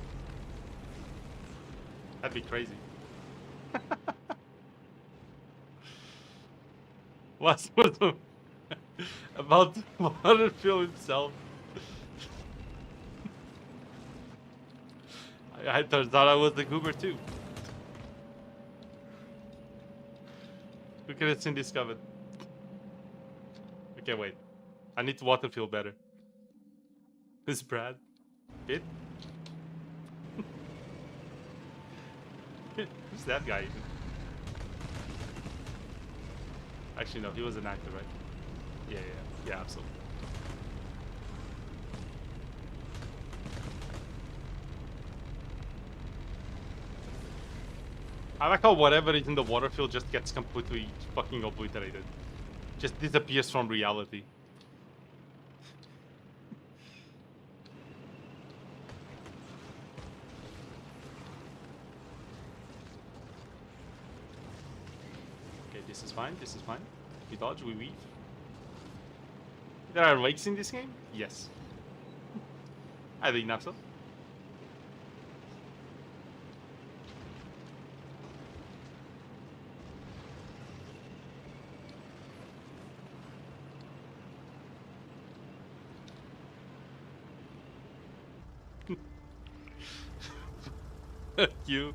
That'd be crazy. What's about water fill himself? I thought I was the goober too. We could have seen discovered. Okay, wait. I need to water fill better. This Brad. Bit? Who's that guy even? Actually, no, he was an actor, right? Yeah, absolutely. I like how whatever is in the water fill just gets completely fucking obliterated. Just disappears from reality. Okay, this is fine, this is fine. We dodge, we weave. There are lakes in this game? Yes. I think not so. You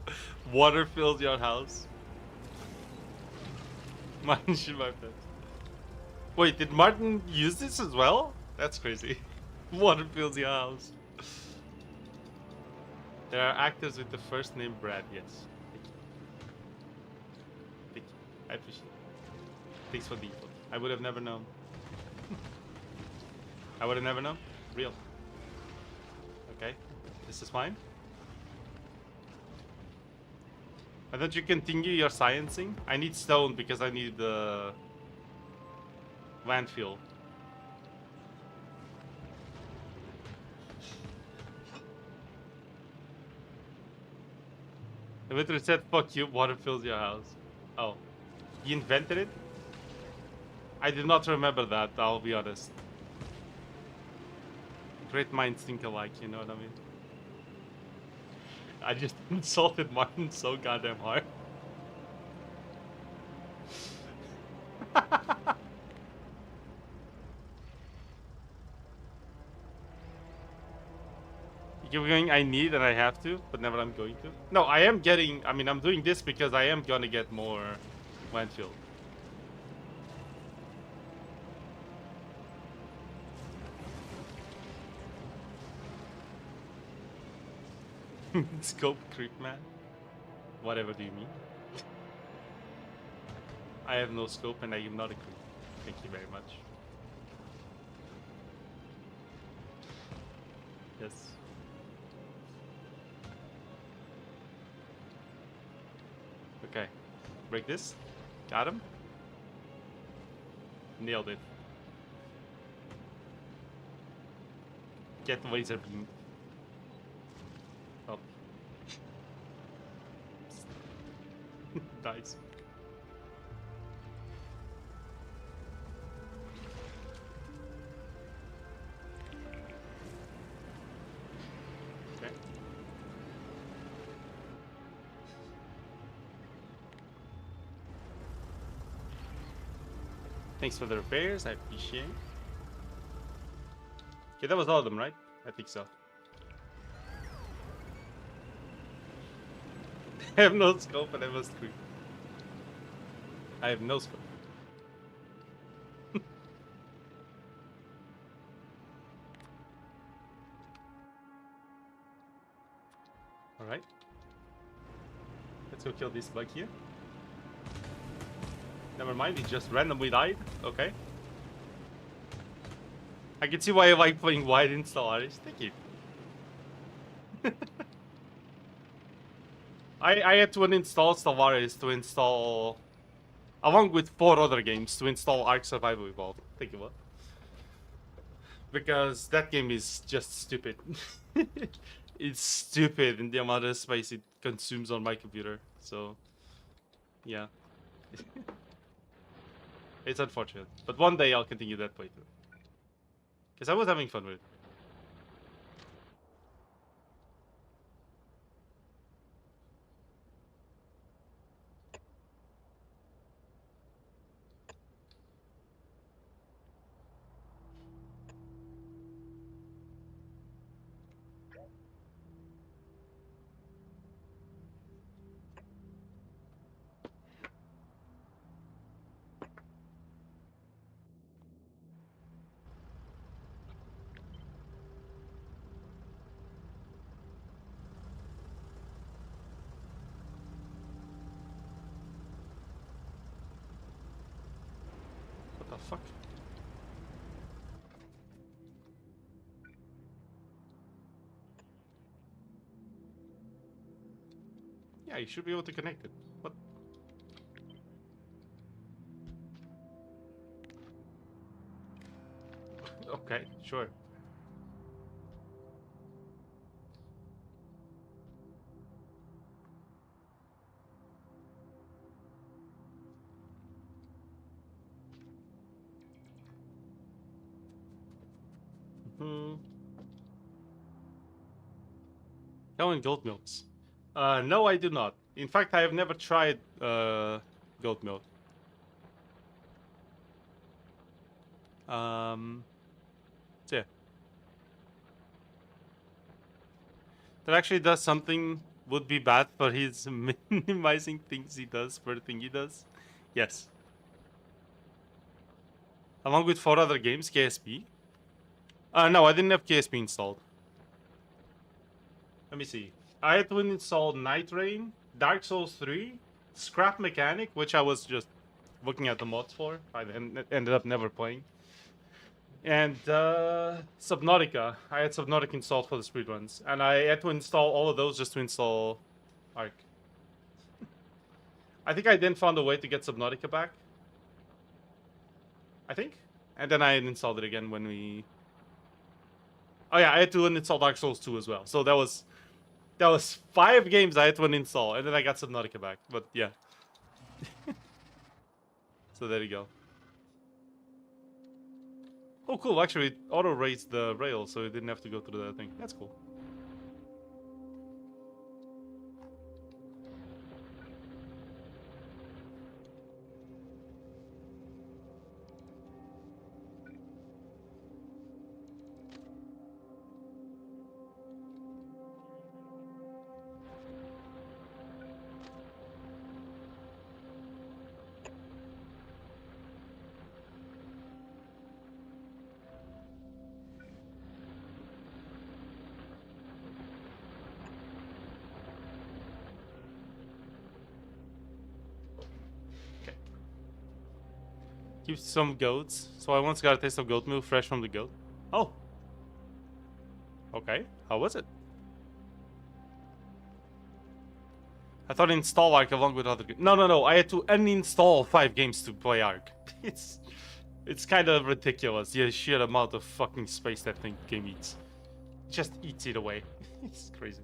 water fills your house. Mine should my pet. Wait, did Martin use this as well? That's crazy. Water fills your house. There are actors with the first name Brad, yes. Thank you. I appreciate it. Thanks for the info. I would have never known. I would have never known. Real. Okay, this is fine. Why don't you continue your sciencing? I need stone because I need the landfill. The winter said, fuck you, water fills your house. Oh. He invented it? I did not remember that, I'll be honest. Great minds think alike, you know what I mean? I just insulted Martin so goddamn hard. You're going, I need and I have to, but never I'm going to. No, I am getting, I mean, I'm doing this because I am gonna get more landfill. Scope creep, man. Whatever do you mean? I have no scope and I am not a creep. Thank you very much. Yes. Okay. Break this. Got him. Nailed it. Get laser beam. Oh. Nice. Okay. Thanks for the repairs, I appreciate it. Okay, that was all of them, right? I think so. I have no scope and I must creep. I have no scope. Alright. Let's go kill this bug here. Never mind, he just randomly died. Okay. I can see why you like playing wide install artists. Thank you. I had to uninstall Stellaris to install, along with 4 other games, to install Ark Survival Evolved. Thank you, what? Because that game is just stupid. It's stupid in the amount of space it consumes on my computer. So, yeah. It's unfortunate. But one day I'll continue that playthrough. Because I was having fun with it. What the fuck? Yeah, you should be able to connect it. What? Okay, sure. Hmm. Cow and goat milks. No, I do not. In fact, I have never tried goat milk. So yeah. That actually does something would be bad for his minimizing things he does for the thing he does. Yes. Along with 4 other games, KSP. No, I didn't have KSP installed. Let me see. I had to install Night Rain, Dark Souls 3, Scrap Mechanic, which I was just looking at the mods for. I ended up never playing. And Subnautica. I had Subnautica installed for the speedruns. And I had to install all of those just to install Ark. I think I then found a way to get Subnautica back. I think. And then I installed it again when we... Oh yeah, I had to uninstall Dark Souls 2 as well. So that was 5 games I had to uninstall, and then I got Subnautica back. But yeah. So there you go. Oh cool, actually it auto-raised the rail, so it didn't have to go through that thing. That's cool. Keep some goats. So I once got a taste of goat milk fresh from the goat. Oh. Okay. How was it? I thought install Ark along with other games. No. I had to uninstall 5 games to play Ark. It's kind of ridiculous. The sheer amount of fucking space that game eats. It just eats it away. It's crazy.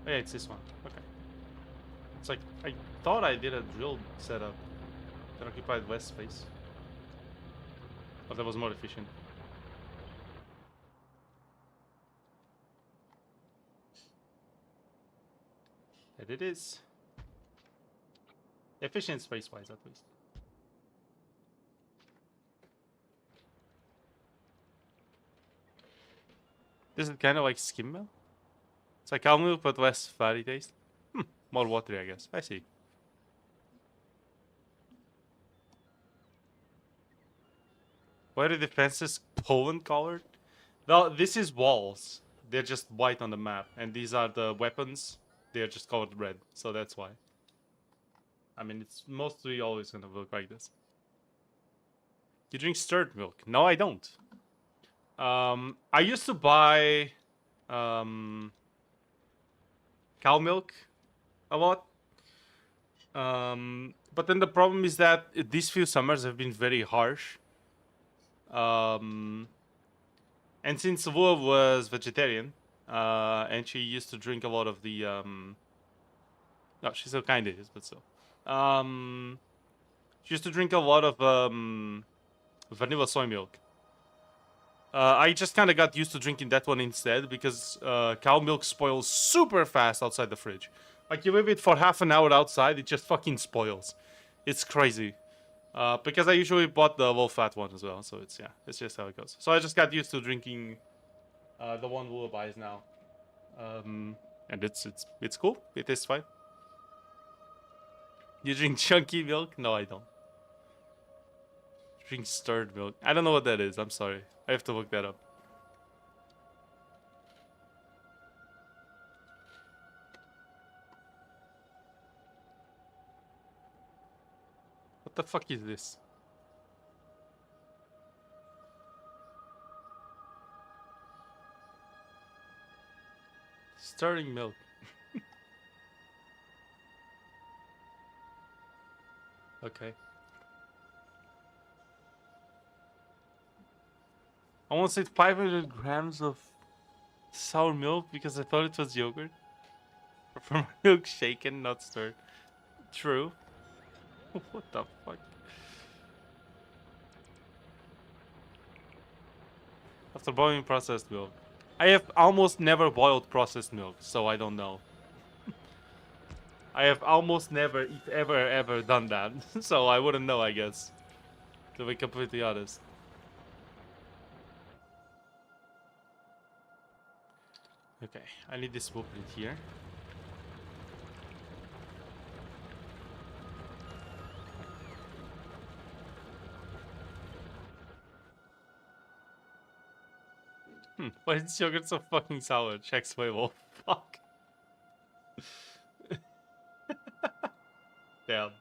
Oh yeah, it's this one. Okay. It's like, I thought I did a drill setup that occupied less space. But that was more efficient. And it is. Efficient space-wise, at least. This is kind of like skim milk? It's like cow milk, but less fatty taste. More watery, I guess. I see. Why are the fences Poland colored? Well, this is walls. They're just white on the map. And these are the weapons. They're just colored red. So that's why. I mean, it's mostly always gonna look like this. You drink stirred milk? No, I don't. I used to buy cow milk a lot. But then the problem is that these few summers have been very harsh. And since Lua was vegetarian, and she used to drink a lot of the no, she still kinda is, but still. She used to drink a lot of vanilla soy milk. I just kind of got used to drinking that one instead because cow milk spoils super fast outside the fridge. Like, you leave it for half an hour outside, it just fucking spoils. It's crazy. Because I usually bought the low-fat one as well, so it's, yeah, it's just how it goes. So I just got used to drinking the one Lula buys now. And it's cool. It tastes fine. You drink chunky milk? No, I don't. Drink stirred milk. I don't know what that is. I'm sorry. I have to look that up. What the fuck is this? Stirring milk. Okay. I want to say 500 grams of sour milk because I thought it was yogurt. From milk shaken, not stirred. True. What the fuck? After boiling processed milk. I have almost never boiled processed milk, so I don't know. I have almost never, if ever done that. So I wouldn't know, I guess. To be completely honest. Okay, I need this blueprint here. Why is this yogurt so fucking sour? Check Swayable. Fuck. Damn.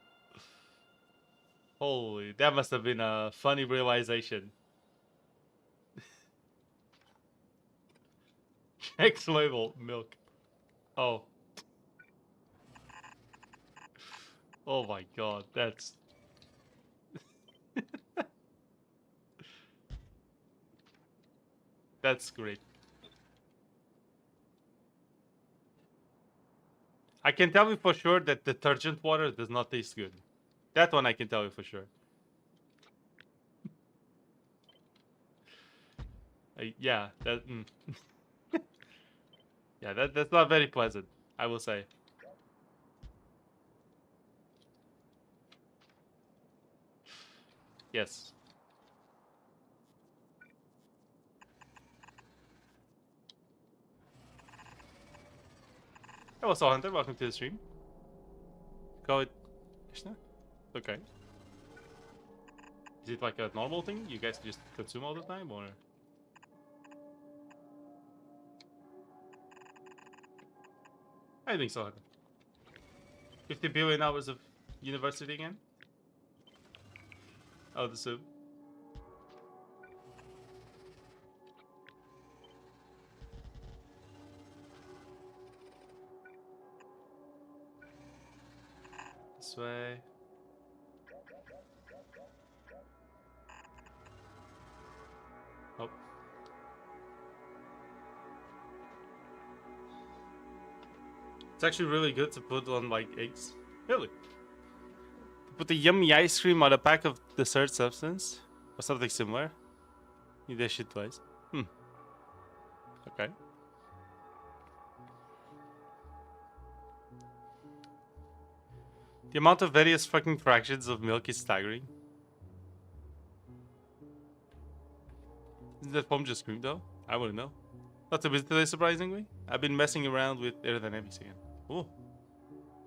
Holy, that must have been a funny realization. Next level milk. Oh. Oh my god, that's... That's great. I can tell you for sure that detergent water does not taste good. That one I can tell you for sure. Yeah, that... yeah, that's not very pleasant, I will say. Yes. Hello, Soul Hunter. Welcome to the stream. Go it, Krishna. Okay. Is it like a normal thing you guys just consume all the time, or? I think so. 50 billion hours of university again? I would assume. This way. Oh. It's actually really good to put on like eggs. Really? To put the yummy ice cream on a pack of dessert substance? Or something similar? Eat that shit twice. Okay. The amount of various fucking fractions of milk is staggering. Isn't that foam just cream though? I wouldn't know. Not a bit today, surprisingly. I've been messing around with aerodynamics again. Ooh.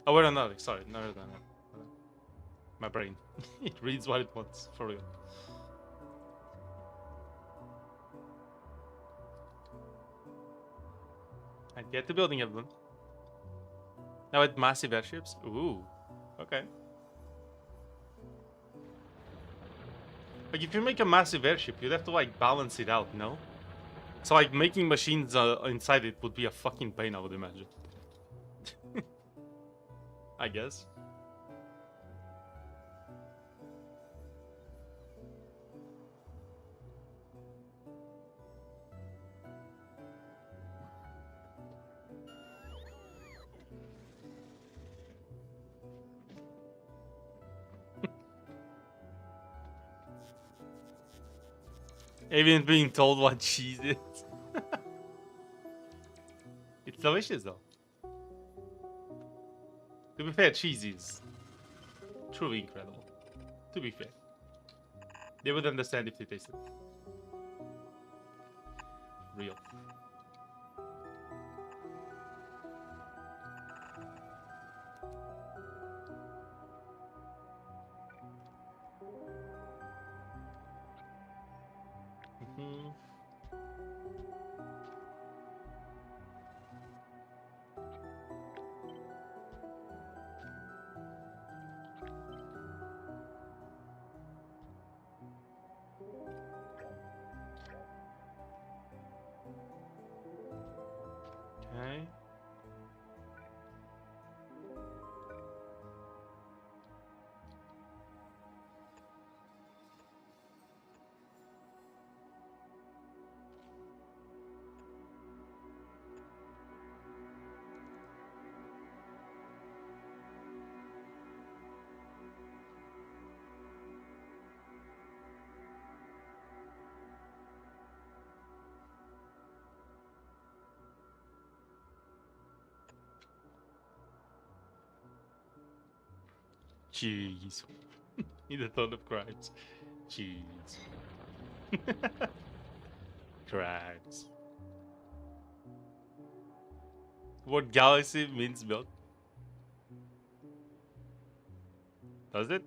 Oh, aerodynamics. Sorry, not aerodynamics. My brain. It reads what it wants, for real. And get to building everyone. Now with massive airships? Ooh. Okay. Like, if you make a massive airship, you'd have to, like, balance it out, no? So, like, making machines inside it would be a fucking pain, I would imagine. I guess. Even being told what cheese is. It's delicious, though. To be fair, cheese is truly incredible. To be fair. They would understand if they tasted it. Real. Mm-hmm. Okay. Jeez. In the thought of crimes. Jeez. Crimes. What galaxy means milk? Does it?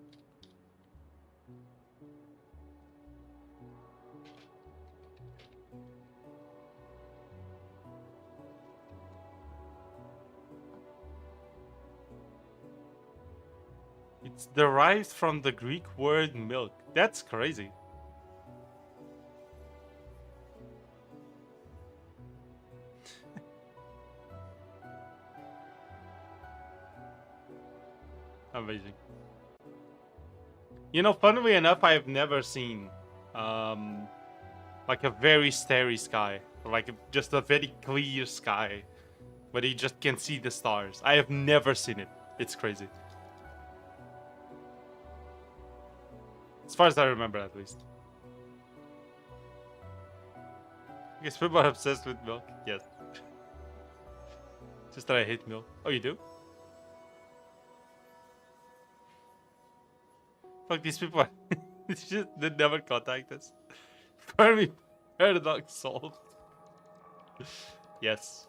It's derived from the Greek word milk. That's crazy. Amazing. You know, funnily enough, I have never seen like a very starry sky, or like just a very clear sky where you just can see the stars. I have never seen it. It's crazy. As far as I remember, at least. I guess people are obsessed with milk. Yes. Just that I hate milk. Oh, you do? Fuck, these people are... It's just, they never contact us. Fermi paradox solved. Yes.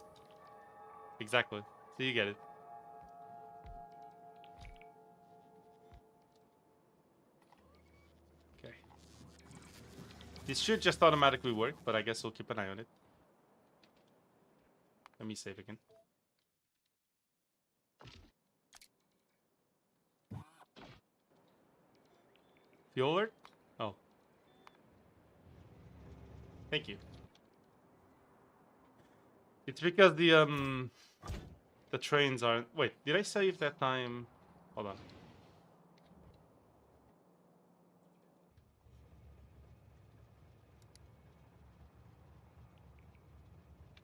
Exactly. So you get it. Okay. This should just automatically work, but I guess we'll keep an eye on it. Let me save again. Fuel alert? Oh. Thank you. It's because the trains aren't... Wait, did I save that time? Hold on.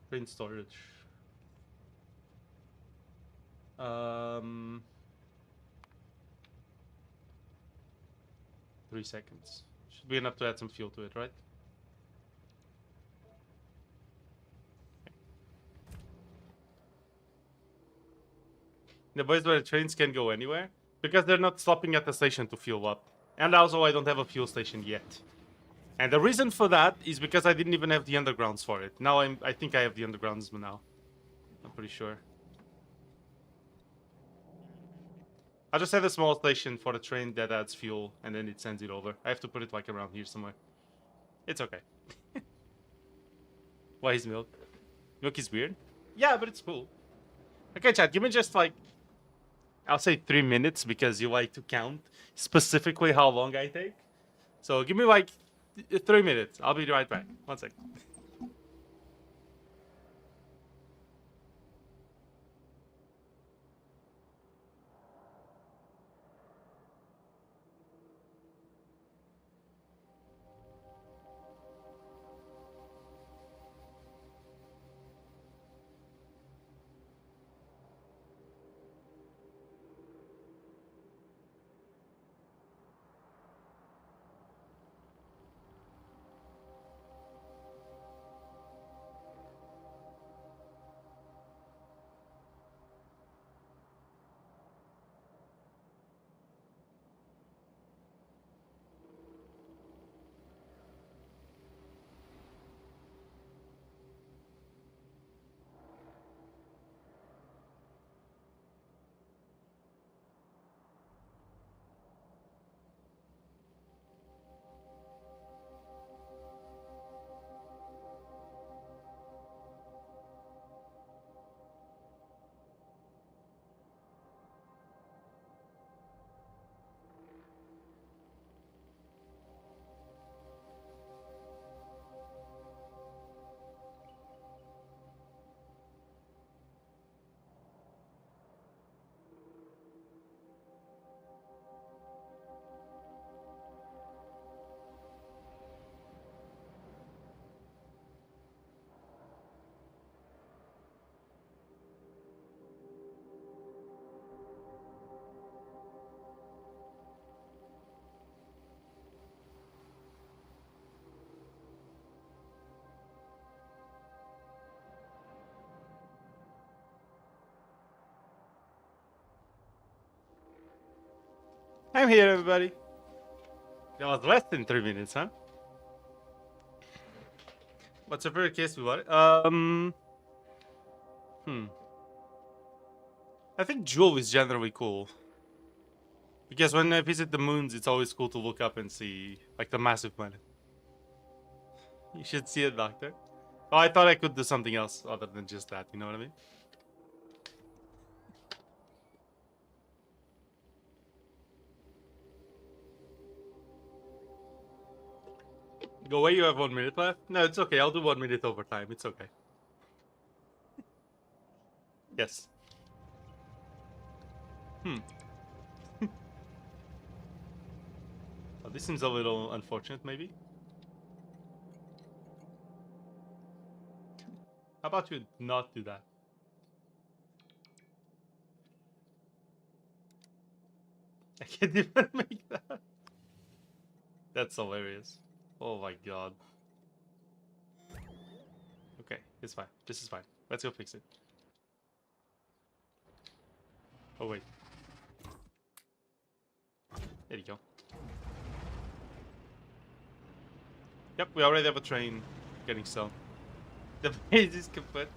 Train storage. 3 seconds. Should be enough to add some fuel to it, right? The boys where the trains can go anywhere because they're not stopping at the station to fuel up. And also I don't have a fuel station yet. And the reason for that is because I didn't even have the undergrounds for it. Now I think I have the undergrounds now. I'm pretty sure. I just had a small station for the train that adds fuel and then it sends it over. I have to put it like around here somewhere. It's okay. Why is milk? Milk is weird? Yeah, but it's cool. Okay, chat, give me just like... I'll say 3 minutes because you like to count specifically how long I take. So give me like 3 minutes. I'll be right back. 1 second. I'm here, everybody. That was less than 3 minutes, huh? What's your favorite case we got? I think Jewel is generally cool. Because when I visit the moons, it's always cool to look up and see, like, the massive planet. You should see it, Doctor. Oh, I thought I could do something else other than just that, you know what I mean? Go away, you have 1 minute left. No, it's okay. I'll do 1 minute overtime. It's okay. Yes. Oh, this seems a little unfortunate, maybe. How about you not do that? I can't even make that. That's hilarious. Oh my god. Okay, it's fine. This is fine. Let's go fix it. Oh wait. There you go. Yep, we already have a train getting stolen. The base is kaput.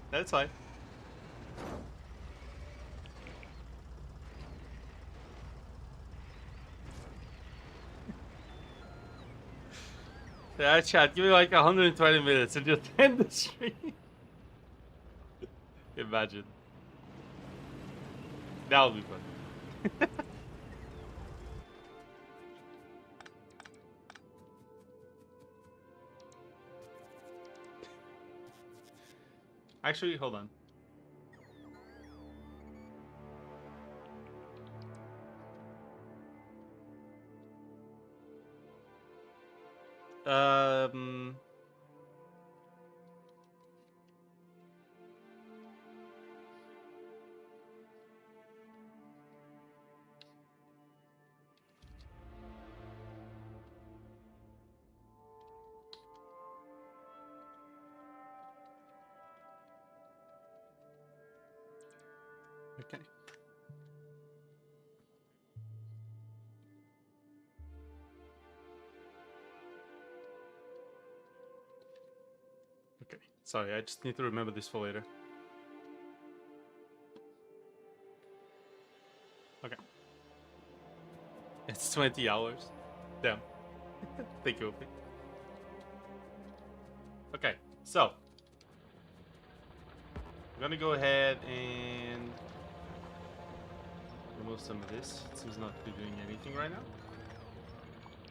That's fine. Yeah, chat, give me like 120 minutes and just end the stream. Imagine. That'll be fun. Actually, hold on. Um... Okay. Okay. Sorry, I just need to remember this for later. Okay. It's 20 hours. Damn. Thank you, OP. Okay, so. I'm gonna go ahead and remove some of this. It seems not to be doing anything right now.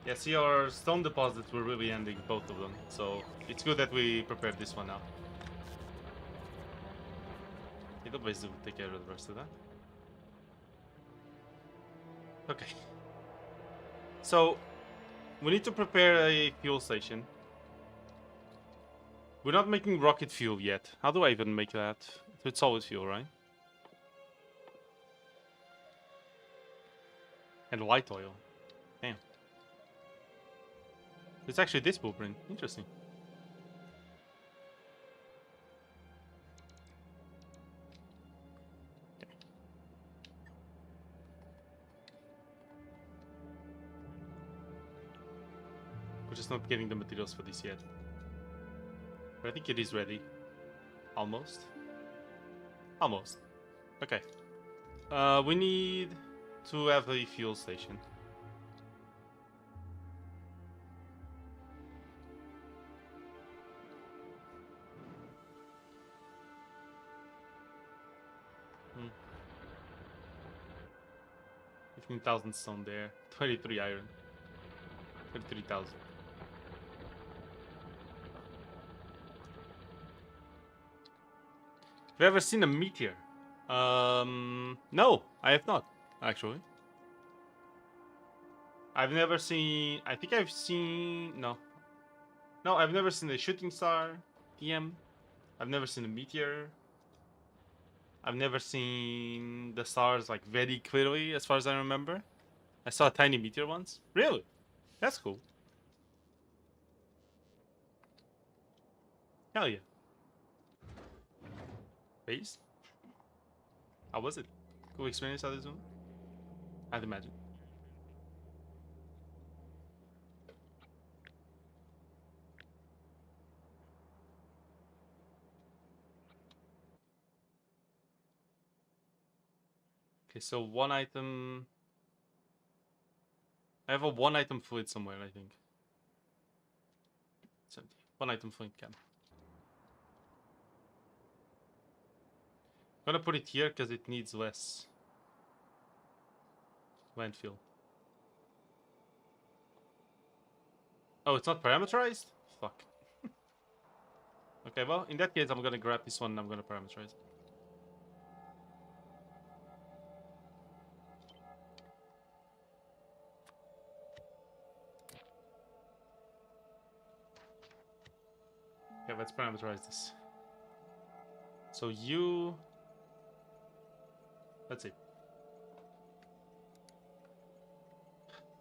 Yeah, see, our stone deposits were really ending both of them, so it's good that we prepared this one now. It'll basically take care of the rest of that. Okay. So, we need to prepare a fuel station. We're not making rocket fuel yet. How do I even make that? It's solid fuel, right? And light oil. Damn. It's actually this blueprint. Interesting. Okay. We're just not getting the materials for this yet. But I think it is ready. Almost. Almost. Okay. We need to have a fuel station. Hmm. 15,000 stone there. 23 iron. 23,000. Have you ever seen a meteor? No, I have not, actually. I've never seen... I think I've seen... No. No, I've never seen a shooting star, PM. I've never seen a meteor. I've never seen the stars, like, very clearly, as far as I remember. I saw a tiny meteor once. Really? That's cool. Hell yeah. Base? How was it? Cool experience at this one? I'd imagine. Okay, so one item... I have a one item fluid somewhere, I think. It's empty. One item fluid can. I'm gonna put it here because it needs less landfill. Oh, it's not parameterized? Fuck. Okay, well, in that case, I'm gonna grab this one and I'm gonna parameterize it. Okay, let's parameterize this. So you... Let's see.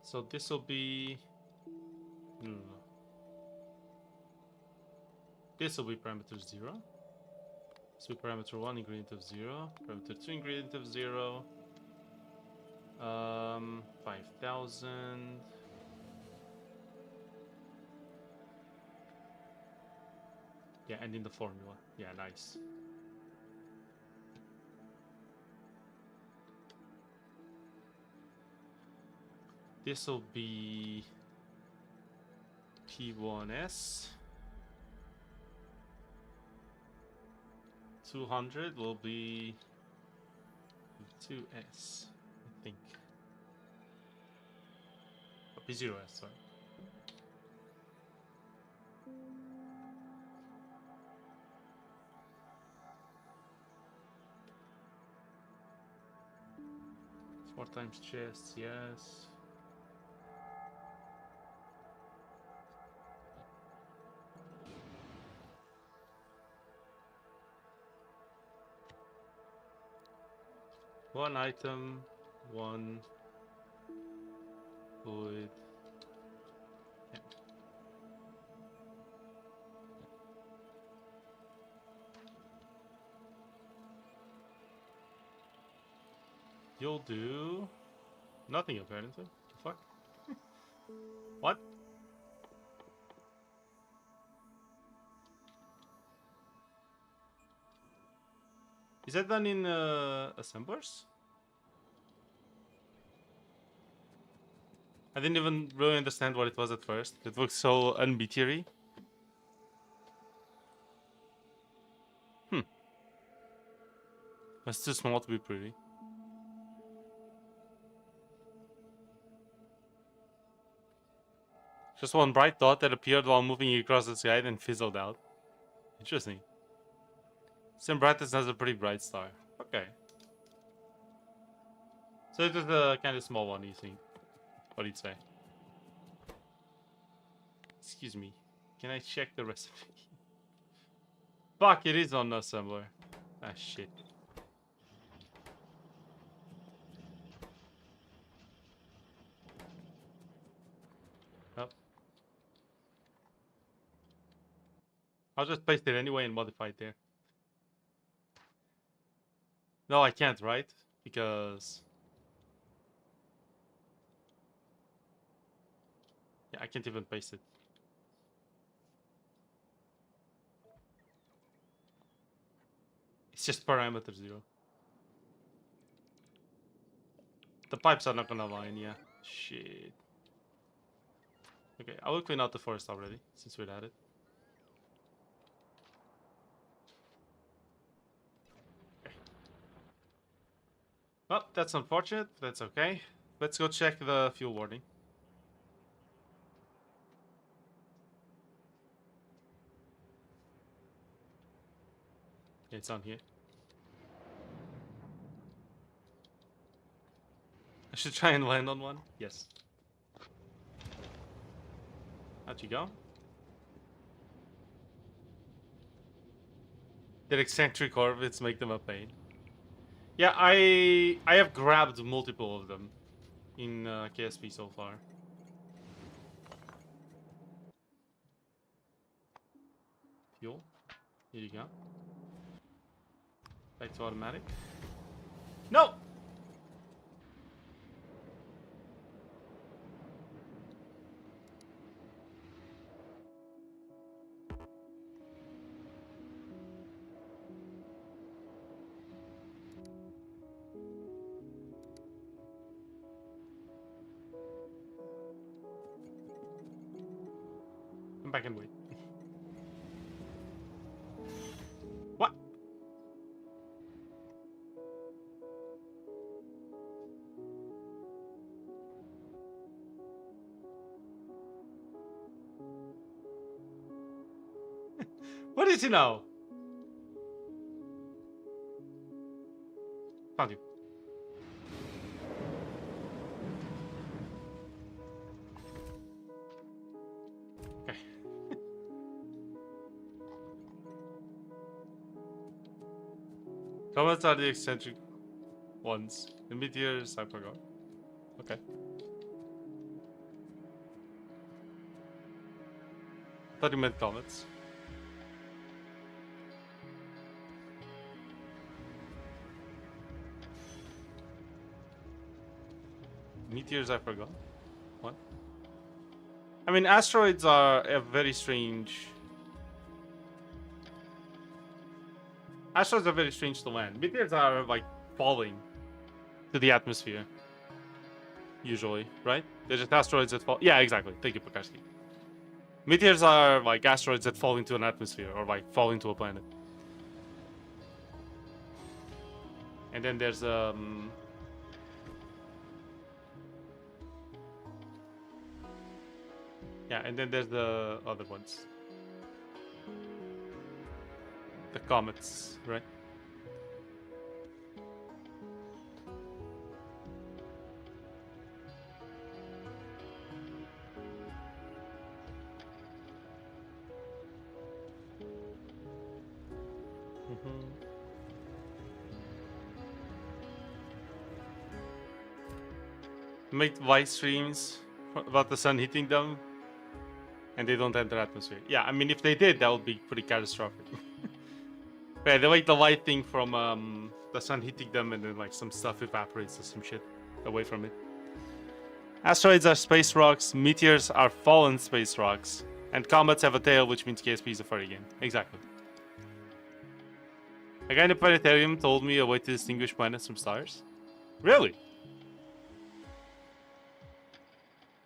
So this will be... No. This will be parameter 0. So parameter 1, ingredient of 0. Parameter 2, ingredient of 0. 5,000. Yeah, and in the formula. Yeah, nice. This will be P1S. 200 will be P2S, I think. Oh, P0S, sorry. Four times chest, yes. One item, one fluid. Yeah. You'll do nothing apparently. The fuck? What? Is that done in assemblers? I didn't even really understand what it was at first. It looked so unbeatery. It's too small to be pretty. Just one bright dot that appeared while moving across the sky and fizzled out. Interesting. Same brightness as a pretty bright star. Okay. So it was a kind of small one, you think? What do you say? Excuse me. Can I check the recipe? Fuck, it is on assembler. Ah, shit. Oh. I'll just paste it anyway and modify it there. No, I can't, right? Because... yeah, I can't even paste it. It's just parameter 0. The pipes are not gonna line, yeah. Shit. Okay, I will clean out the forest already, since we're at it. Okay. Well, that's unfortunate, but that's okay. Let's go check the fuel warning. Yeah, it's on here. I should try and land on one. Yes. How'd you go? Did eccentric orbits make them a pain? Yeah, I have grabbed multiple of them in KSP so far. Fuel. Here you go. Back to automatic. No! Come back and wait. What? What is he now? Found you. Okay. Comets are the eccentric ones. The meteors, I forgot. Okay. I thought you meant comets. Meteors, I forgot. What? I mean, asteroids are a very strange. Asteroids are very strange to land. Meteors are like falling to the atmosphere. Usually, right? They're just asteroids that fall. Yeah, exactly. Thank you, Pekarsky. Meteors are like asteroids that fall into an atmosphere or like fall into a planet. And then there's yeah, and then there's the other ones. The comets, right? Make live streams about the sun hitting them and they don't enter atmosphere. Yeah, I mean, if they did, that would be pretty catastrophic. Yeah, they like the light thing from the sun hitting them and then like some stuff evaporates or some shit away from it. Asteroids are space rocks, meteors are fallen space rocks, and comets have a tail, which means KSP is a furry game. Exactly. A guy in a planetarium told me a way to distinguish planets from stars. Really?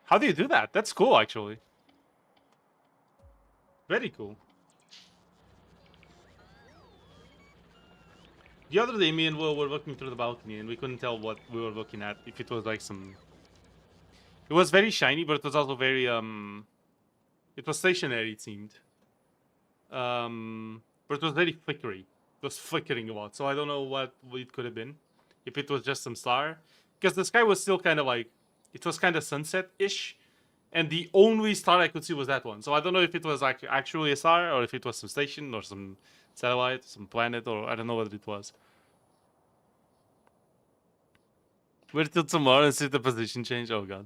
How do you do that? That's cool, actually. Very cool. The other day, me and Will were looking through the balcony, and we couldn't tell what we were looking at. If it was like some... It was very shiny, but it was also very, It was stationary, it seemed. But it was very flickery. It was flickering a lot, so I don't know what it could have been. If it was just some star. Because the sky was still kind of like... It was kind of sunset-ish. And the only star I could see was that one. So I don't know if it was like actually a star, or if it was some station, or some satellite, some planet, or I don't know what it was. Wait till tomorrow and see the position change. Oh god.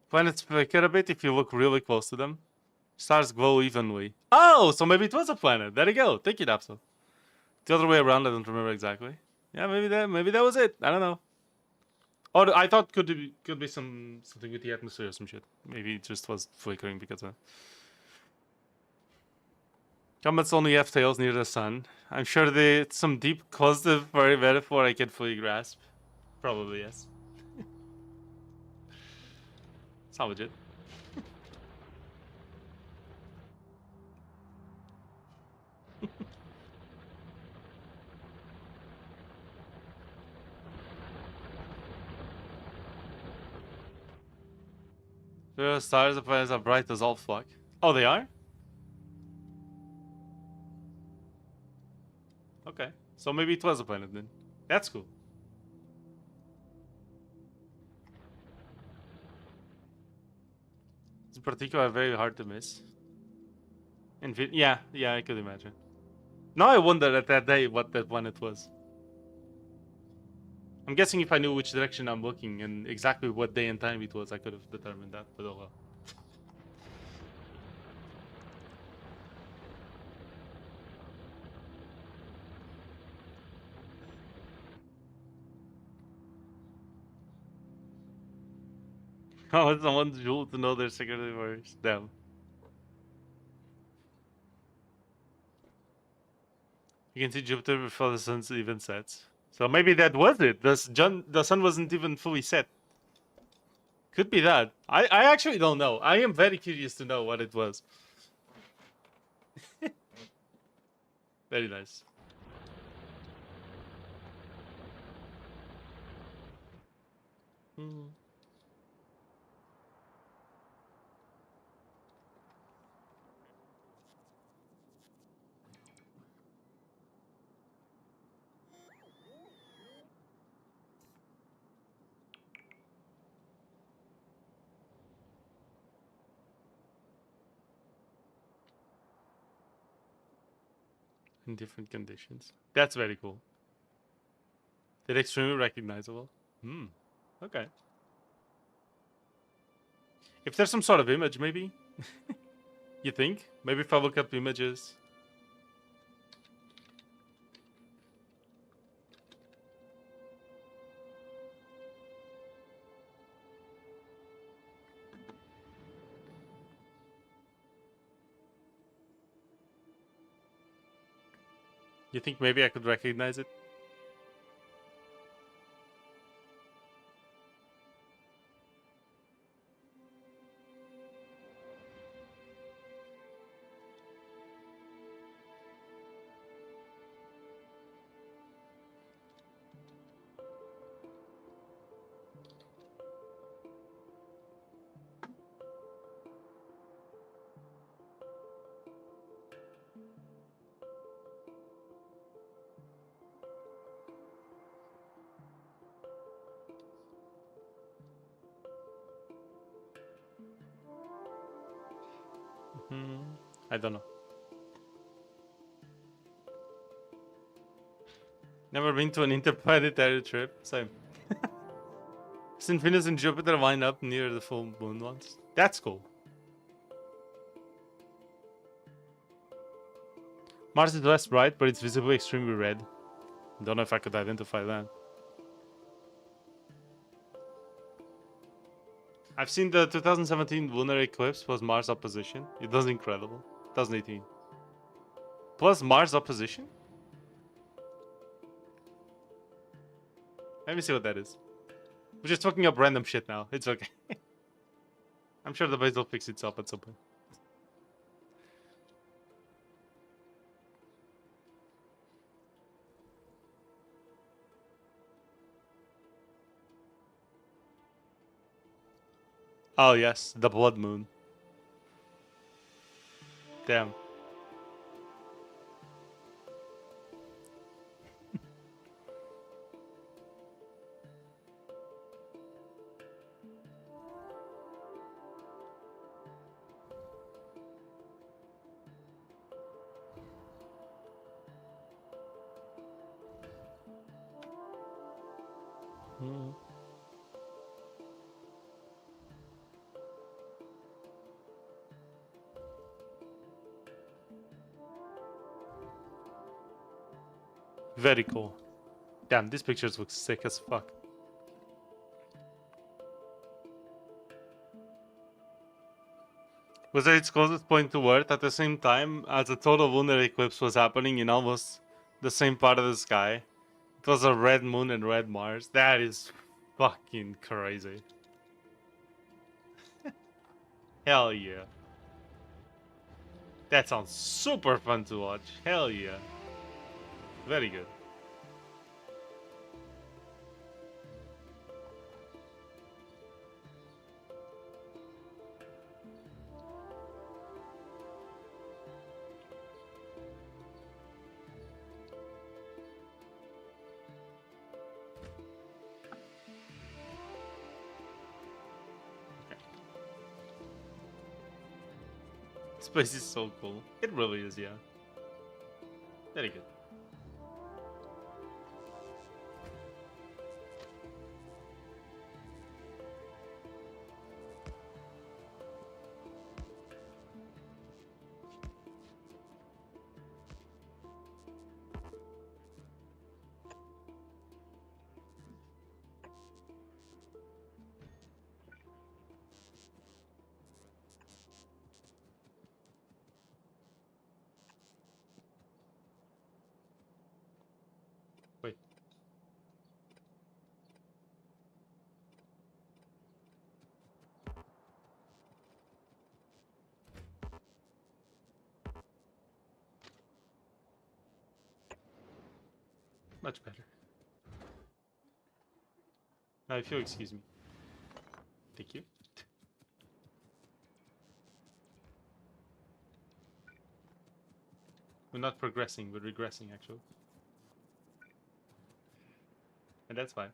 Planets flicker a bit if you look really close to them. Stars glow evenly. Oh, so maybe it was a planet. There you go. Thank you, Dapso. The other way around, I don't remember exactly. Yeah, maybe that was it. I don't know. Or I thought could be something with the atmosphere or some shit. Maybe it just was flickering because of... Comets only have tails near the sun. I'm sure it's some deep causative furry metaphor I can fully grasp. Probably, yes. It's not legit. The stars and planets are bright as all fuck. Oh, they are? Okay. So maybe it was a planet then. That's cool. In particular, very hard to miss. Yeah, I could imagine. Now I wonder at that day what that planet was. I'm guessing if I knew which direction I'm looking and exactly what day and time it was, I could have determined that, but oh well. I want someone to know their secret words. Damn. You can see Jupiter before the sun even sets. So maybe that was it. The sun wasn't even fully set. Could be that. I actually don't know. I am very curious to know what it was. Very nice. in different conditions. That's very cool. They're extremely recognizable. Hmm. Okay. If there's some sort of image, maybe? You think? Maybe if I look up images. You think maybe I could recognize it? Hmm. I don't know. Never been to an interplanetary trip. Same. Since Venus and Jupiter line up near the full moon once. That's cool. Mars is less bright, but it's visibly extremely red. Don't know if I could identify that. I've seen the 2017 lunar eclipse plus Mars opposition. It was incredible. 2018. Plus Mars opposition? Let me see what that is. We're just talking up random shit now. It's okay. I'm sure the base will fix itself at some point. Oh yes, the blood moon. Damn. Mm. Very cool. Damn, these pictures look sick as fuck. Was at its closest point to Earth at the same time as a total lunar eclipse was happening in almost the same part of the sky. It was a red moon and red Mars. That is fucking crazy. Hell yeah. That sounds super fun to watch. Hell yeah. Very good. This place is so cool. It really is, yeah. Very good. Wait. Much better. Now, if you'll excuse me. Thank you. We're not progressing, we're regressing, actually. And that's fine.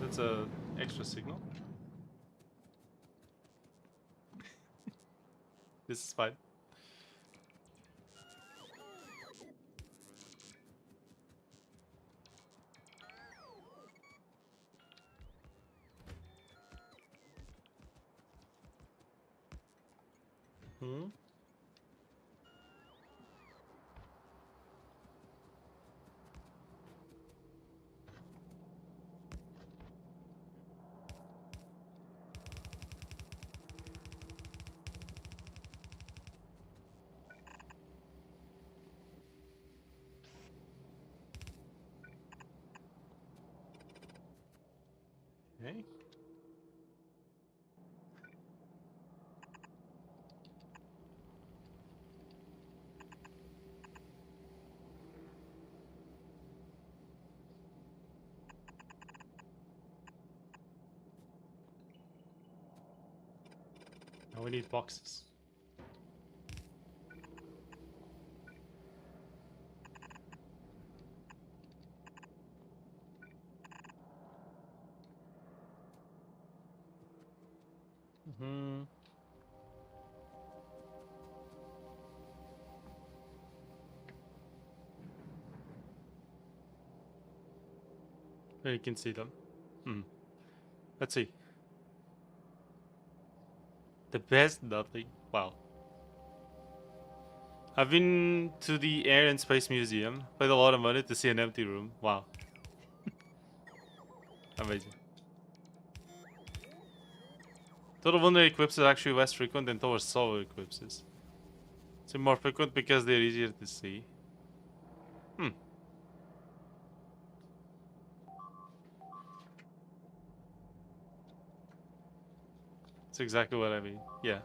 That's a extra signal. This is fine. Hmm. Okay. Now we need boxes. Hmm. There you can see them. Hmm. Let's see. The best nothing. Wow. I've been to the Air and Space Museum. Paid a lot of money to see an empty room. Wow. Amazing. Total Wonder eclipses are actually less frequent than total solar eclipses. It's more frequent because they're easier to see. Hmm. That's exactly what I mean. Yeah.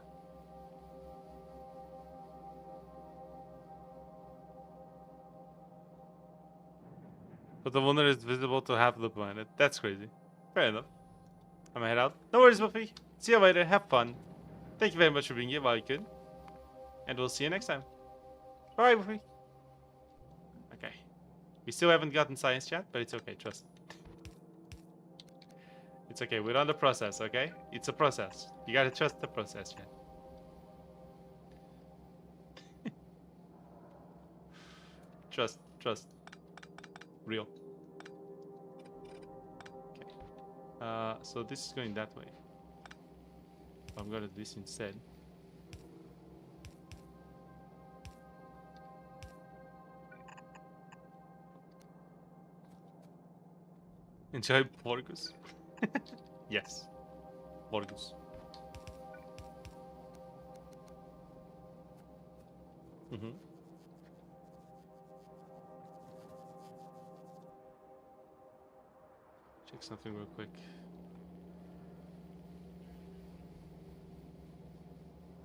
But the Wonder is visible to half the planet. That's crazy. Fair enough. I'm gonna head out. No worries, Buffy. See you later. Have fun. Thank you very much for being here while you could. And we'll see you next time. Bye, Buffy. Okay. We still haven't gotten science chat, but it's okay. Trust. It's okay. We're on the process, okay? It's a process. You gotta trust the process, chat. Trust. Real. Okay. So this is going that way. I'm gonna do this instead. Enjoy Borgus. Yes. Borgus. Mm-hmm. Check something real quick.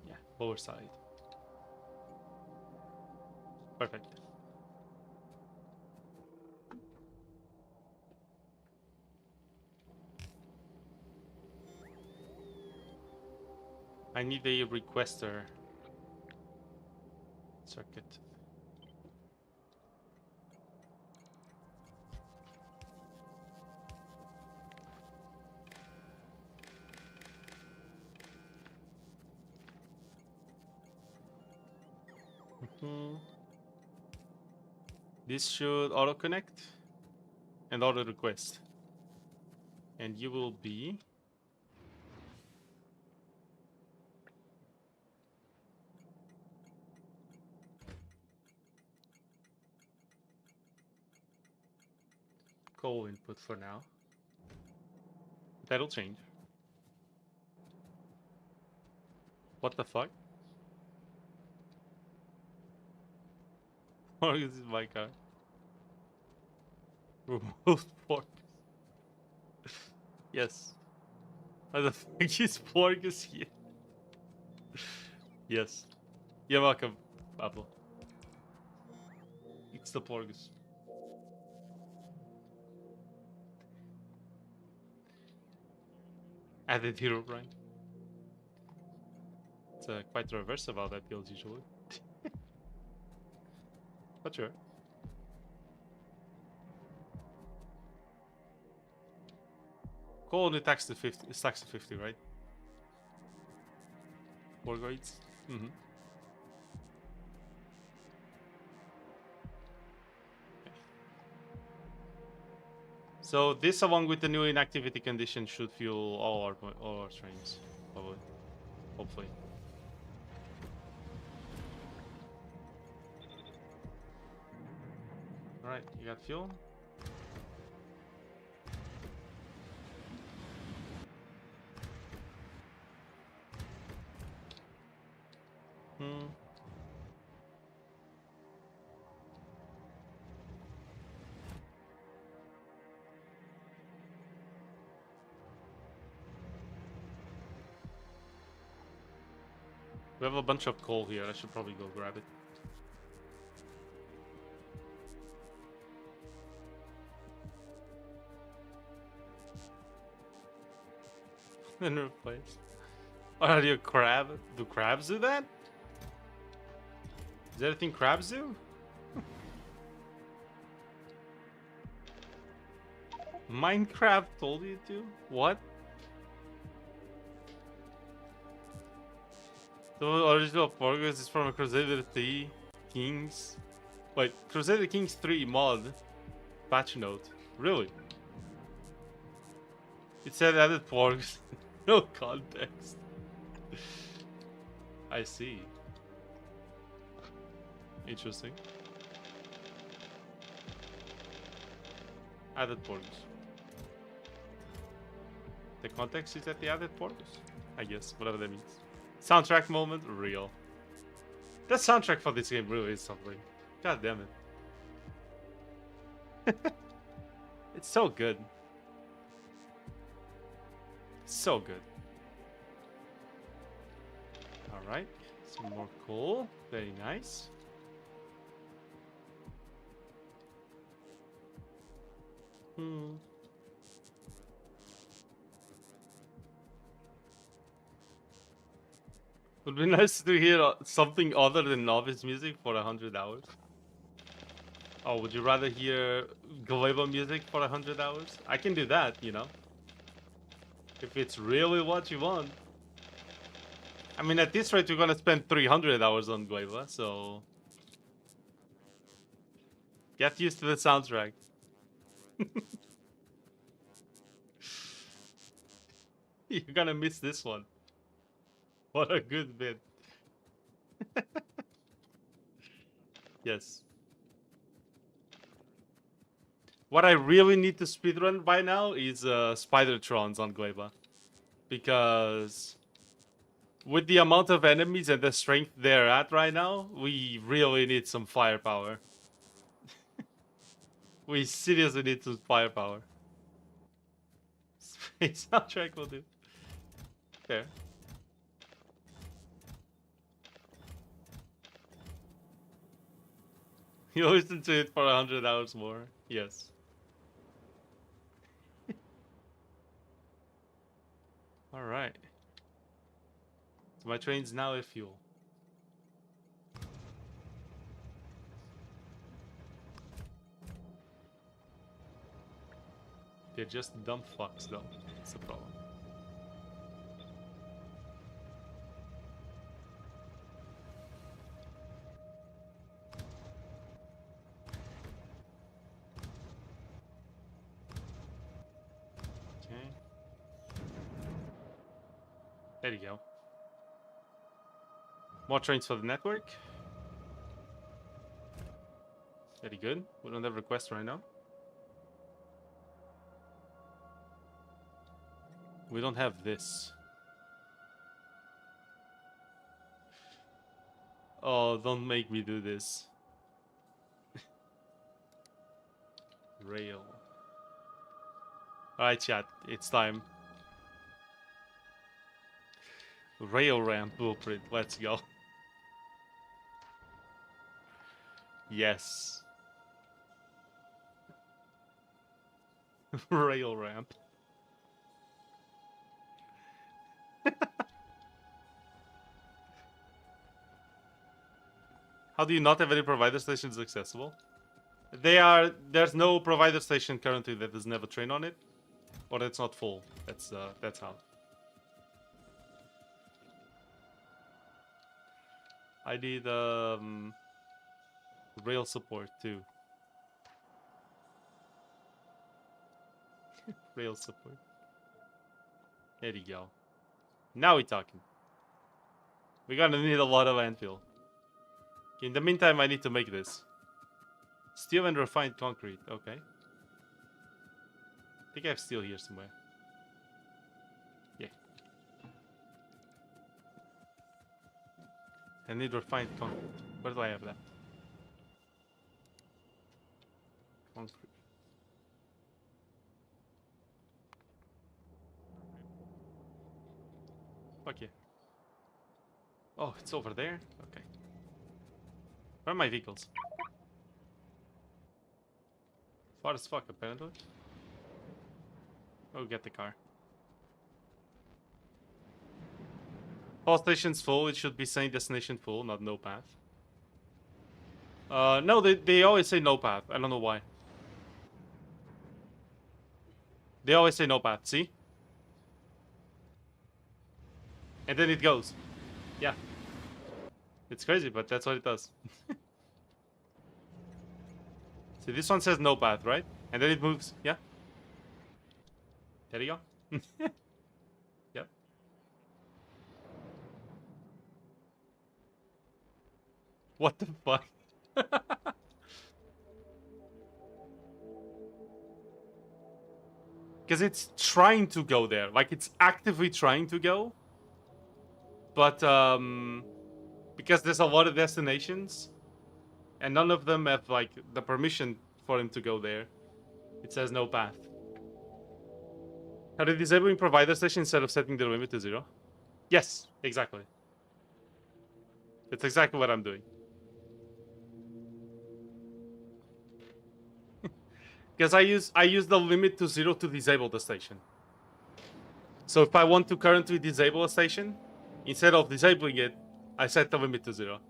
Yeah, lower side. Perfect. I need a requester circuit. Mm-hmm. This should auto connect and auto request. And you will be coal input for now. That'll change. What the fuck? Or is this my car? Removed pork. Yes. Why the fuck is Porgus here? Yes. You're welcome, Pablo. It's the Porgus. Added hero Brian. It's quite the reverse of how that builds usually. But sure. Coal only stacks to 50, right? Borgoids? Mm-hmm. So this, along with the new inactivity condition, should fuel all our trains, probably, hopefully. All right, you got fuel. Hmm. We have a bunch of coal here. I should probably go grab it. And replace. Are you a crab? Do crabs do that? Is that a thing crabs do? Minecraft told you to? What? The original progress is from a Crusader 3 Kings. Wait, Crusader Kings 3 mod patch note. Really? It said added porgs. No context. I see. Interesting. Added porgs. The context is that the added porgs? I guess, whatever that means. Soundtrack moment, real. The soundtrack for this game really is something. God damn it. It's so good. So good. Alright, some more coal. Very nice. Would be nice to hear something other than novice music for 100 hours. Oh, would you rather hear Gleba music for 100 hours? I can do that, you know. If it's really what you want. I mean, at this rate, we're gonna spend 300 hours on Gleba, so... Get used to the soundtrack. You're gonna miss this one. What a good bit. Yes. What I really need to speedrun by now is Spidertrons on Gleba. Because with the amount of enemies and the strength they're at right now, we really need some firepower. We seriously need some firepower. Space soundtrack will do. Fair. You listen to it for 100 hours more. Yes. Alright. So my train's now at fuel. They're just dumb fucks though. That's the problem. Okay. There you go. More trains for the network. Very good. We don't have requests right now. We don't have this. Oh, don't make me do this. Rail. Alright, chat. It's time. Rail ramp blueprint. Let's go. Yes. Rail ramp. How do you not have any provider stations accessible? There's no provider station currently that doesn't have a train on it. Or that's not full. That's how. I need rail support too. Rail support. There you go. Now we're talking. We're gonna need a lot of landfill. In the meantime, I need to make this. Steel and refined concrete. Okay. I think I have steel here somewhere. Yeah. I need refined concrete. Where do I have that? Concrete. Fuck yeah. Oh, it's over there? Okay. Where are my vehicles? Far as fuck, apparently. Oh, get the car. All stations full, it should be saying destination full, not no path. No, they always say no path. I don't know why. They always say no path, see? And then it goes. Yeah. It's crazy, but that's what it does. See, this one says no path, right? And then it moves, yeah? There you go. Yep. What the fuck? Because it's trying to go there. Like, it's actively trying to go. But, because there's a lot of destinations, and none of them have, like, the permission for him to go there. It says no path. Are they disabling provider station instead of setting the limit to 0? Yes, exactly. That's exactly what I'm doing. Because I use the limit to 0 to disable the station. So if I want to currently disable a station, instead of disabling it, I set the limit to 0.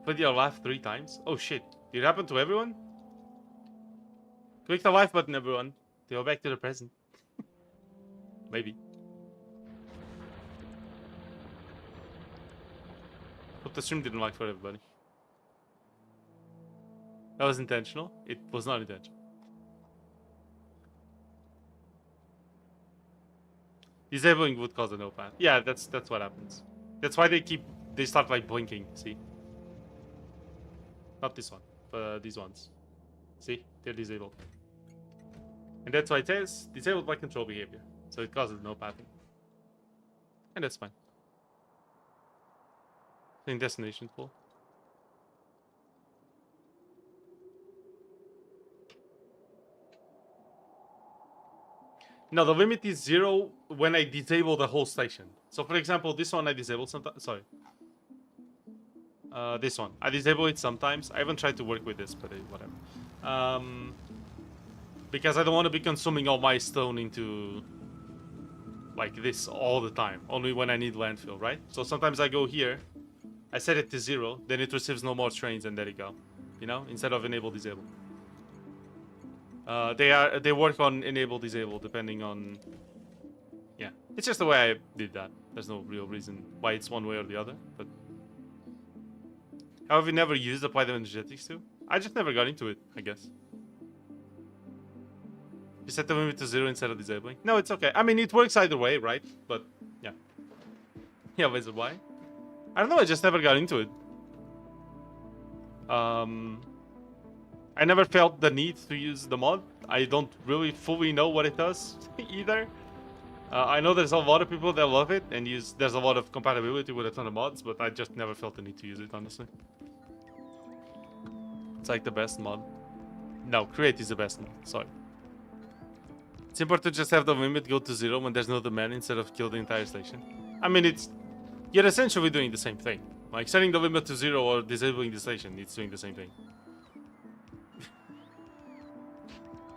Put your life 3 times? Oh shit. Did it happen to everyone? Click the life button, everyone. To go back to the present. Maybe. Hope the stream didn't like for everybody. That was intentional. It was not intentional. Disabling would cause a no path. Yeah, that's what happens. That's why they start like blinking, see? Not this one, but these ones. See? They're disabled. And that's why it says disabled by control behavior. So it causes no pathing. And that's fine. In destination full. No, the limit is 0 when I disable the whole station. So for example, this one I disabled sometimes. Sorry. This one. I disable it sometimes. I haven't tried to work with this, but whatever. Because I don't want to be consuming all my stone into like this all the time. Only when I need landfill, right? So sometimes I go here, I set it to 0, then it receives no more trains, and there you go. You know, instead of enable disable. They work on enable disable depending on. Yeah, it's just the way I did that. There's no real reason why it's one way or the other. But have you never used apply the energetics to? I just never got into it, I guess. You set the limit to 0 instead of disabling. No, it's okay. I mean, it works either way, right? But yeah. Yeah, but is it why? I don't know. I just never got into it. I never felt the need to use the mod. I don't really fully know what it does either. I know there's a lot of people that love it and there's a lot of compatibility with a ton of mods, but I just never felt the need to use it, honestly. It's like the best mod. No, create is the best mod. Sorry. It's important to just have the limit go to 0 when there's no demand instead of kill the entire station. I mean, you're essentially doing the same thing. Like setting the limit to 0 or disabling the station, it's doing the same thing.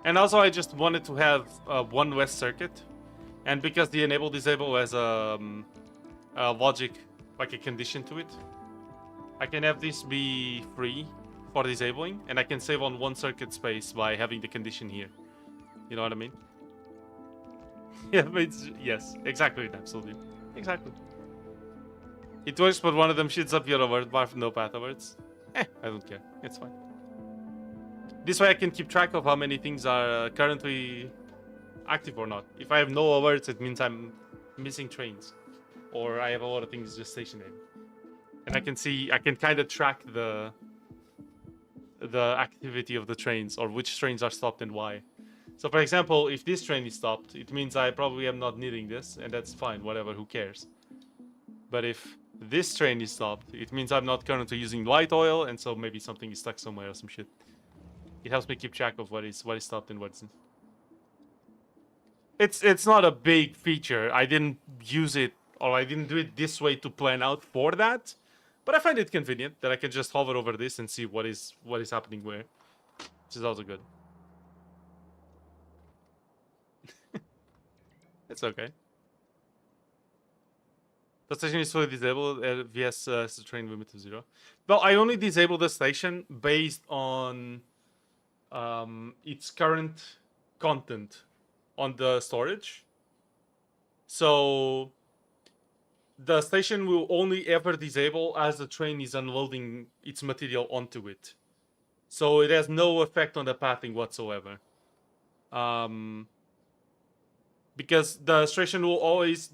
And also, I just wanted to have one west circuit, and because the enable disable has a logic, like a condition to it, I can have this be free for disabling, and I can save on one circuit space by having the condition here. You know what I mean? Yeah, but yes, exactly, absolutely, exactly. It works, but one of them shoots up your alert bar for no path alerts. I don't care. It's fine. This way I can keep track of how many things are currently active or not. If I have no alerts, it means I'm missing trains. Or I have a lot of things just stationary. And I can kind of track the activity of the trains, or which trains are stopped and why. So for example, if this train is stopped, it means I probably am not needing this, and that's fine, whatever, who cares. But if this train is stopped, it means I'm not currently using light oil, and so maybe something is stuck somewhere or some shit. It helps me keep track of what is stopped and what isn't. It's not a big feature. I didn't use it, or I didn't do it this way to plan out for that. But I find it convenient that I can just hover over this and see what is happening where, which is also good. It's okay. The station is fully disabled. VS is the train limit to 0. Well, I only disable the station based on its current content on the storage. So the station will only ever disable as the train is unloading its material onto it. So it has no effect on the pathing whatsoever. Because the station will always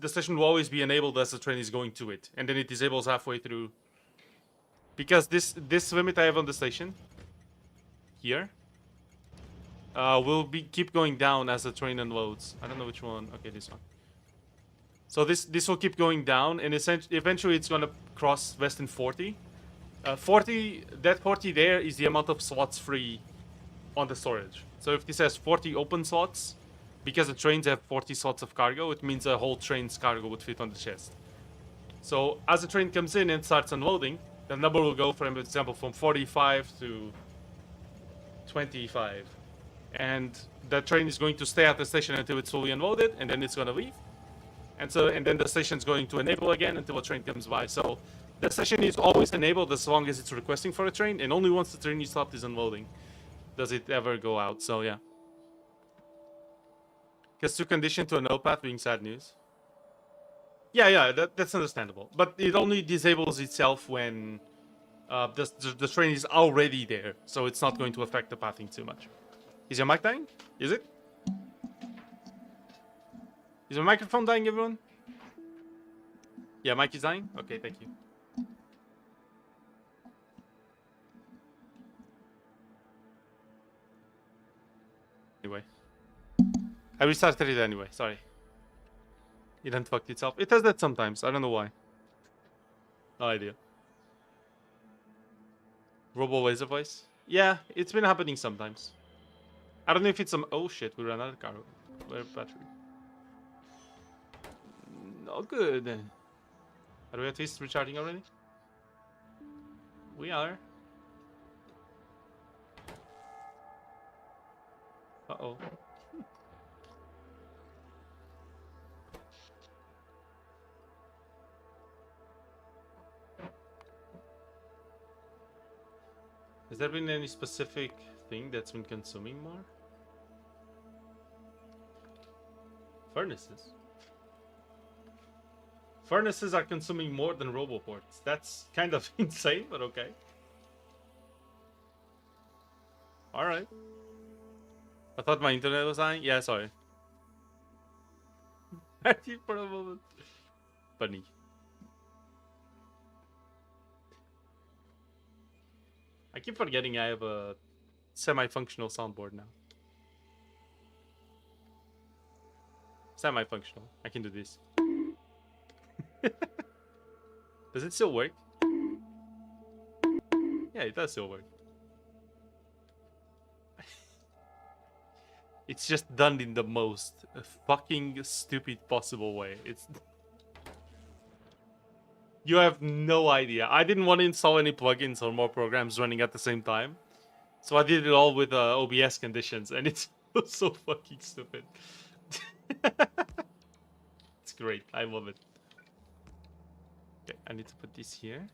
be enabled as the train is going to it, and then it disables halfway through. Because this limit I have on the station here will keep going down as the train unloads. I don't know which one. Okay, this one. So this will keep going down, and eventually it's gonna cross less than 40. 40 there is the amount of slots free on the storage. So if this has 40 open slots, because the trains have 40 slots of cargo, it means a whole train's cargo would fit on the chest. So as the train comes in and starts unloading, the number will go, for example, from 45 to 25. And the train is going to stay at the station until it's fully unloaded, and then it's going to leave. And then the station's going to enable again until a train comes by. So the station is always enabled as long as it's requesting for a train, and only once the train is stopped is unloading does it ever go out. So yeah. Because to condition to a no path being sad news. Yeah, that's understandable. But it only disables itself when the train is already there, so it's not going to affect the pathing too much. Is your mic dying? Is it? Is my microphone dying, everyone? Yeah, mic is dying? Okay, thank you. Anyway. I restarted it anyway, sorry. It unfucked itself. It does that sometimes, I don't know why. No idea. Robo laser voice? Yeah, it's been happening sometimes. I don't know if it's some. Oh shit, we ran out of cargo. Where battery? No good. Are we at least recharging already? We are. Uh-oh. Has there been any specific thing that's been consuming more? Furnaces. Furnaces are consuming more than roboports. That's kind of insane, but okay. Alright. I thought my internet was dying. Yeah, sorry. For a moment. Funny. I keep forgetting I have a semi-functional soundboard now. Semi-functional. I can do this. Does it still work? Yeah, it does still work. It's just done in the most fucking stupid possible way. It's... You have no idea. I didn't want to install any plugins or more programs running at the same time. So I did it all with OBS conditions, and it's so fucking stupid. It's great. I love it. Okay, I need to put this here.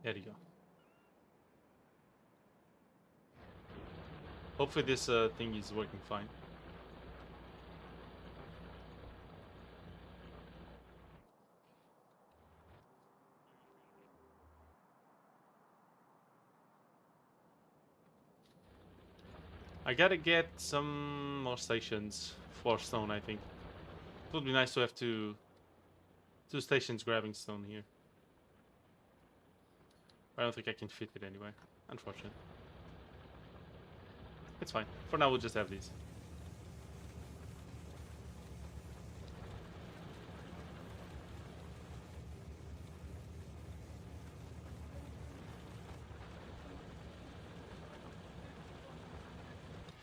There you go. Hopefully this thing is working fine. I gotta get some more stations for stone, I think. It would be nice to have two stations grabbing stone here. I don't think I can fit it anyway. Unfortunate. It's fine. For now, we'll just have these.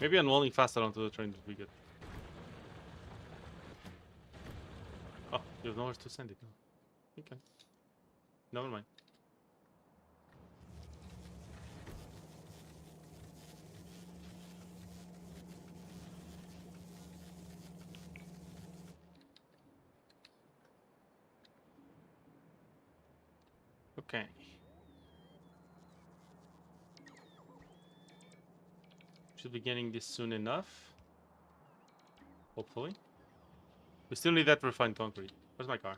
Maybe unrolling faster onto the train would be good. Oh, you have nowhere to send it now. Okay. Never mind. Okay. Should be getting this soon enough. Hopefully. We still need that refined concrete. Where's my car?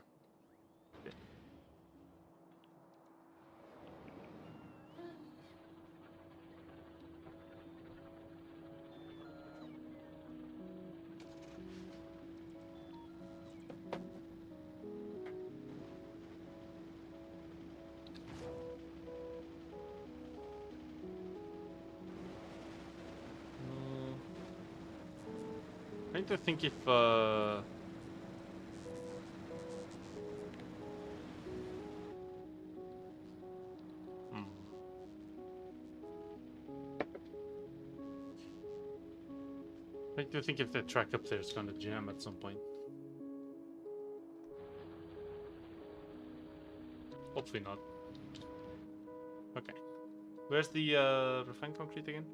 Okay. Trying to think if trying to think if the track up there is gonna jam at some point. Hopefully not. Okay. Where's the refined concrete again?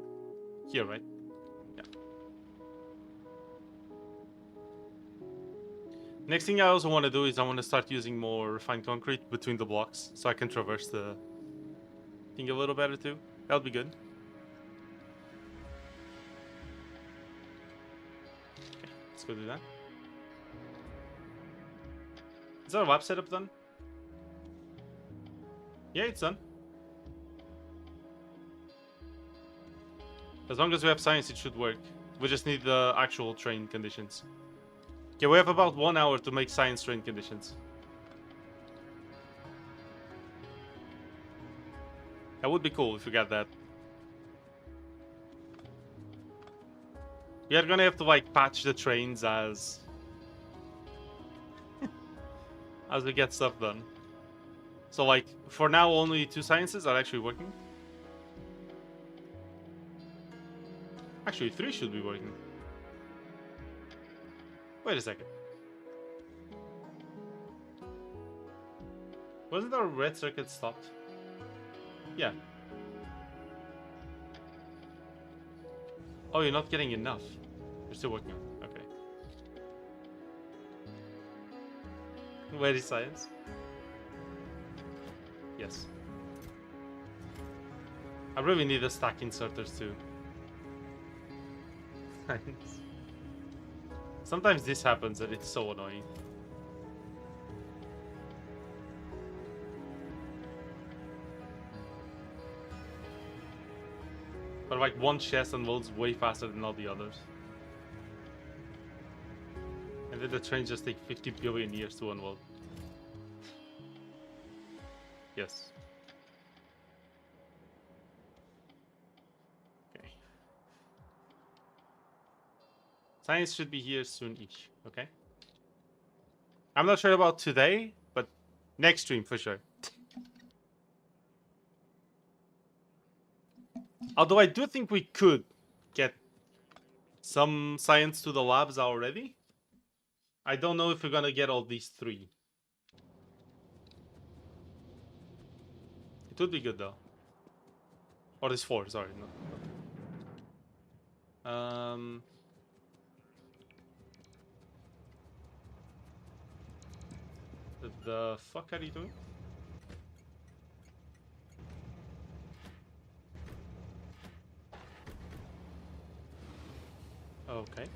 Here, right? Yeah. Next thing I also want to do is I want to start using more refined concrete between the blocks so I can traverse the thing a little better too. That would be good. Okay, let's go do that. Is our lab setup done? Yeah, it's done. As long as we have science, it should work. We just need the actual train conditions. Okay, we have about 1 hour to make science train conditions. That would be cool if we got that. We are gonna have to like patch the trains as as we get stuff done. So like for now only 2 sciences are actually working. Actually 3 should be working. Wait a second. Wasn't our red circuit stopped? Yeah. Oh, you're not getting enough. You're still working on it. Okay. Where is science? Yes. I really need the stack inserters too. Science. Sometimes this happens and it's so annoying. But like one chest unloads way faster than all the others. And then the trains just take 50 billion years to unload. Yes. Okay. Science should be here soon-ish, okay? I'm not sure about today, but next stream for sure. Although I do think we could get some science to the labs already. I don't know if we're gonna get all these 3. It would be good though. Or these 4, sorry. No. The fuck are you doing? Okay.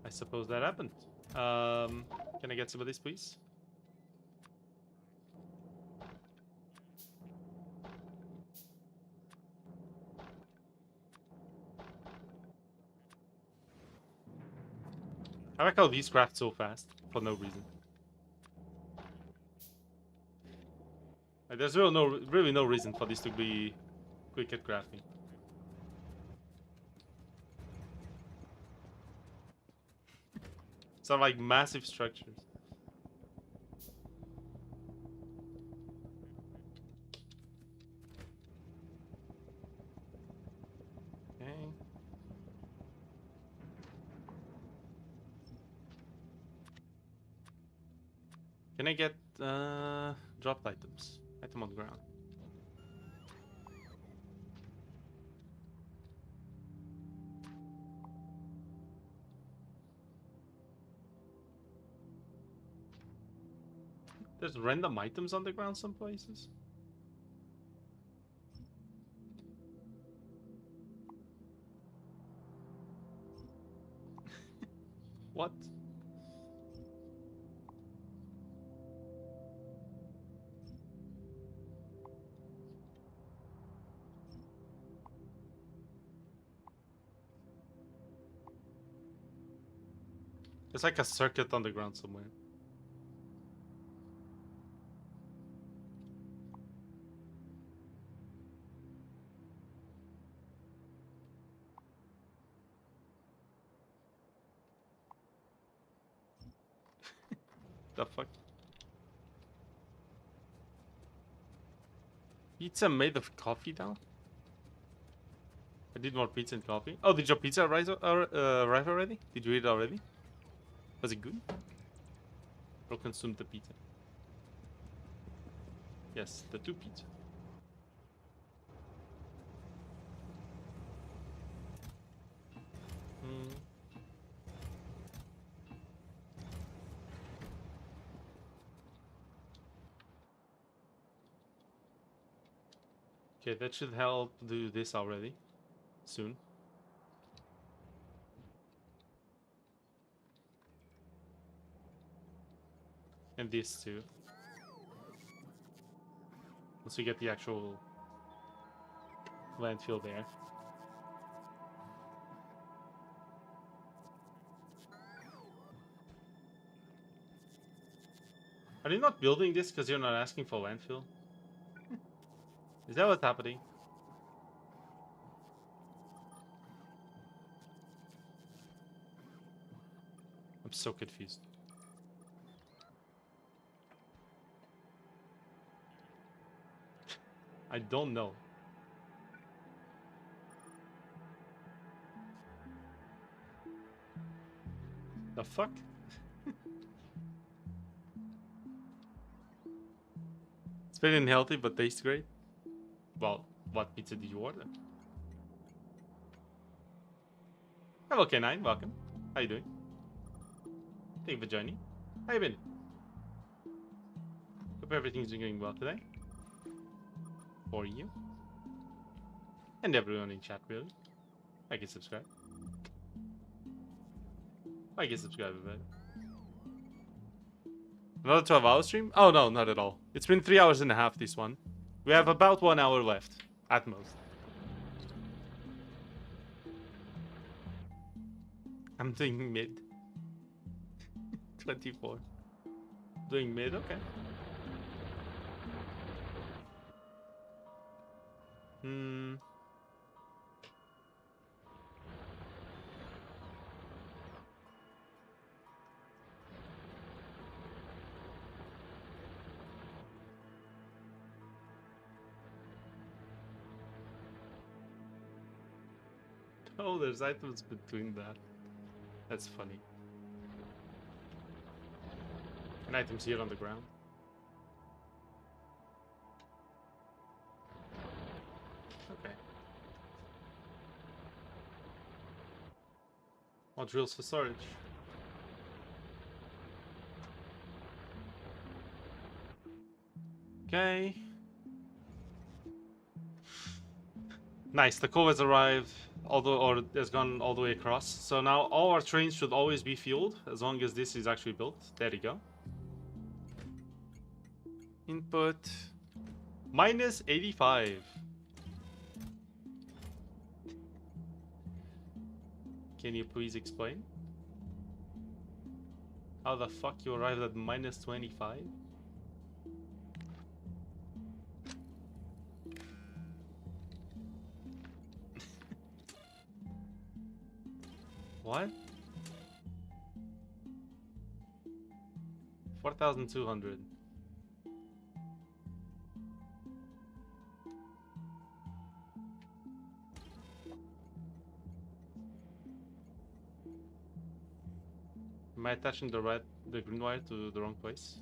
I suppose that happened. Can I get some of this, please? I like how these craft so fast for no reason. Like, there's really no reason for this to be quick at crafting. Some like massive structures. Okay. Can I get dropped items? Item on the ground. There's random items on the ground some places. What? There's like a circuit on the ground somewhere. The fuck? Pizza made of coffee now? I did more pizza and coffee. Oh, did your pizza arrive already? Did you eat it already? Was it good? Or consumed the pizza? Yes, the 2 pizza. Hmm. Okay, that should help do this already. Soon. And this too. Once we get the actual landfill there. Are you not building this because you're not asking for landfill? Is that what's happening? I'm so confused. I don't know. The fuck? It's very unhealthy but tastes great. Well, what pizza did you order? Hello K9, welcome. How you doing? Thank you for joining. How you been? Hope everything's going well today. For you. And everyone in chat, really. Like and subscribe. Like and subscribe, everybody. Another 12-hour stream? Oh no, not at all. It's been 3 hours and a half, this one. We have about 1 hour left, at most. I'm doing mid. 24. Doing mid, okay. Hmm. Oh, there's items between that. That's funny. And items here on the ground. Okay. More drills for storage. Okay. Nice, the coal has arrived, or has gone all the way across. So now all our trains should always be fueled, as long as this is actually built. There you go. Input. Minus 85. Can you please explain? How the fuck you arrived at minus 25? What? 4,200. Am I attaching the green wire to the wrong place?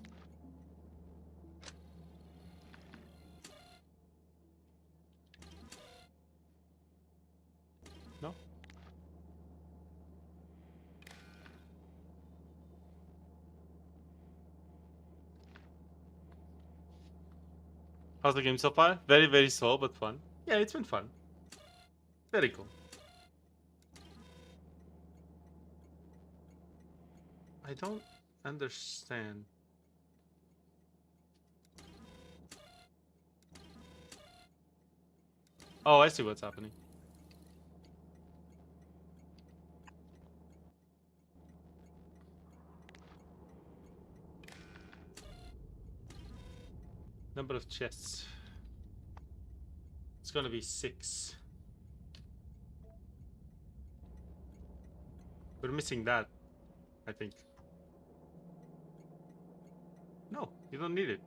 No? How's the game so far? Very, very slow, but fun. Yeah, it's been fun. Very cool. I don't understand. Oh, I see what's happening. Number of chests. It's gonna be 6. We're missing that, I think. No, you don't need it.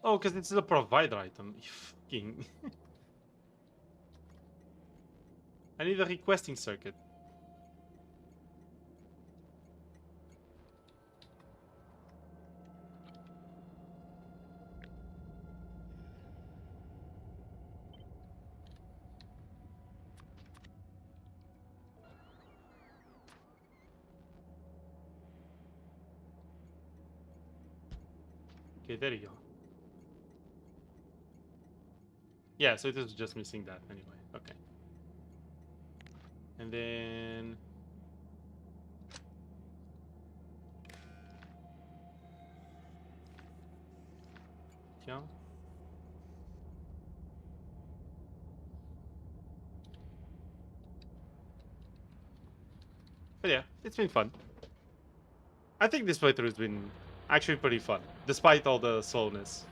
Oh, because it's a provider item. You fucking... I need a requesting circuit. Okay, there you go. Yeah, so it is just missing that anyway. Okay. And then... Yeah. But yeah, it's been fun. I think this playthrough has been actually pretty fun, despite all the slowness.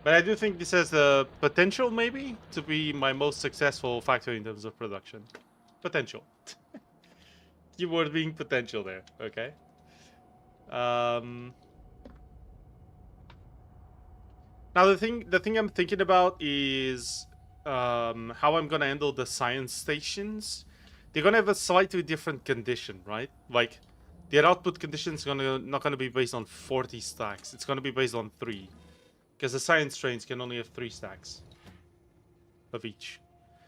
But I do think this has the potential, maybe, to be my most successful factory in terms of production. Potential. Keyword being potential there, okay? Now the thing I'm thinking about is how I'm gonna handle the science stations. They're gonna have a slightly different condition, right? Like their output condition is not gonna be based on 40 stacks. It's gonna be based on 3, because the science trains can only have 3 stacks of each.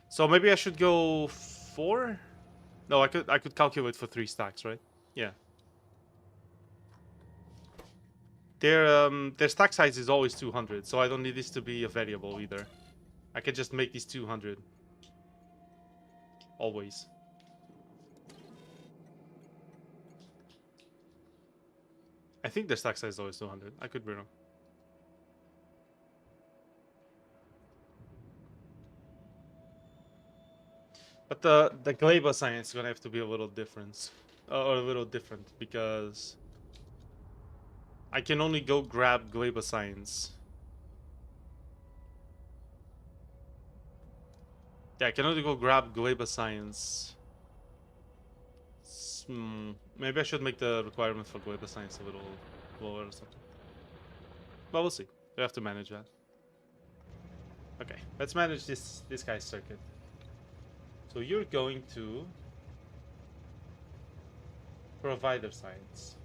So maybe I should go 4. No, I could calculate for 3 stacks, right? Yeah. Their stack size is always 200, so I don't need this to be a variable either. I can just make these 200. Always. I think their stack size is always 200. I could be wrong. But the Gleba science is gonna have to be a little different, or a little different, because I can only go grab Gleba science. Yeah, I can only go grab Gleba science. Maybe I should make the requirement for Gleba science a little lower or something. Well, we'll see. We have to manage that. Okay, let's manage this guy's circuit. So you're going to provider science.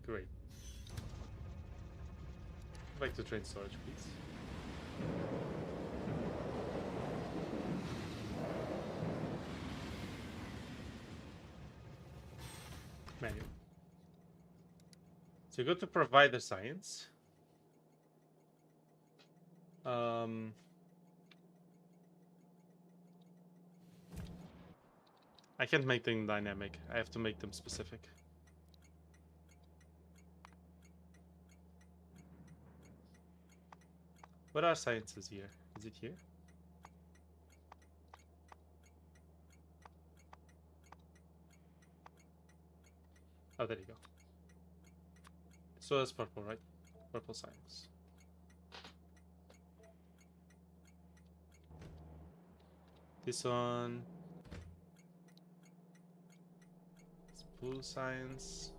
Great. Back to train storage, please. Manual. So you go to provider science. I can't make them dynamic. I have to make them specific. What are sciences here? Is it here? Oh, there you go. So that's purple, right? Purple science. This one. It's blue science.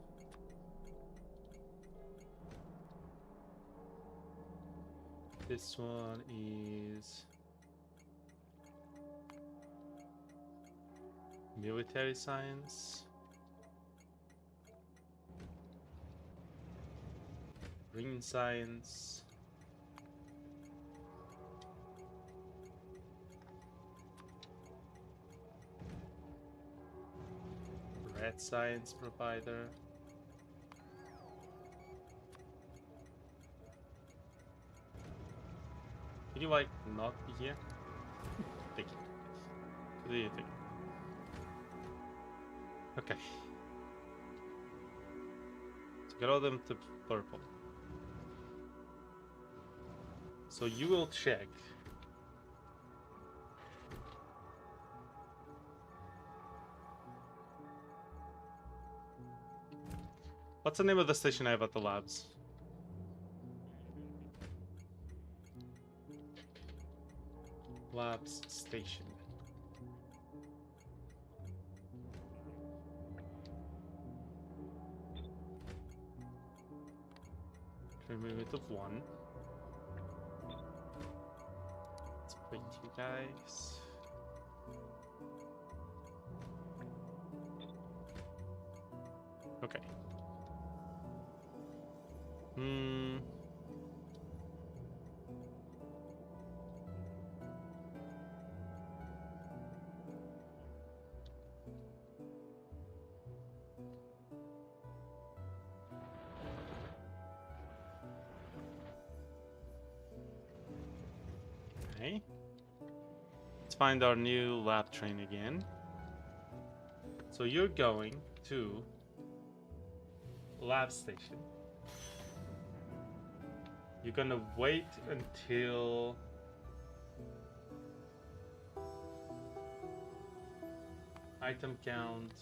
This one is military science. Green science. Red science provider. Can you like not be here? Thank you. What do you think? Okay. So get all them to purple. So you will check. What's the name of the station I have at the labs? Labs station. Remove it of 1. Let's wait you guys. Okay. Okay. Let's find our new lab train again. So you're going to lab station. You're gonna wait until item count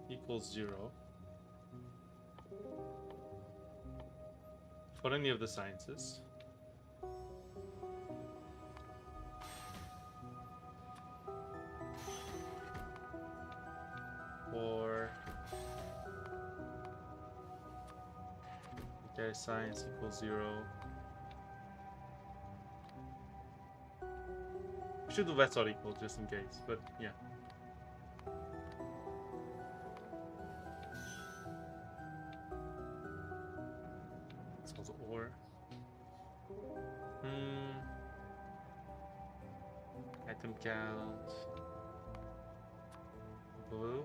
equals 0 for any of the sciences. For okay, science equals 0. We should do that's not equal just in case, but yeah. It's also or. Item count. Blue.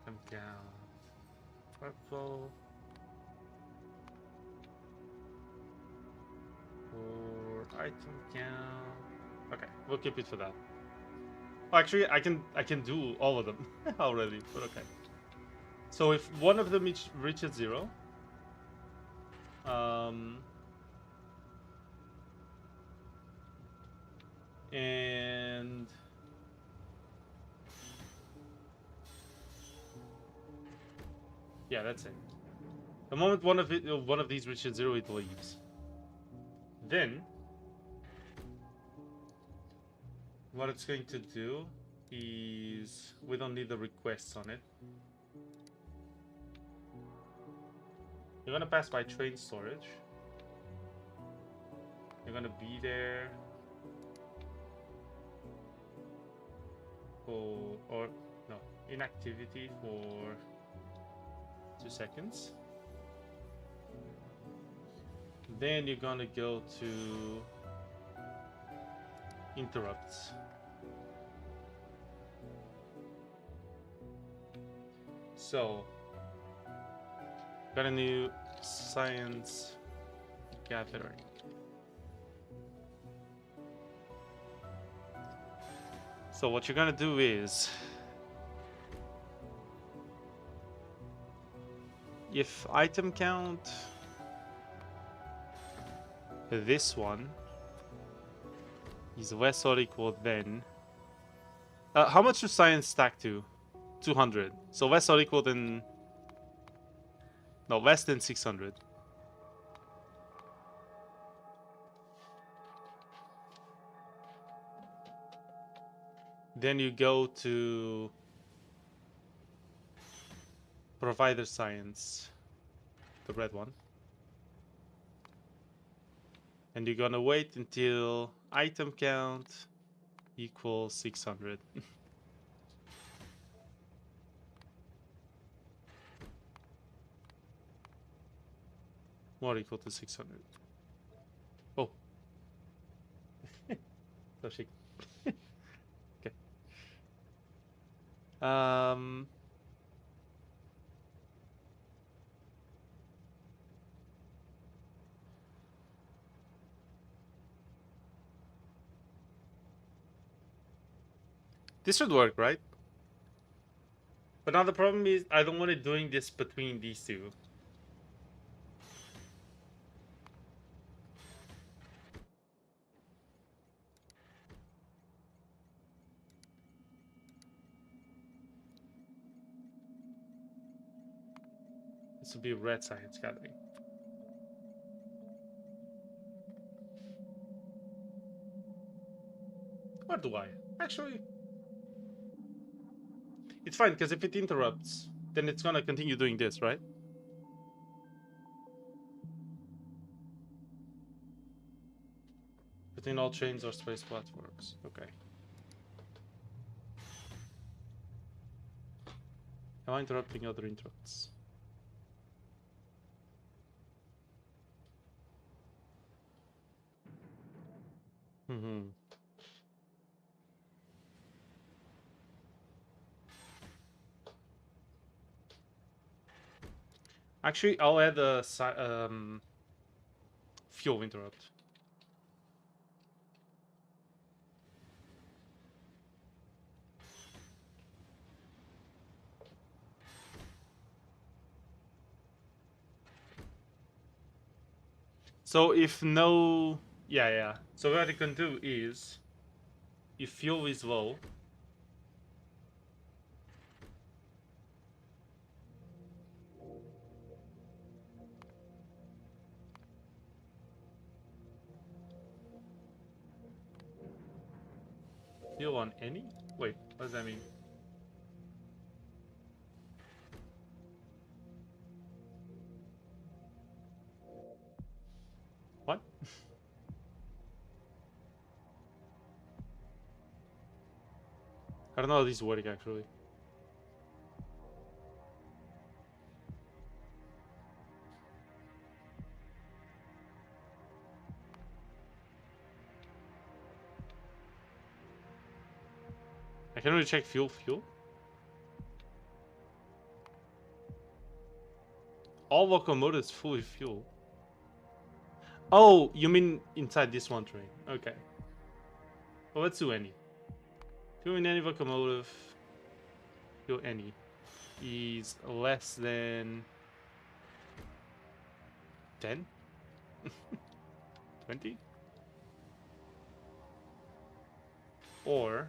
Item count. Purple. Or item count. Okay, we'll keep it for that. Well, actually, I can do all of them already, but okay. So if one of them reaches 0, and yeah, that's it. The moment one of these reaches 0, it leaves. Then what it's going to do is we don't need the requests on it. You're gonna pass by train storage. You're gonna be there for, or no, inactivity for 2 seconds. Then you're gonna go to interrupts. So, got a new science gathering. So what you're gonna do is, if item count this one is less or equal than how much does science stack to? 200. So less or equal than, no, less than 600. Then you go to provider science, the red one. And you're gonna wait until item count equals 600. More equal to 600. Oh. So she. Okay. This should work, right? But now the problem is I don't want it doing this between these two. This would be red science gathering. Or do I? Actually, it's fine, because if it interrupts, then it's gonna continue doing this, right? Between all trains or space platforms. Okay. Am I interrupting other interrupts? Mm-hmm. Actually, I'll add a fuel interrupt. So if no... Yeah. So what I can do is, if fuel is low, fuel on any? Wait, what does that mean? What? I don't know how these work actually. I can only check fuel. All locomotives fully fuel. Oh, you mean inside this one train? Okay. Well, let's do any. Fuel in any locomotive. Fuel any is less than 10, 20, or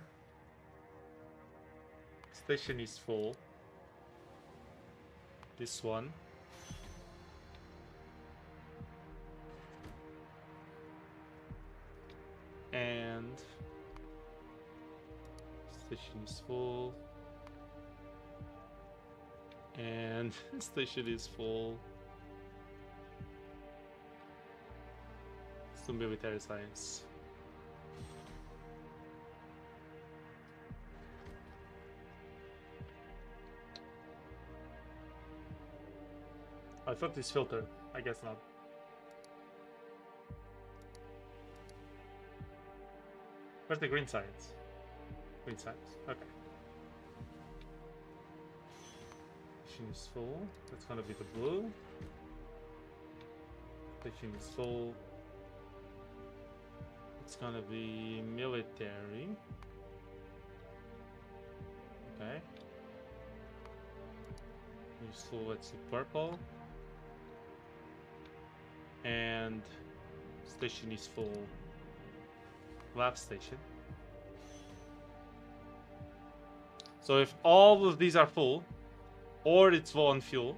station is full. This one. And station is full. And station is full. Some military science. I thought this filtered. I guess not. Where's the green science? Green science. Okay. Station is full. That's gonna be the blue. Station is full. It's gonna be military. Okay. Useful, let's see, purple. And station is full. Lab station. So if all of these are full, or it's low on fuel,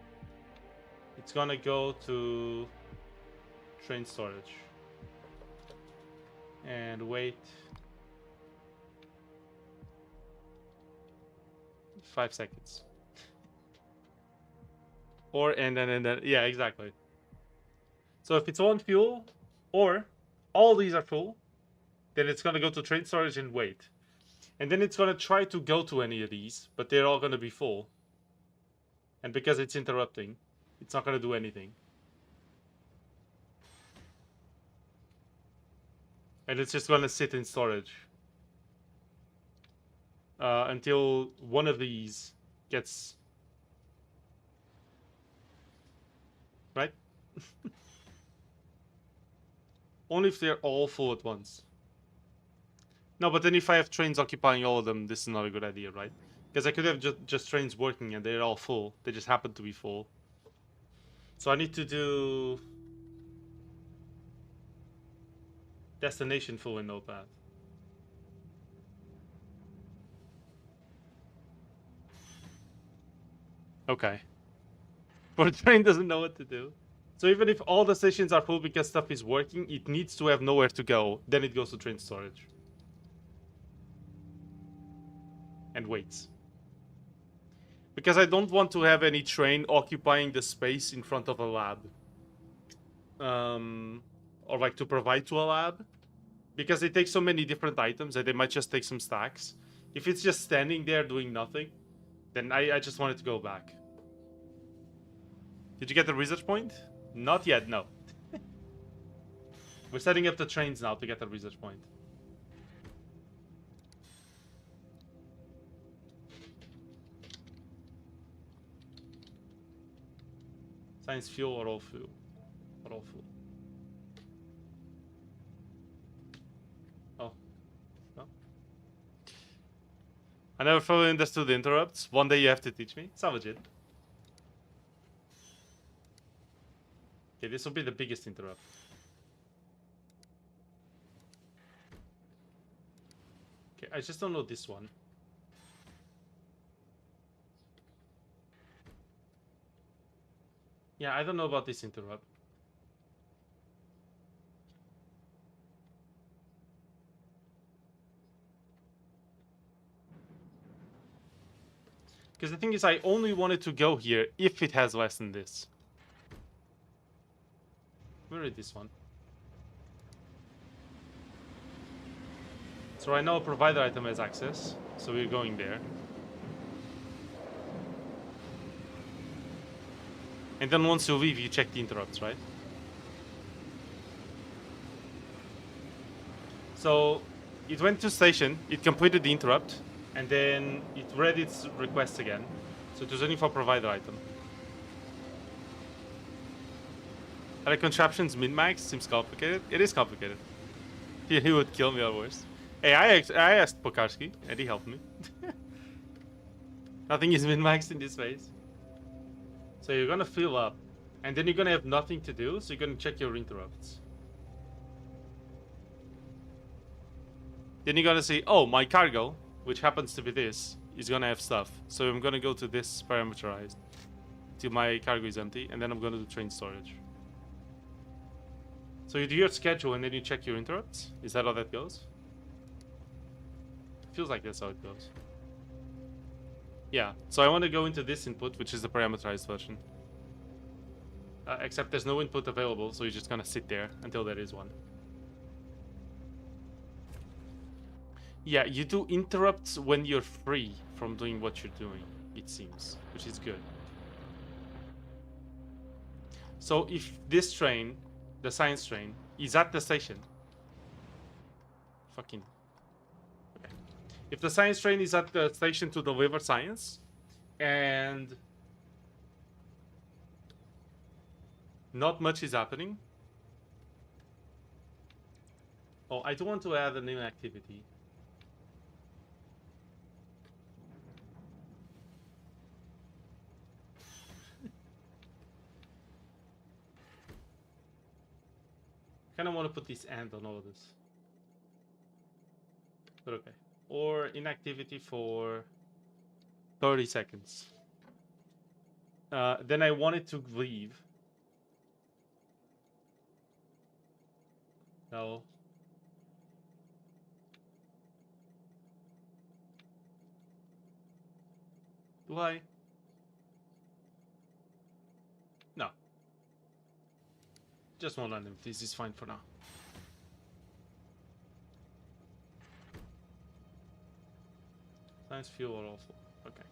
it's gonna go to train storage. And wait 5 seconds. Or and then yeah, exactly. So if it's on fuel, or all these are full, then it's gonna go to train storage and wait. And then it's gonna try to go to any of these, but they're all gonna be full. And because it's interrupting, it's not gonna do anything. And it's just gonna sit in storage until one of these gets right. Only if they're all full at once. No, but then if I have trains occupying all of them, this is not a good idea, right? Because I could have just trains working and they're all full. They just happen to be full. So I need to do destination full in Notepad. Okay. But the train doesn't know what to do. So even if all the stations are full because stuff is working, it needs to have nowhere to go. Then it goes to train storage. And waits. Because I don't want to have any train occupying the space in front of a lab. Or like to provide to a lab. Because they take so many different items that they might just take some stacks. If it's just standing there doing nothing, then I just want it to go back. Did you get the research point? Not yet, no. We're setting up the trains now to get the research point. Science fuel or all fuel? Or all fuel? Oh. No? I never fully understood the interrupts. One day you have to teach me. Salvage it. Okay, this will be the biggest interrupt. Okay, I just don't know this one. Yeah, I don't know about this interrupt. Because the thing is, I only wanted to go here if it has less than this. Where is this one? So right now a provider item has access, so we're going there. And then once you leave, you check the interrupts, right? So it went to station, it completed the interrupt, and then it read its request again. So it was only for provider item. Are the contraptions min-max? Seems complicated. It is complicated. He would kill me or worse. Hey, I asked Pokarski, and he helped me. Nothing is min-maxed in this phase. So you're gonna fill up, and then you're gonna have nothing to do, so you're gonna check your interrupts. Then you're gonna see, oh, my cargo, which happens to be this, is gonna have stuff. So I'm gonna go to this parameterized till my cargo is empty, and then I'm gonna do train storage. So you do your schedule and then you check your interrupts? Is that how that goes? Feels like that's how it goes. Yeah, so I want to go into this input, which is the parameterized version. Except there's no input available, so you're just gonna sit there until there is one. Yeah, you do interrupts when you're free from doing what you're doing, it seems, which is good. So if this train, the science train, is at the station, fucking... Okay. If the science train is at the station to deliver science, and Not much is happening. Oh, I do want to add a new activity. Kind of want to put this end on all of this. But okay. Or inactivity for 30 seconds. Then I wanted to leave. No. Do I? No. Just one random. This is fine for now. Science fuel or awful. Okay.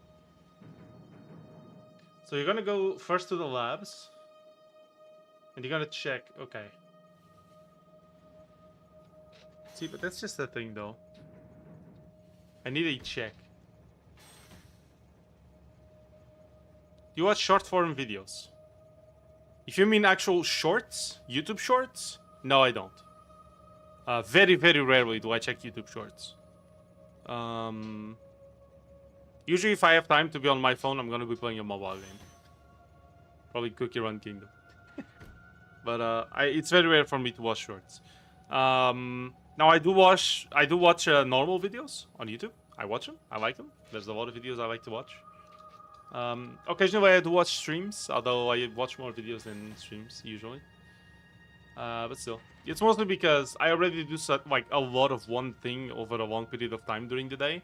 So you're gonna go first to the labs. And you're gonna check. Okay. See, but that's just the thing though. I need a check. You watch short form videos? If you mean actual shorts, YouTube shorts, no, I don't. Very, very rarely do I check YouTube shorts. Usually, if I have time to be on my phone, I'm gonna be playing a mobile game. Probably Cookie Run Kingdom. But it's very rare for me to watch shorts. Now I do watch normal videos on YouTube. I watch them. I like them. There's a lot of videos I like to watch. Occasionally I do watch streams, although I watch more videos than streams usually. But still, it's mostly because I already do like a lot of one thing over a long period of time during the day,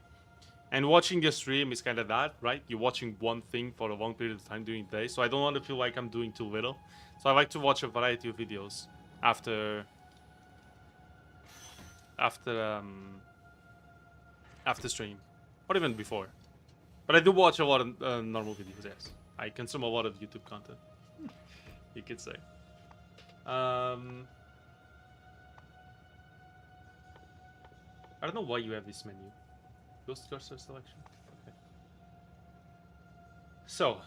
and watching a stream is kind of that, right? You're watching one thing for a long period of time during the day, so I don't want to feel like I'm doing too little. So I like to watch a variety of videos after stream, or even before. But I do watch a lot of normal videos, yes. I consume a lot of YouTube content, you could say. I don't know why you have this menu. Ghost cursor selection. Okay. So.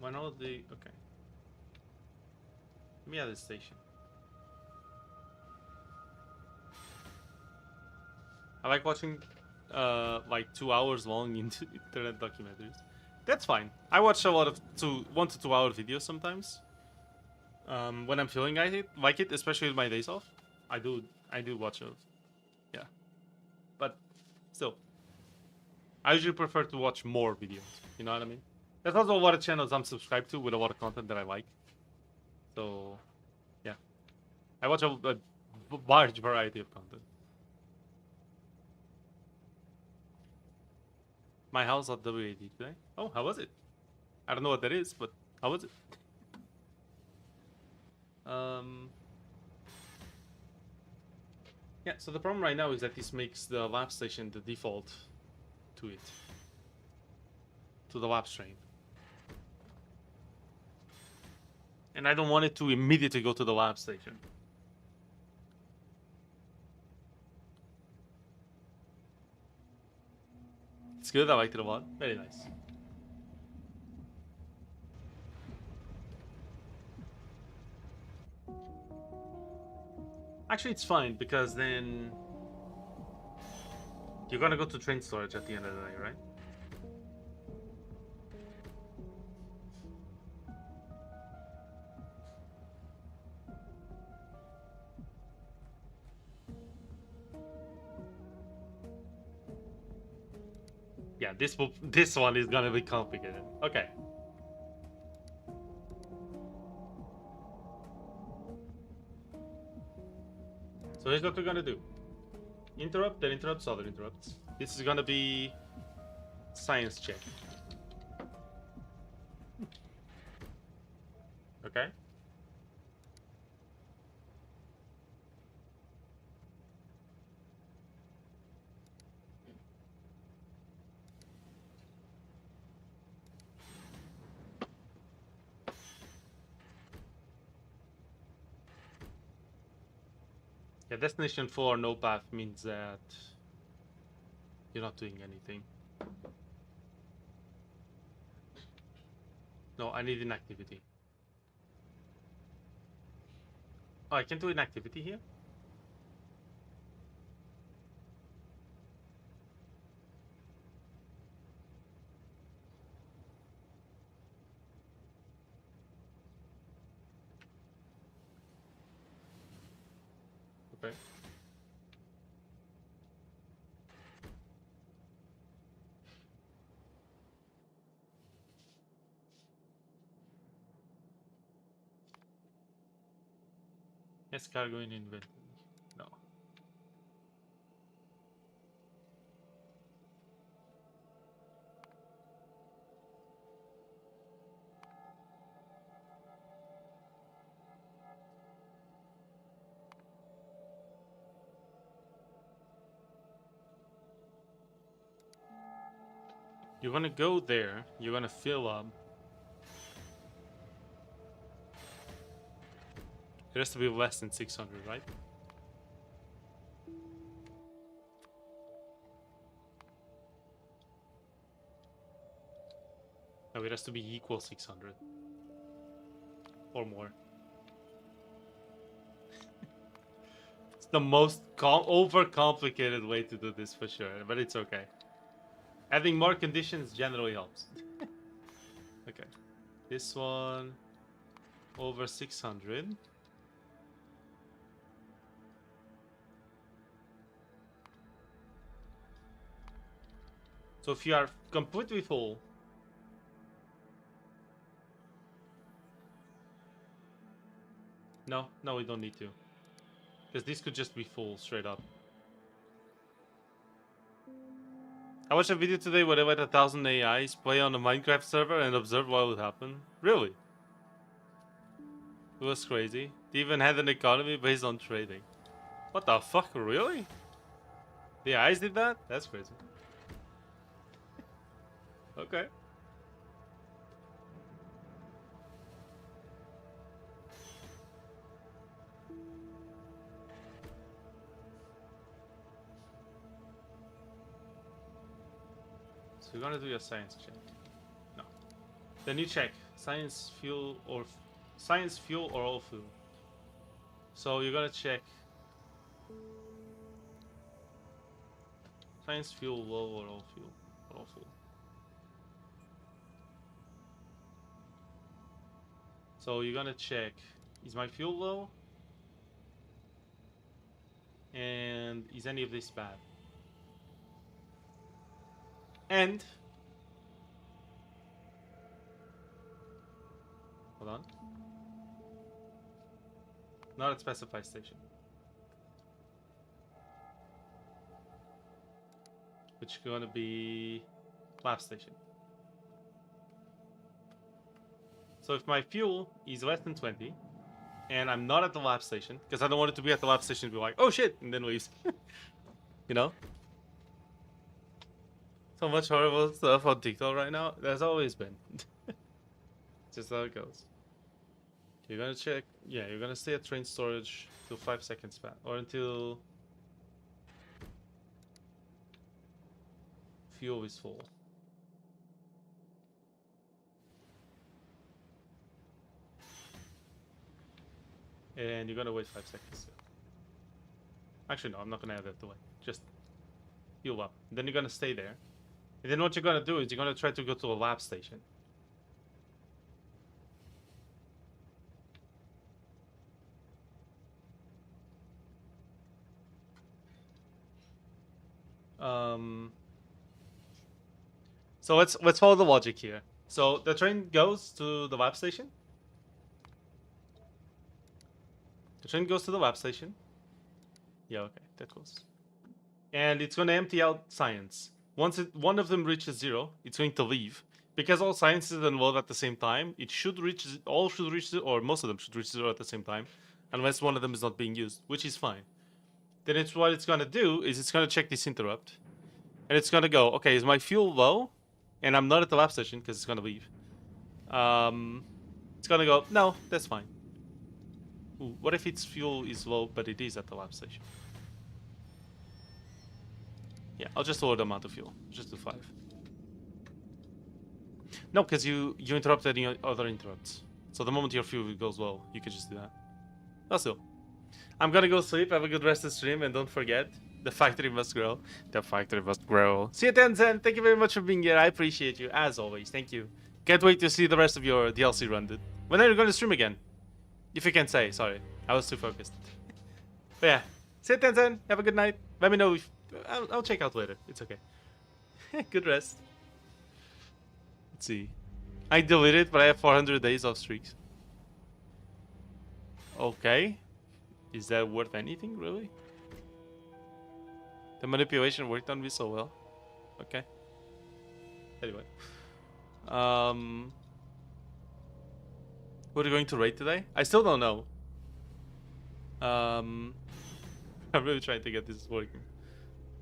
When all the... Okay. Let me add a station. I like watching like 2 hours long internet documentaries. That's fine. I watch a lot of 1 to 2 hour videos sometimes. When I'm feeling like it, especially with my days off. I do watch those. Yeah. But still. I usually prefer to watch more videos. You know what I mean? There's also a lot of channels I'm subscribed to with a lot of content that I like. So, yeah. I watch a large variety of content. My house at WAD today. Oh, how was it? I don't know what that is, but how was it? Yeah, so the problem right now is that this makes the lab station the default to it. To the lab train. And I don't want it to immediately go to the lab station. It's good, I liked it a lot. Very nice. Actually, it's fine, because then... You're gonna go to train storage at the end of the day, right? Yeah, this one is gonna be complicated. Okay. So here's what we're gonna do. Interrupt, then interrupts, other interrupts. This is gonna be science check. Okay? Yeah, destination 4, no path means that you're not doing anything. No, I need inactivity. Oh, I can do inactivity here? Okay. Yes, cargo in inventory. No. You're gonna go there, you're gonna fill up. It has to be less than 600, right? No, it has to be equal 600. Or more. It's the most overcomplicated way to do this for sure, but it's okay. Adding more conditions generally helps. Okay. This one over 600. So if you are completely full, no, we don't need to. Because this could just be full straight up. I watched a video today where they let 1,000 AIs play on a Minecraft server and observe what would happen. Really? It was crazy. They even had an economy based on trading. What the fuck, really? The AIs did that? That's crazy. Okay. So you're gonna do your science check. No. Then you check science, fuel, or all fuel. So you're gonna check science, fuel, low, or all fuel. All fuel. So you're gonna check, is my fuel low? And is any of this bad? And hold on. Not at specified station. Which is gonna be lab station. So if my fuel is less than 20, and I'm not at the lab station, because I don't want it to be at the lab station to be like, oh shit, and then leaves. You know? So much horrible stuff on TikTok right now. There's always been. Just how it goes. You're gonna check. Yeah, you're gonna stay at train storage till 5 seconds back, or until fuel is full. And you're gonna wait 5 seconds. Actually, no, I'm not gonna add that to it. Just fuel up. Then you're gonna stay there. And then what you're gonna do is you're gonna try to go to a lab station. So let's follow the logic here. So the train goes to the lab station. The train goes to the lab station. Yeah, okay, that goes. And it's gonna empty out science. Once one of them reaches 0, it's going to leave. Because all science is enrolled at the same time, it should reach, all should reach, or most of them should reach 0 at the same time. Unless one of them is not being used, which is fine. Then it's what it's gonna do is it's gonna check this interrupt. And it's gonna go, okay, is my fuel low? And I'm not at the lab station because it's gonna leave. It's gonna go, no, that's fine. Ooh, what if its fuel is low, but it is at the lab station? Yeah, I'll just lower the amount of fuel. Just do 5. No, because you interrupted any other interrupts. So the moment your fuel goes low, you could just do that. Also, I'm gonna go sleep. Have a good rest of the stream, and don't forget, the factory must grow. The factory must grow. See you, Tencent. Thank you very much for being here. I appreciate you as always. Thank you. Can't wait to see the rest of your DLC run, dude. When are you gonna stream again? If you can say, sorry, I was too focused. But yeah, see you, Tencent. Have a good night. Let me know if I'll check out later. It's okay. Good rest. Let's see. I deleted, but I have 400 days of streaks. Okay. Is that worth anything, really? The manipulation worked on me so well. Okay. Anyway. What are you going to rate today? I still don't know. I'm really trying to get this working.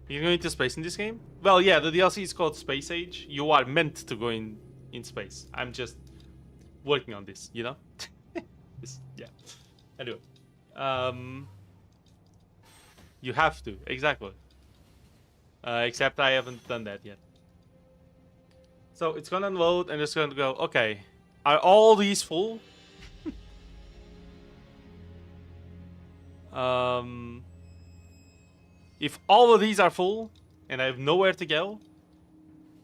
You're going to space in this game? Well, yeah, the DLC is called Space Age. You are meant to go in space. I'm just working on this, you know? Yeah. Anyway. You have to, exactly. Except I haven't done that yet. So it's gonna unload and it's gonna go, okay, are all these full? If all of these are full and I have nowhere to go,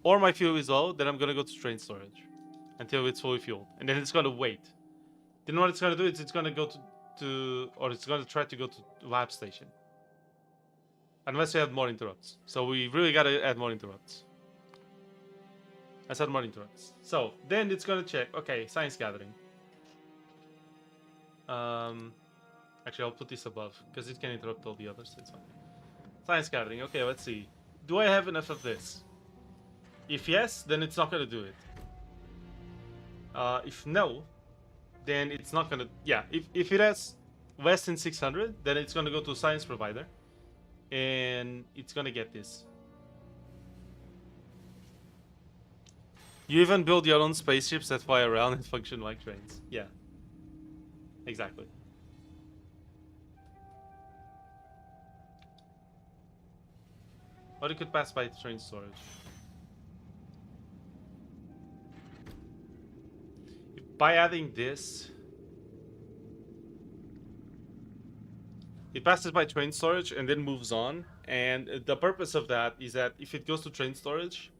or my fuel is low, then I'm gonna go to train storage until it's fully fueled, and then it's gonna wait. Then what it's gonna do is it's gonna go or it's gonna try to go to lab station. Unless we have more interrupts. So we really gotta add more interrupts. I said more interrupts. So then it's gonna check. Okay, science gathering. Actually, I'll put this above because it can interrupt all the others. So it's fine. Science gathering. Okay, let's see. Do I have enough of this? If yes, then it's not gonna do it. If no, then it's not gonna. Yeah, if it has less than 600, then it's gonna go to a science provider, and it's gonna get this. You even build your own spaceships that fly around and function like trains. Yeah. Exactly. Or you could pass by train storage. By adding this, it passes by train storage and then moves on. And the purpose of that is that if it goes to train storage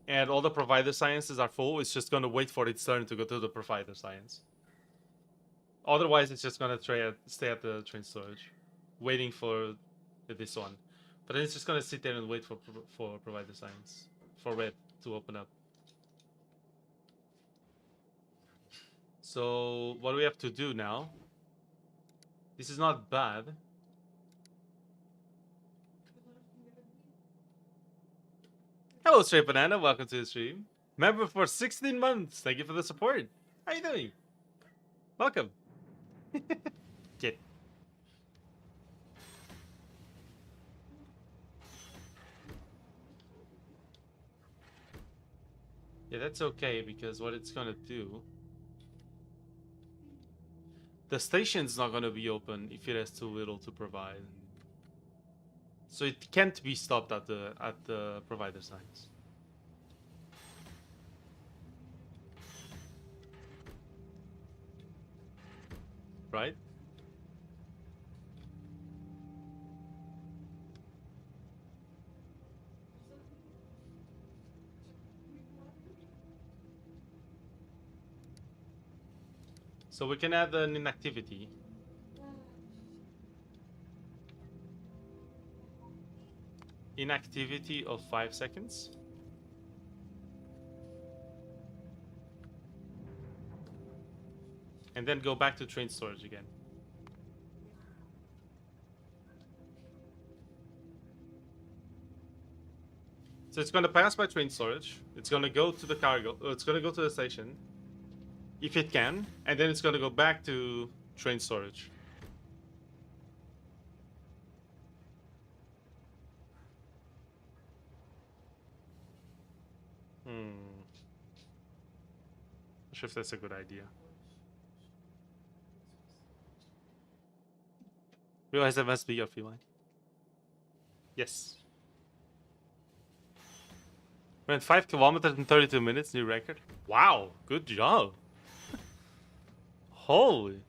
and all the provider sciences are full, it's just going to wait for its turn to go to the provider science. Otherwise, it's just going to stay at the train storage, waiting for this one. But then it's just going to sit there and wait for provider science, for red to open up. So what we have to do now, this is not bad. Hello, Stray Banana. Welcome to the stream. Member for 16 months. Thank you for the support. How you doing? Welcome. Kid. Yeah, that's okay because what it's gonna do, the station's not gonna be open if it has too little to provide. So it can't be stopped at the provider signs. Right? So we can add an inactivity. Inactivity of 5 seconds. And then go back to train storage again. So it's going to pass by train storage. It's going to go to the cargo. It's going to go to the station. If it can. And then it's going to go back to train storage. I'm not sure if that's a good idea. Realize that must be your feline. Yes. Went 5 kilometers in 32 minutes, new record. Wow, good job. Holy.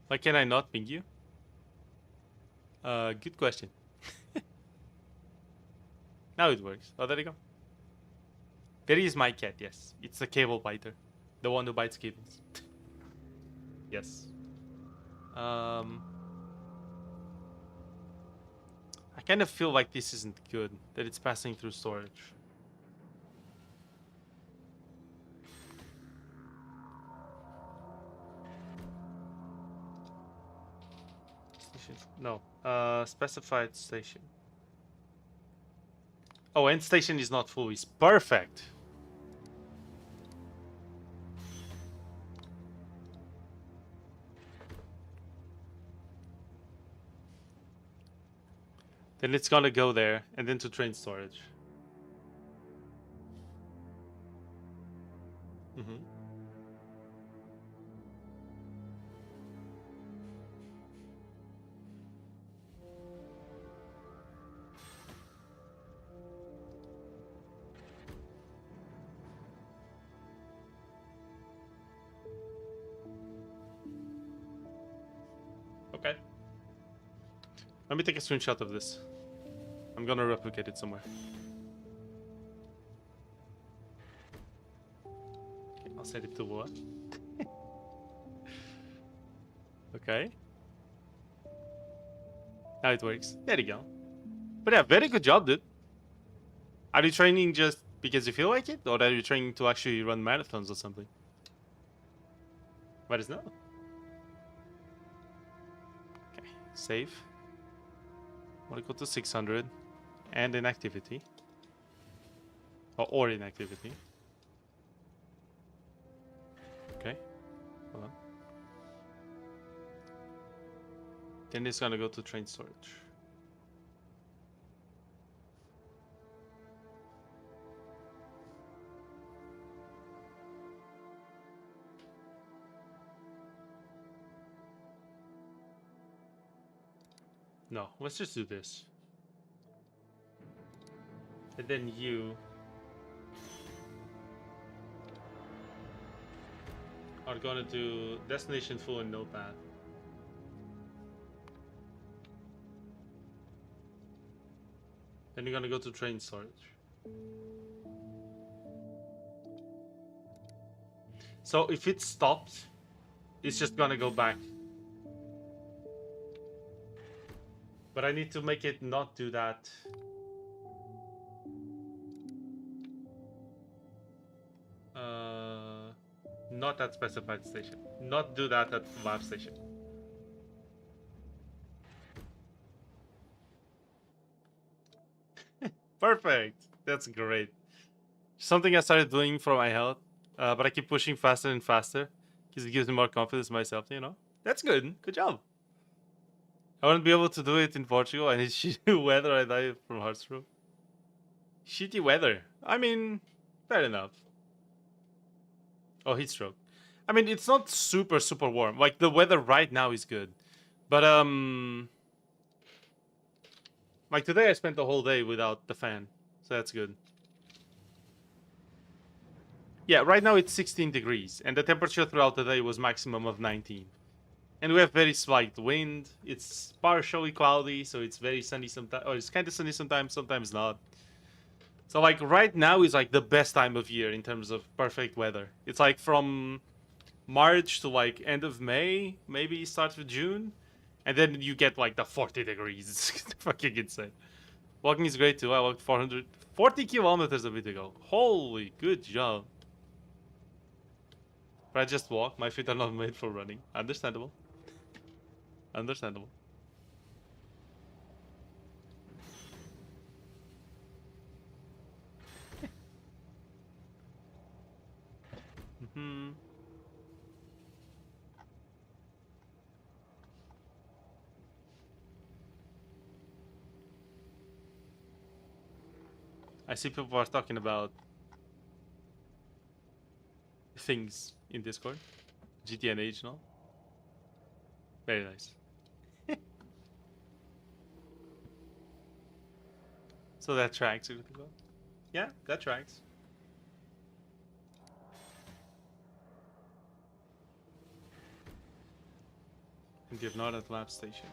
Why can I not ping you? Good question. Now it works. Oh, there you go. There is my cat, yes. It's a cable biter. The one who bites cables. Yes. I kind of feel like this isn't good, that it's passing through storage. Station. No. Specified station. Oh, end station is not full. It's perfect. Then it's gonna go there, and then to train storage. Mm-hmm. Okay. Let me take a screenshot of this. I'm gonna replicate it somewhere. Okay, I'll send it to what? Okay. Now it works. There you go. But yeah, very good job, dude. Are you training just because you feel like it? Or are you training to actually run marathons or something? Let us know. Okay, save. Want to go to 600. And inactivity. Or inactivity. Okay. Hold on. Then it's gonna go to train storage. No, let's just do this. And then you are gonna do destination full and no path. Then you're gonna go to train storage. So if it stops, it's just gonna go back. But I need to make it not do that. Not at specified station. Not do that at lab station. Perfect. That's great. Something I started doing for my health, but I keep pushing faster and faster because it gives me more confidence in myself. You know, that's good. Good job. I wouldn't be able to do it in Portugal. I need shitty weather. I die from heart stroke. Shitty weather. I mean, fair enough. Oh, heat stroke. I mean, it's not super warm. Like the weather right now is good, but like today I spent the whole day without the fan, so that's good. Yeah, right now it's 16 degrees, and the temperature throughout the day was maximum of 19. And we have very slight wind. It's partially cloudy, so it's very sunny sometimes, or it's kind of sunny sometimes, sometimes not. So like right now is like the best time of year in terms of perfect weather. It's like from March to like end of May, maybe starts with June, and then you get like the 40 degrees. It's fucking insane. Walking is great too. I walked 440 kilometers a bit ago. Holy, good job. But I just walk. My feet are not made for running. Understandable. Understandable. I see people are talking about things in Discord. GTNH, no? Very nice. So that tracks. Yeah, that tracks. And you're not at lab station.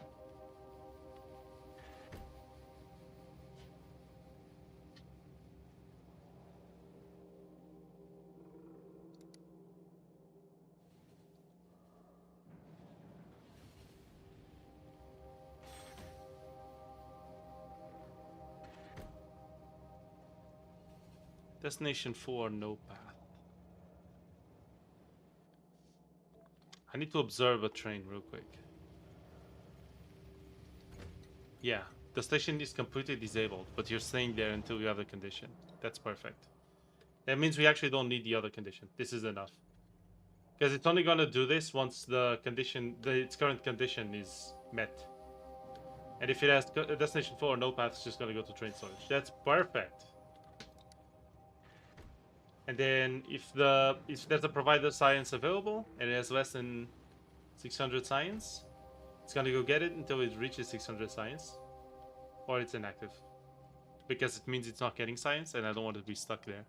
Destination 4, no path. I need to observe a train real quick. Yeah, the station is completely disabled, but you're staying there until you have the condition. That's perfect. That means we actually don't need the other condition. This is enough. Because it's only gonna do this once the condition, its current condition is met. And if it has destination 4 no path, it's just gonna go to train storage. That's perfect. And then if there's a provider science available and it has less than 600 science, it's gonna go get it until it reaches 600 science, or it's inactive, because it means it's not getting science, and I don't want it to be stuck there.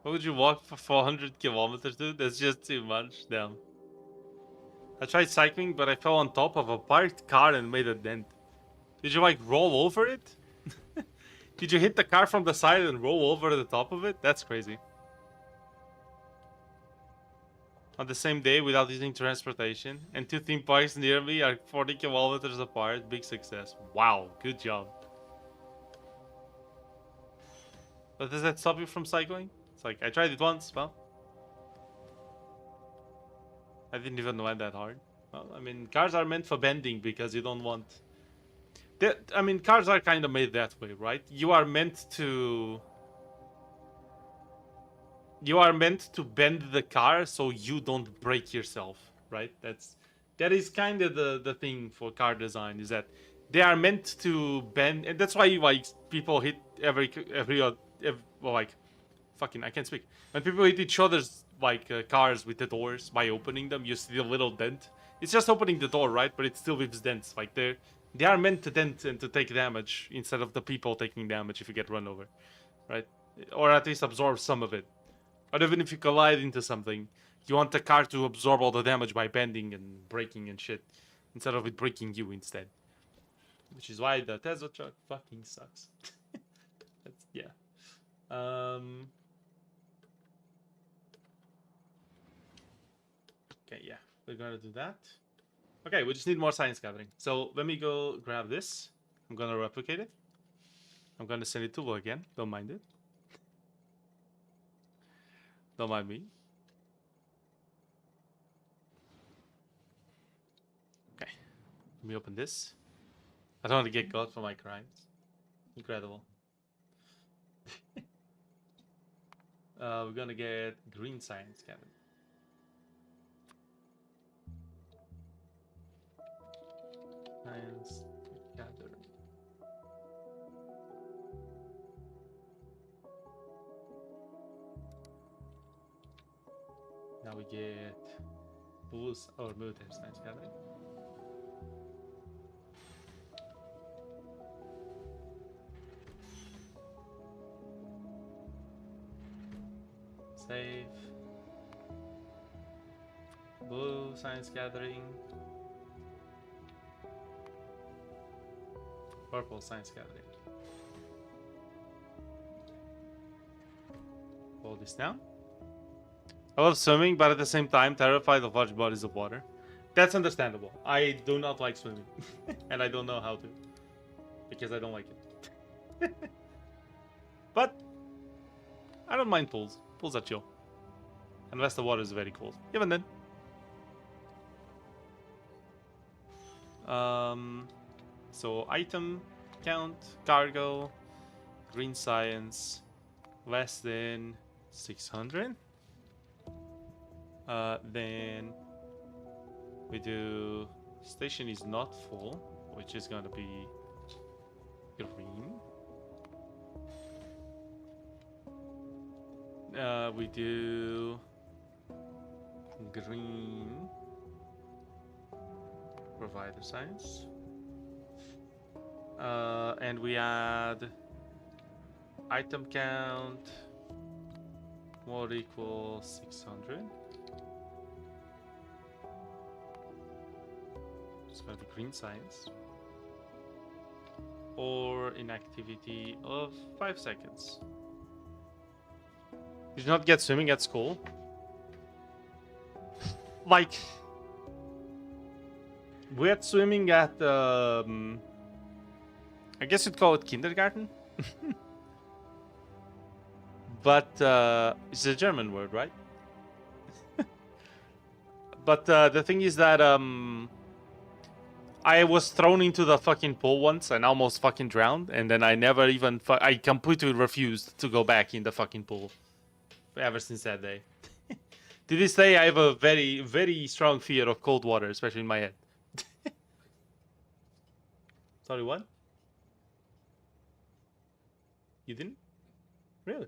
What would you walk for 400 kilometers, dude? That's just too much. Damn. I tried cycling, but I fell on top of a parked car and made a dent. Did you like roll over it? Did you hit the car from the side and roll over the top of it? That's crazy. On the same day without using transportation, and 2 theme parks near me are 40 kilometers apart. Big success. Wow, good job. But does that stop you from cycling? It's like, I tried it once, well, I didn't even went that hard. Well, I mean, cars are meant for bending because you don't want... I mean, cars are kind of made that way, right? You are meant to bend the car so you don't break yourself, right? That is kind of the thing for car design, is that they are meant to bend, and that's why like people hit well, like fucking I can't speak. When people hit each other's like cars with the doors by opening them, you see a little dent. It's just opening the door, right? But it still leaves dents. Like they are meant to dent and to take damage instead of the people taking damage if you get run over, right? Or at least absorb some of it. Or even if you collide into something, you want the car to absorb all the damage by bending and breaking and shit, instead of it breaking you instead. Which is why the Tesla truck fucking sucks. Yeah. Okay, yeah, we're gonna do that. Okay, we just need more science gathering. So let me go grab this. I'm gonna replicate it. I'm gonna send it to Will again. Don't mind it. Don't mind me. Okay, let me open this. I don't want to get caught for my crimes. Incredible. We're gonna get green science gathering. Science gathering. Now we get boost or military science gathering. Save. Blue science gathering. Purple science gathering. Hold this down. I love swimming, but at the same time terrified of large bodies of water. That's understandable. I do not like swimming. And I don't know how to. Because I don't like it. But I don't mind pools. Pools are chill. Unless the water is very cold. Even then. So item count, cargo, green science, less than 600. Then we do station is not full, which is gonna be green. We do green provider science. And we add item count more equals 600. It's going to be green science. Or inactivity of 5 seconds. Did you not get swimming at school? Like, we had swimming at, I guess you'd call it kindergarten. But it's a German word, right? But the thing is that I was thrown into the fucking pool once and almost fucking drowned, and then I never even I completely refused to go back in the fucking pool ever since that day. To this day, I have a very, very strong fear of cold water, especially in my head. Sorry, what? You didn't? Really?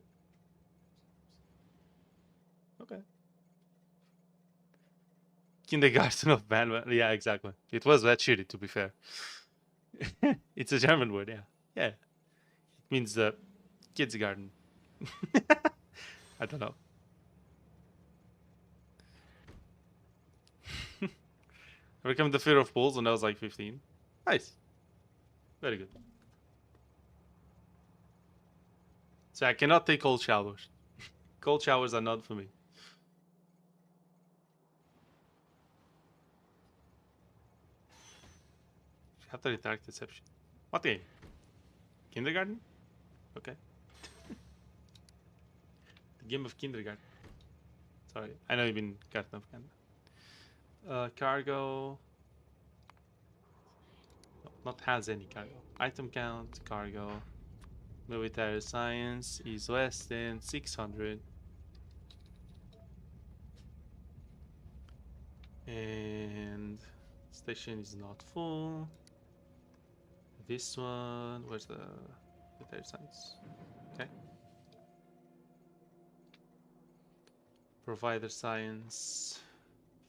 Okay. Kindergarten of man. Yeah, exactly. It was that shitty, to be fair. It's a German word, yeah. Yeah. It means the kids' garden. I don't know. I became the fear of pools when I was like 15. Nice. Very good. So I cannot take cold showers. Cold showers are not for me. After the dark deception. What game? Kindergarten? Okay. The game of kindergarten. Sorry, I know you've been Garten of Canada. Cargo. No, not has any cargo. Item count, cargo. Military science is less than 600. And station is not full. This one, where's the military science? Okay. Provider science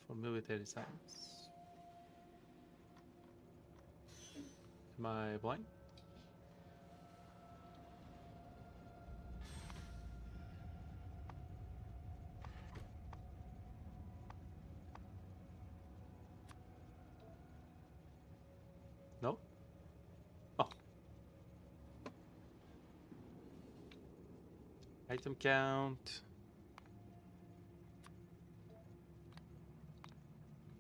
for military science. Am I blind? No? Oh. Item count.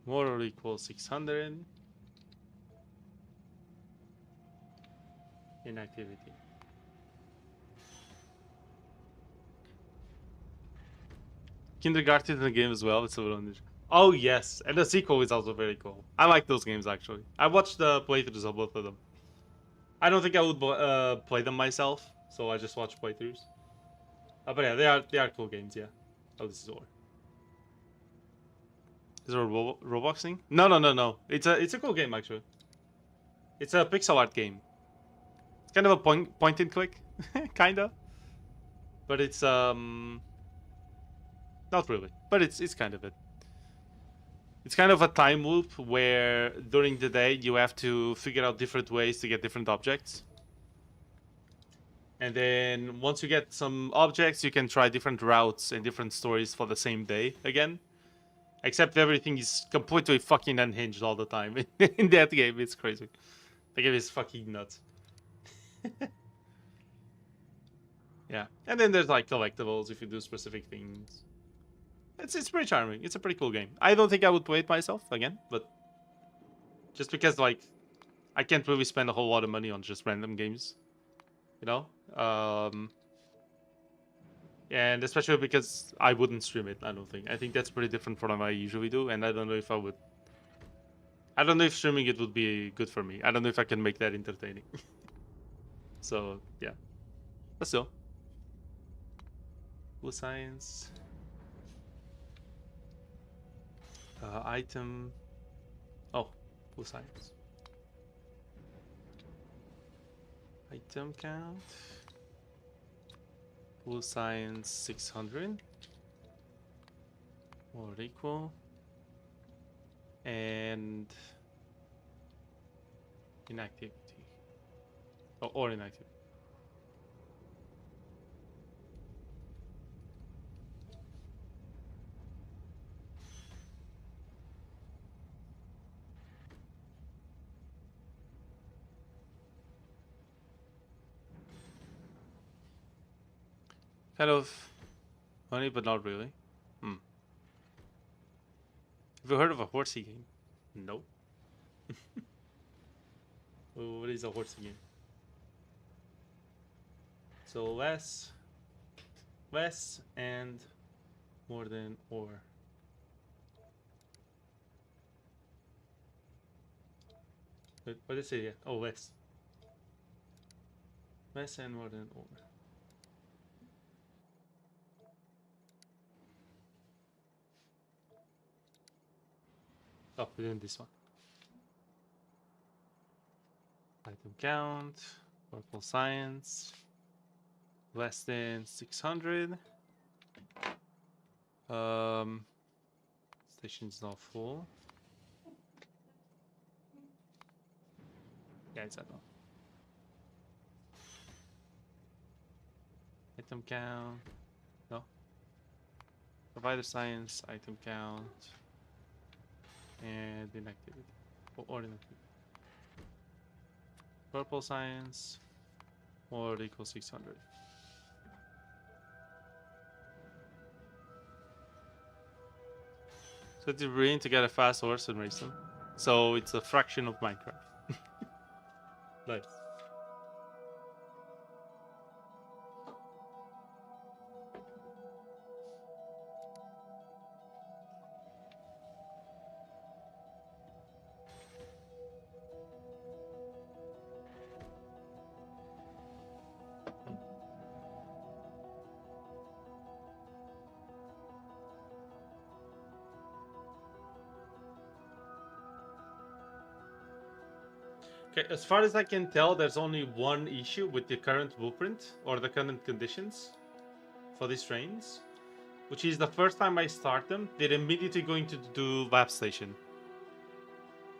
More or equals 600. Inactivity. Kindergarten in the game as well. It's a little unusual. Oh yes, and the sequel is also very cool. I like those games actually. I watched the playthroughs of both of them. I don't think I would play them myself, so I just watch playthroughs. But yeah, they are cool games. Yeah. Oh, this is war. Is there a Roblox thing? No. It's a cool game actually. It's a pixel art game. It's kind of a point and click, kinda. But it's not really. But it's kind of it. It's kind of a time loop where during the day you have to figure out different ways to get different objects. And then once you get some objects, you can try different routes and different stories for the same day again. Except everything is completely fucking unhinged all the time. In that game, it's crazy. The game is fucking nuts. Yeah. And then there's like collectibles if you do specific things. It's pretty charming. It's a pretty cool game. I don't think I would play it myself again, but just because like I can't really spend a whole lot of money on just random games, you know. And especially because I wouldn't stream it. I don't think. I think that's pretty different from what I usually do, and I don't know if I would. I don't know if streaming it would be good for me. I don't know if I can make that entertaining. So yeah, but still, blue science. Item. Oh, blue science. Item count. Blue science 600. Or equal. And inactivity. Oh, or inactivity. Kind of funny, but not really. Hmm. Have you heard of a horsey game? Nope. What is a horsey game? So less and more than or. What did it say? Yeah. Oh, less. Less and more than or. Oh, within this one. Item count, purple science, less than 600. Station's not full. Yeah, it's at all. Item count, no. Provider science, item count, and inactivity, or inactivity. Purple science, or equals 600. So it's really to get a fast horse and race them. So it's a fraction of Minecraft. Nice. Okay, as far as I can tell, there's only one issue with the current blueprint or the current conditions for these trains, which is the first time I start them, they're immediately going to do lap station.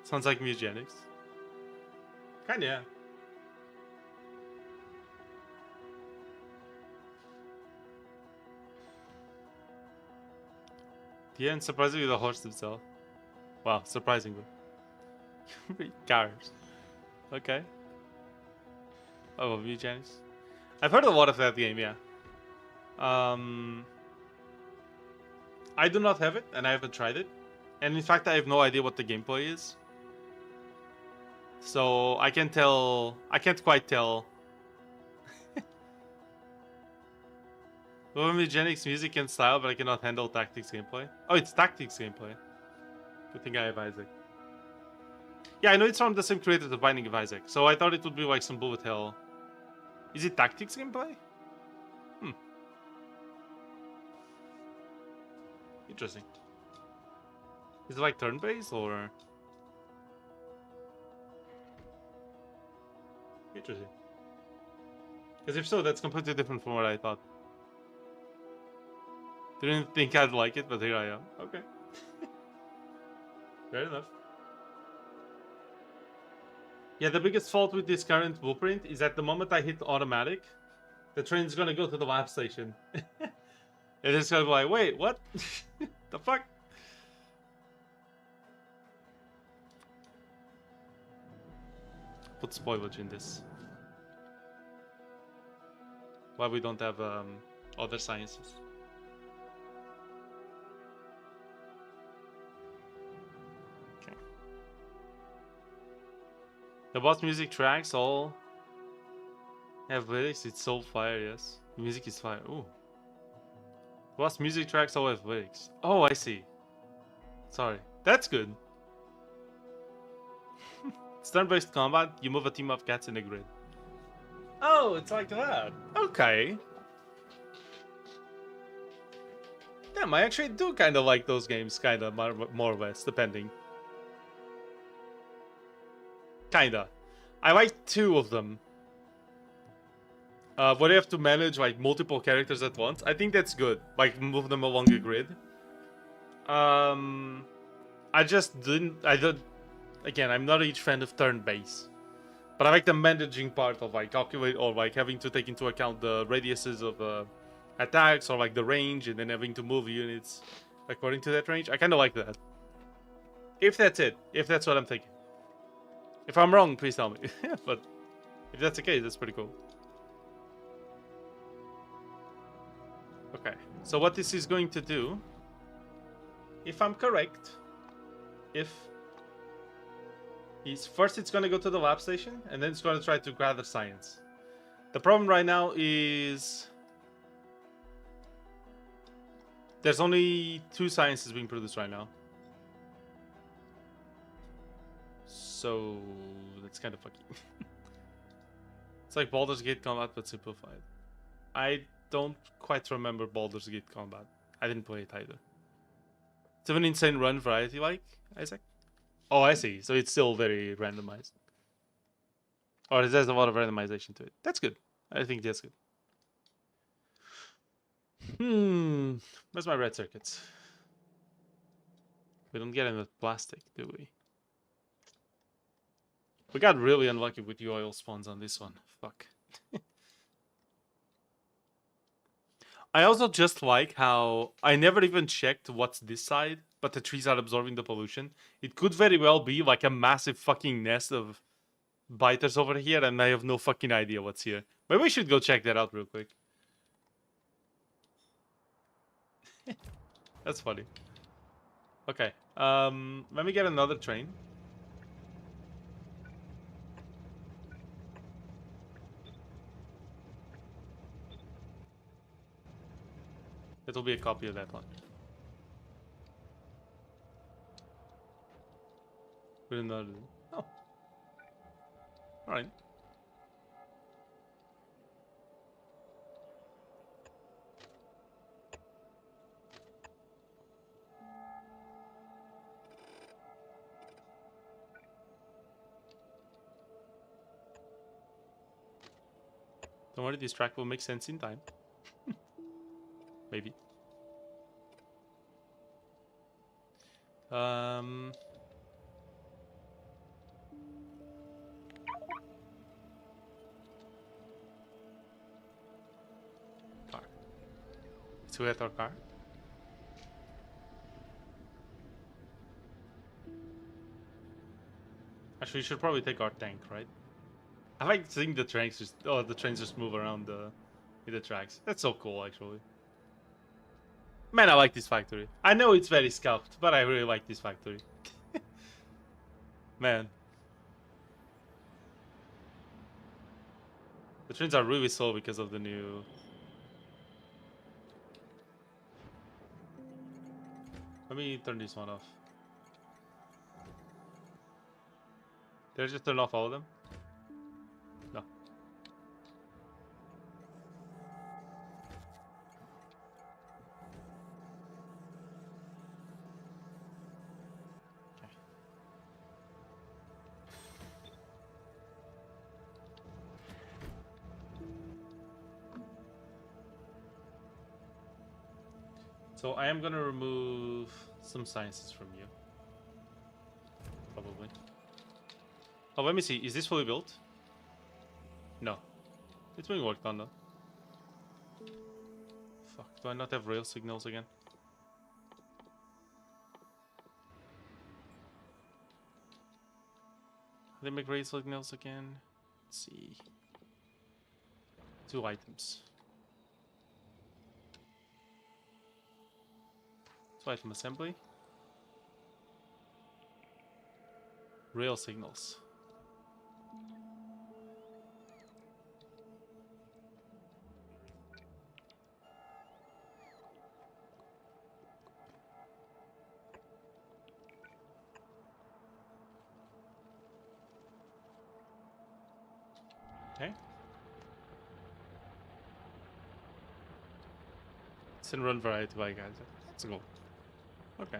Sounds like Mugenics. Kinda, yeah. Yeah, and surprisingly, the horse himself. Wow, surprisingly. Cars. Okay. Oh, Mugenics. I've heard a lot of that game, yeah. I do not have it, and I haven't tried it. And in fact, I have no idea what the gameplay is. So I can't quite tell. Mugenics music and style, but I cannot handle tactics gameplay. Oh, it's tactics gameplay. Good thing I have Isaac. Yeah, I know it's from the same creators of Binding of Isaac, so I thought it would be like some bullet hell. Is it tactics gameplay? Interesting. Is it like turn-based or? Interesting. Because if so, that's completely different from what I thought. Didn't think I'd like it, but here I am. Okay. Fair enough. Yeah, the biggest fault with this current blueprint is that the moment I hit automatic, the train's gonna go to the lab station. And it's gonna be like, wait, what? The fuck? Put spoilage in this. Why we don't have other sciences? Okay. The boss music tracks all have lyrics. It's so fire, yes. The music is fire. Ooh. Boss music tracks all have lyrics. Oh, I see. Sorry. That's good. It's turn-based combat. You move a team of cats in a grid. Oh, it's like that. Okay. Damn, I actually do kind of like those games, kind of, more or less, depending. Kinda. I like two of them. where you have to manage like multiple characters at once. I think that's good. Like move them along a grid. I just didn't. I don't. Again, I'm not a huge fan of turn-based, but I like the managing part of like calculate or like having to take into account the radiuses of attacks or like the range, and then having to move units according to that range. I kind of like that. If that's it, if that's what I'm thinking. If I'm wrong, please tell me. But if that's the case, that's pretty cool. Okay, so what this is going to do, if I'm correct, first it's going to go to the lab station, and then it's going to try to gather science. The problem right now is there's only 2 sciences being produced right now. So that's kind of fucky. It's like Baldur's Gate combat but simplified. I don't quite remember Baldur's Gate combat. I didn't play it either. It's an insane run variety like, Isaac? Oh, I see. So it's still very randomized. Or there's a lot of randomization to it. That's good. I think that's good. Where's my red circuits? We don't get them with plastic, do we? We got really unlucky with the oil spawns on this one. Fuck. I also just like how I never even checked what's this side, but the trees are absorbing the pollution. It could very well be like a massive fucking nest of biters over here, and I have no fucking idea what's here. Maybe we should go check that out real quick. That's funny. Okay, let me get another train. It'll be a copy of that one. With another. Oh. Alright. Don't worry, this track will make sense in time. Maybe. Car. Let's go get our car. Actually, we should probably take our tank, right? I like seeing the trains just move around in the tracks. That's so cool, actually. Man, I like this factory. I know it's very scalped, but I really like this factory. Man. The trains are really slow because of the new... Let me turn this one off. Did I just turn off all of them? No. Okay. So I am gonna remove some sciences from you. Probably. Oh, let me see. Is this fully built? No. It's being worked on though. Fuck, do I not have rail signals again? They make rail signals again? Let's see. 2 items. 2 item assembly. Rail signals. Okay. It's in run variety by guys. Let's go. Okay.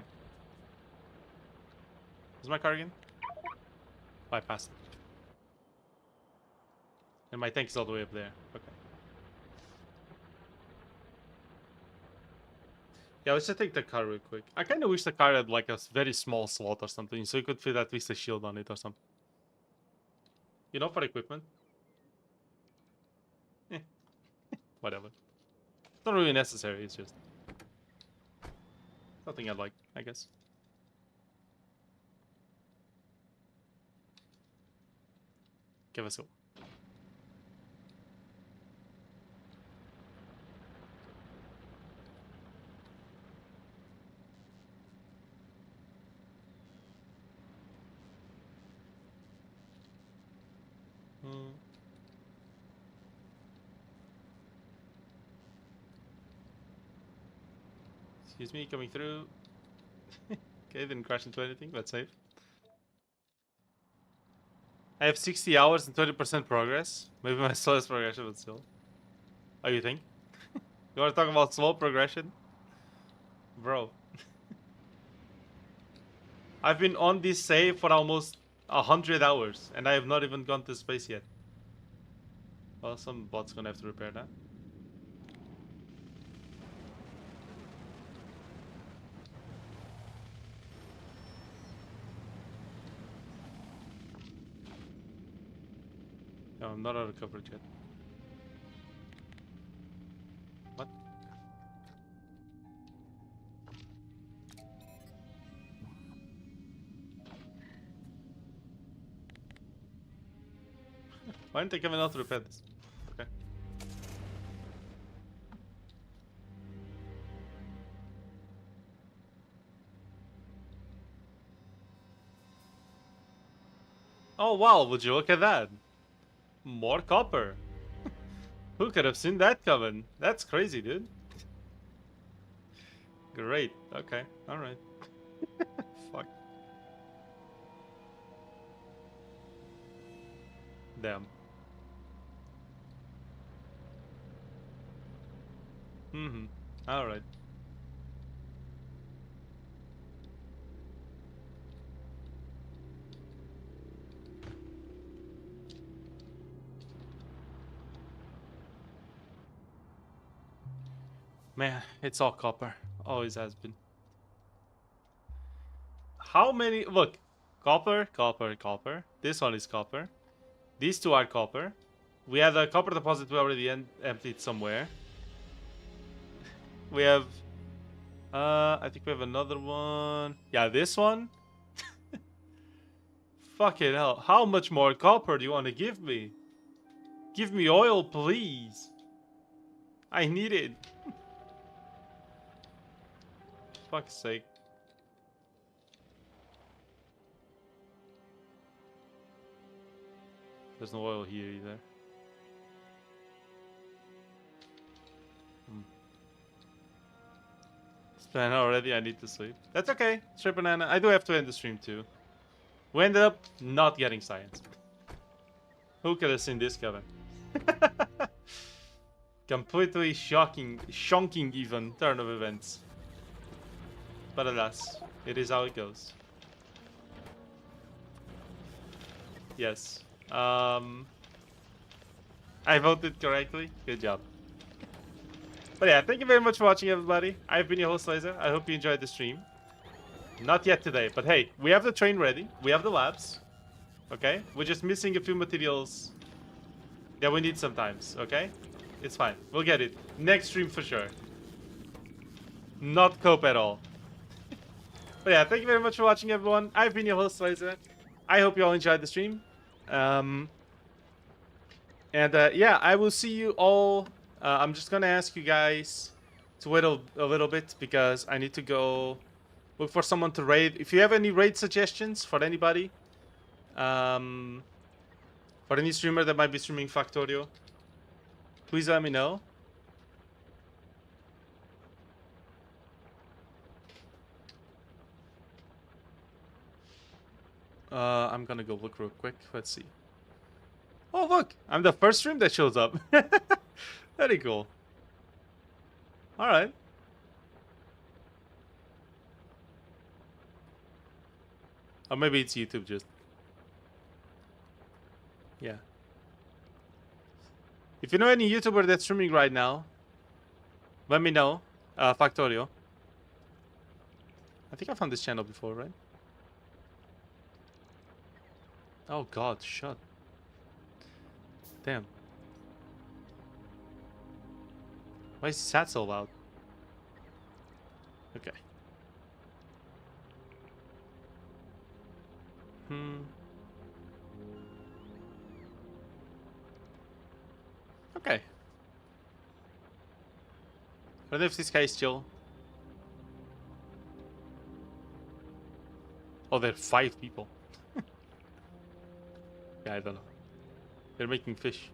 Is my car again? Bypassed it. And my tank is all the way up there. Okay. Yeah, let's just take the car real quick. I kind of wish the car had like a very small slot or something, so you could fit at least a shield on it or something. You know, for equipment. Eh, whatever. It's not really necessary. It's just something I'd like, I guess. Give us a. Excuse me, coming through. Okay, didn't crash into anything. That's safe. I have 60 hours and 20% progress. Maybe my slowest progression, but still. Oh, you think? You want to talk about slow progression? Bro. I've been on this save for almost 100 hours, and I have not even gone to space yet. Well, some bot's gonna have to repair that. No, I'm not out of coverage yet. What? Why aren't they coming out to repair this? Okay. Oh wow, would you look at that? More copper. Who could have seen that coming? That's crazy, dude. Great. Okay. Alright. Fuck. Damn. Mm-hmm. Alright. Man, it's all copper. Always has been. How many? Look. Copper, copper, copper. This one is copper. These two are copper. We have a copper deposit we already emptied somewhere. We have... I think we have another one. Yeah, this one. Fucking hell. How much more copper do you want to give me? Give me oil, please. I need it. Fuck's sake. There's no oil here either. It's been already, I need to sleep. That's okay, Strip Banana. I do have to end the stream too. We ended up not getting science. Who could have seen this coming? Completely shocking even turn of events. But alas, it is how it goes. Yes. I voted correctly. Good job. But yeah, thank you very much for watching, everybody. I've been your host, Laser. I hope you enjoyed the stream. Not yet today, but hey, we have the train ready. We have the labs. Okay? We're just missing a few materials that we need sometimes, okay? It's fine. We'll get it. Next stream for sure. Not cope at all. But yeah, thank you very much for watching, everyone. I've been your host, Laser. I hope you all enjoyed the stream. Yeah, I will see you all. I'm just gonna ask you guys to wait a little bit because I need to go look for someone to raid. If you have any raid suggestions for anybody, for any streamer that might be streaming Factorio, please let me know. I'm gonna go look real quick. Let's see. Oh, look! I'm the first stream that shows up. Very cool. Alright. Or maybe it's YouTube just. Yeah. If you know any YouTuber that's streaming right now, let me know. Factorio. I think I found this channel before, right? Oh god, shut. Damn. Why is that so loud? Okay. Okay. I don't know if this guy is chill. Oh, there are 5 people. Yeah, I don't know. They're making fish.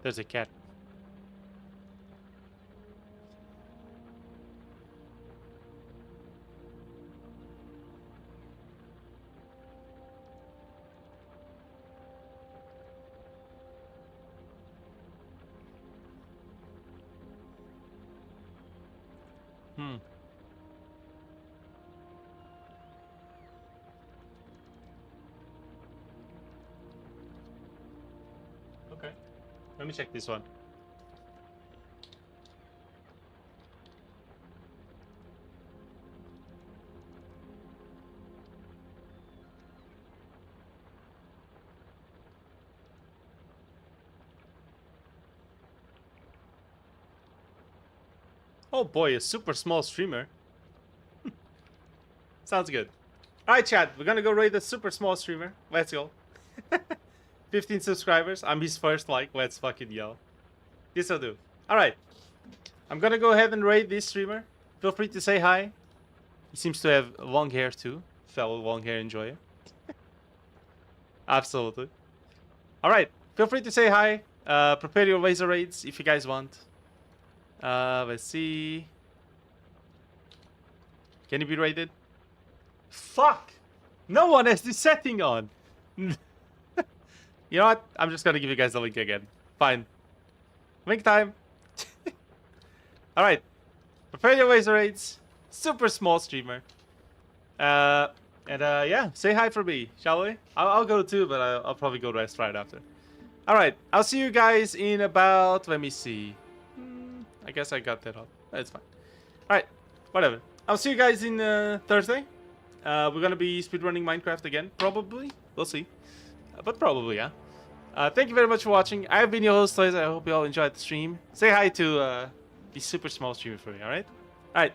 There's a cat. Okay. Let me check this one. Oh boy, a super small streamer. Sounds good. Alright, chat. We're gonna go raid the super small streamer. Let's go. 15 subscribers. I'm his first like. Let's fucking yell. This'll do. Alright. I'm gonna go ahead and raid this streamer. Feel free to say hi. He seems to have long hair too. Fellow long hair enjoyer. Absolutely. Alright. Feel free to say hi. Prepare your laser raids if you guys want. Let's see. Can he be raided? Fuck! No one has this setting on! You know what? I'm just gonna give you guys the link again. Fine. Link time! Alright. Prepare your laser raids. Super small streamer. Yeah, say hi for me, shall we? I'll go too, but I'll probably go rest right after. Alright, I'll see you guys in about... Let me see. I guess I got that up. That's fine. Alright, whatever. I'll see you guys in Thursday. We're gonna be speedrunning Minecraft again. Probably. We'll see. But probably, yeah. Thank you very much for watching. I've been your host, Liz. I hope you all enjoyed the stream. Say hi to the super small streamer for me, alright? Alright.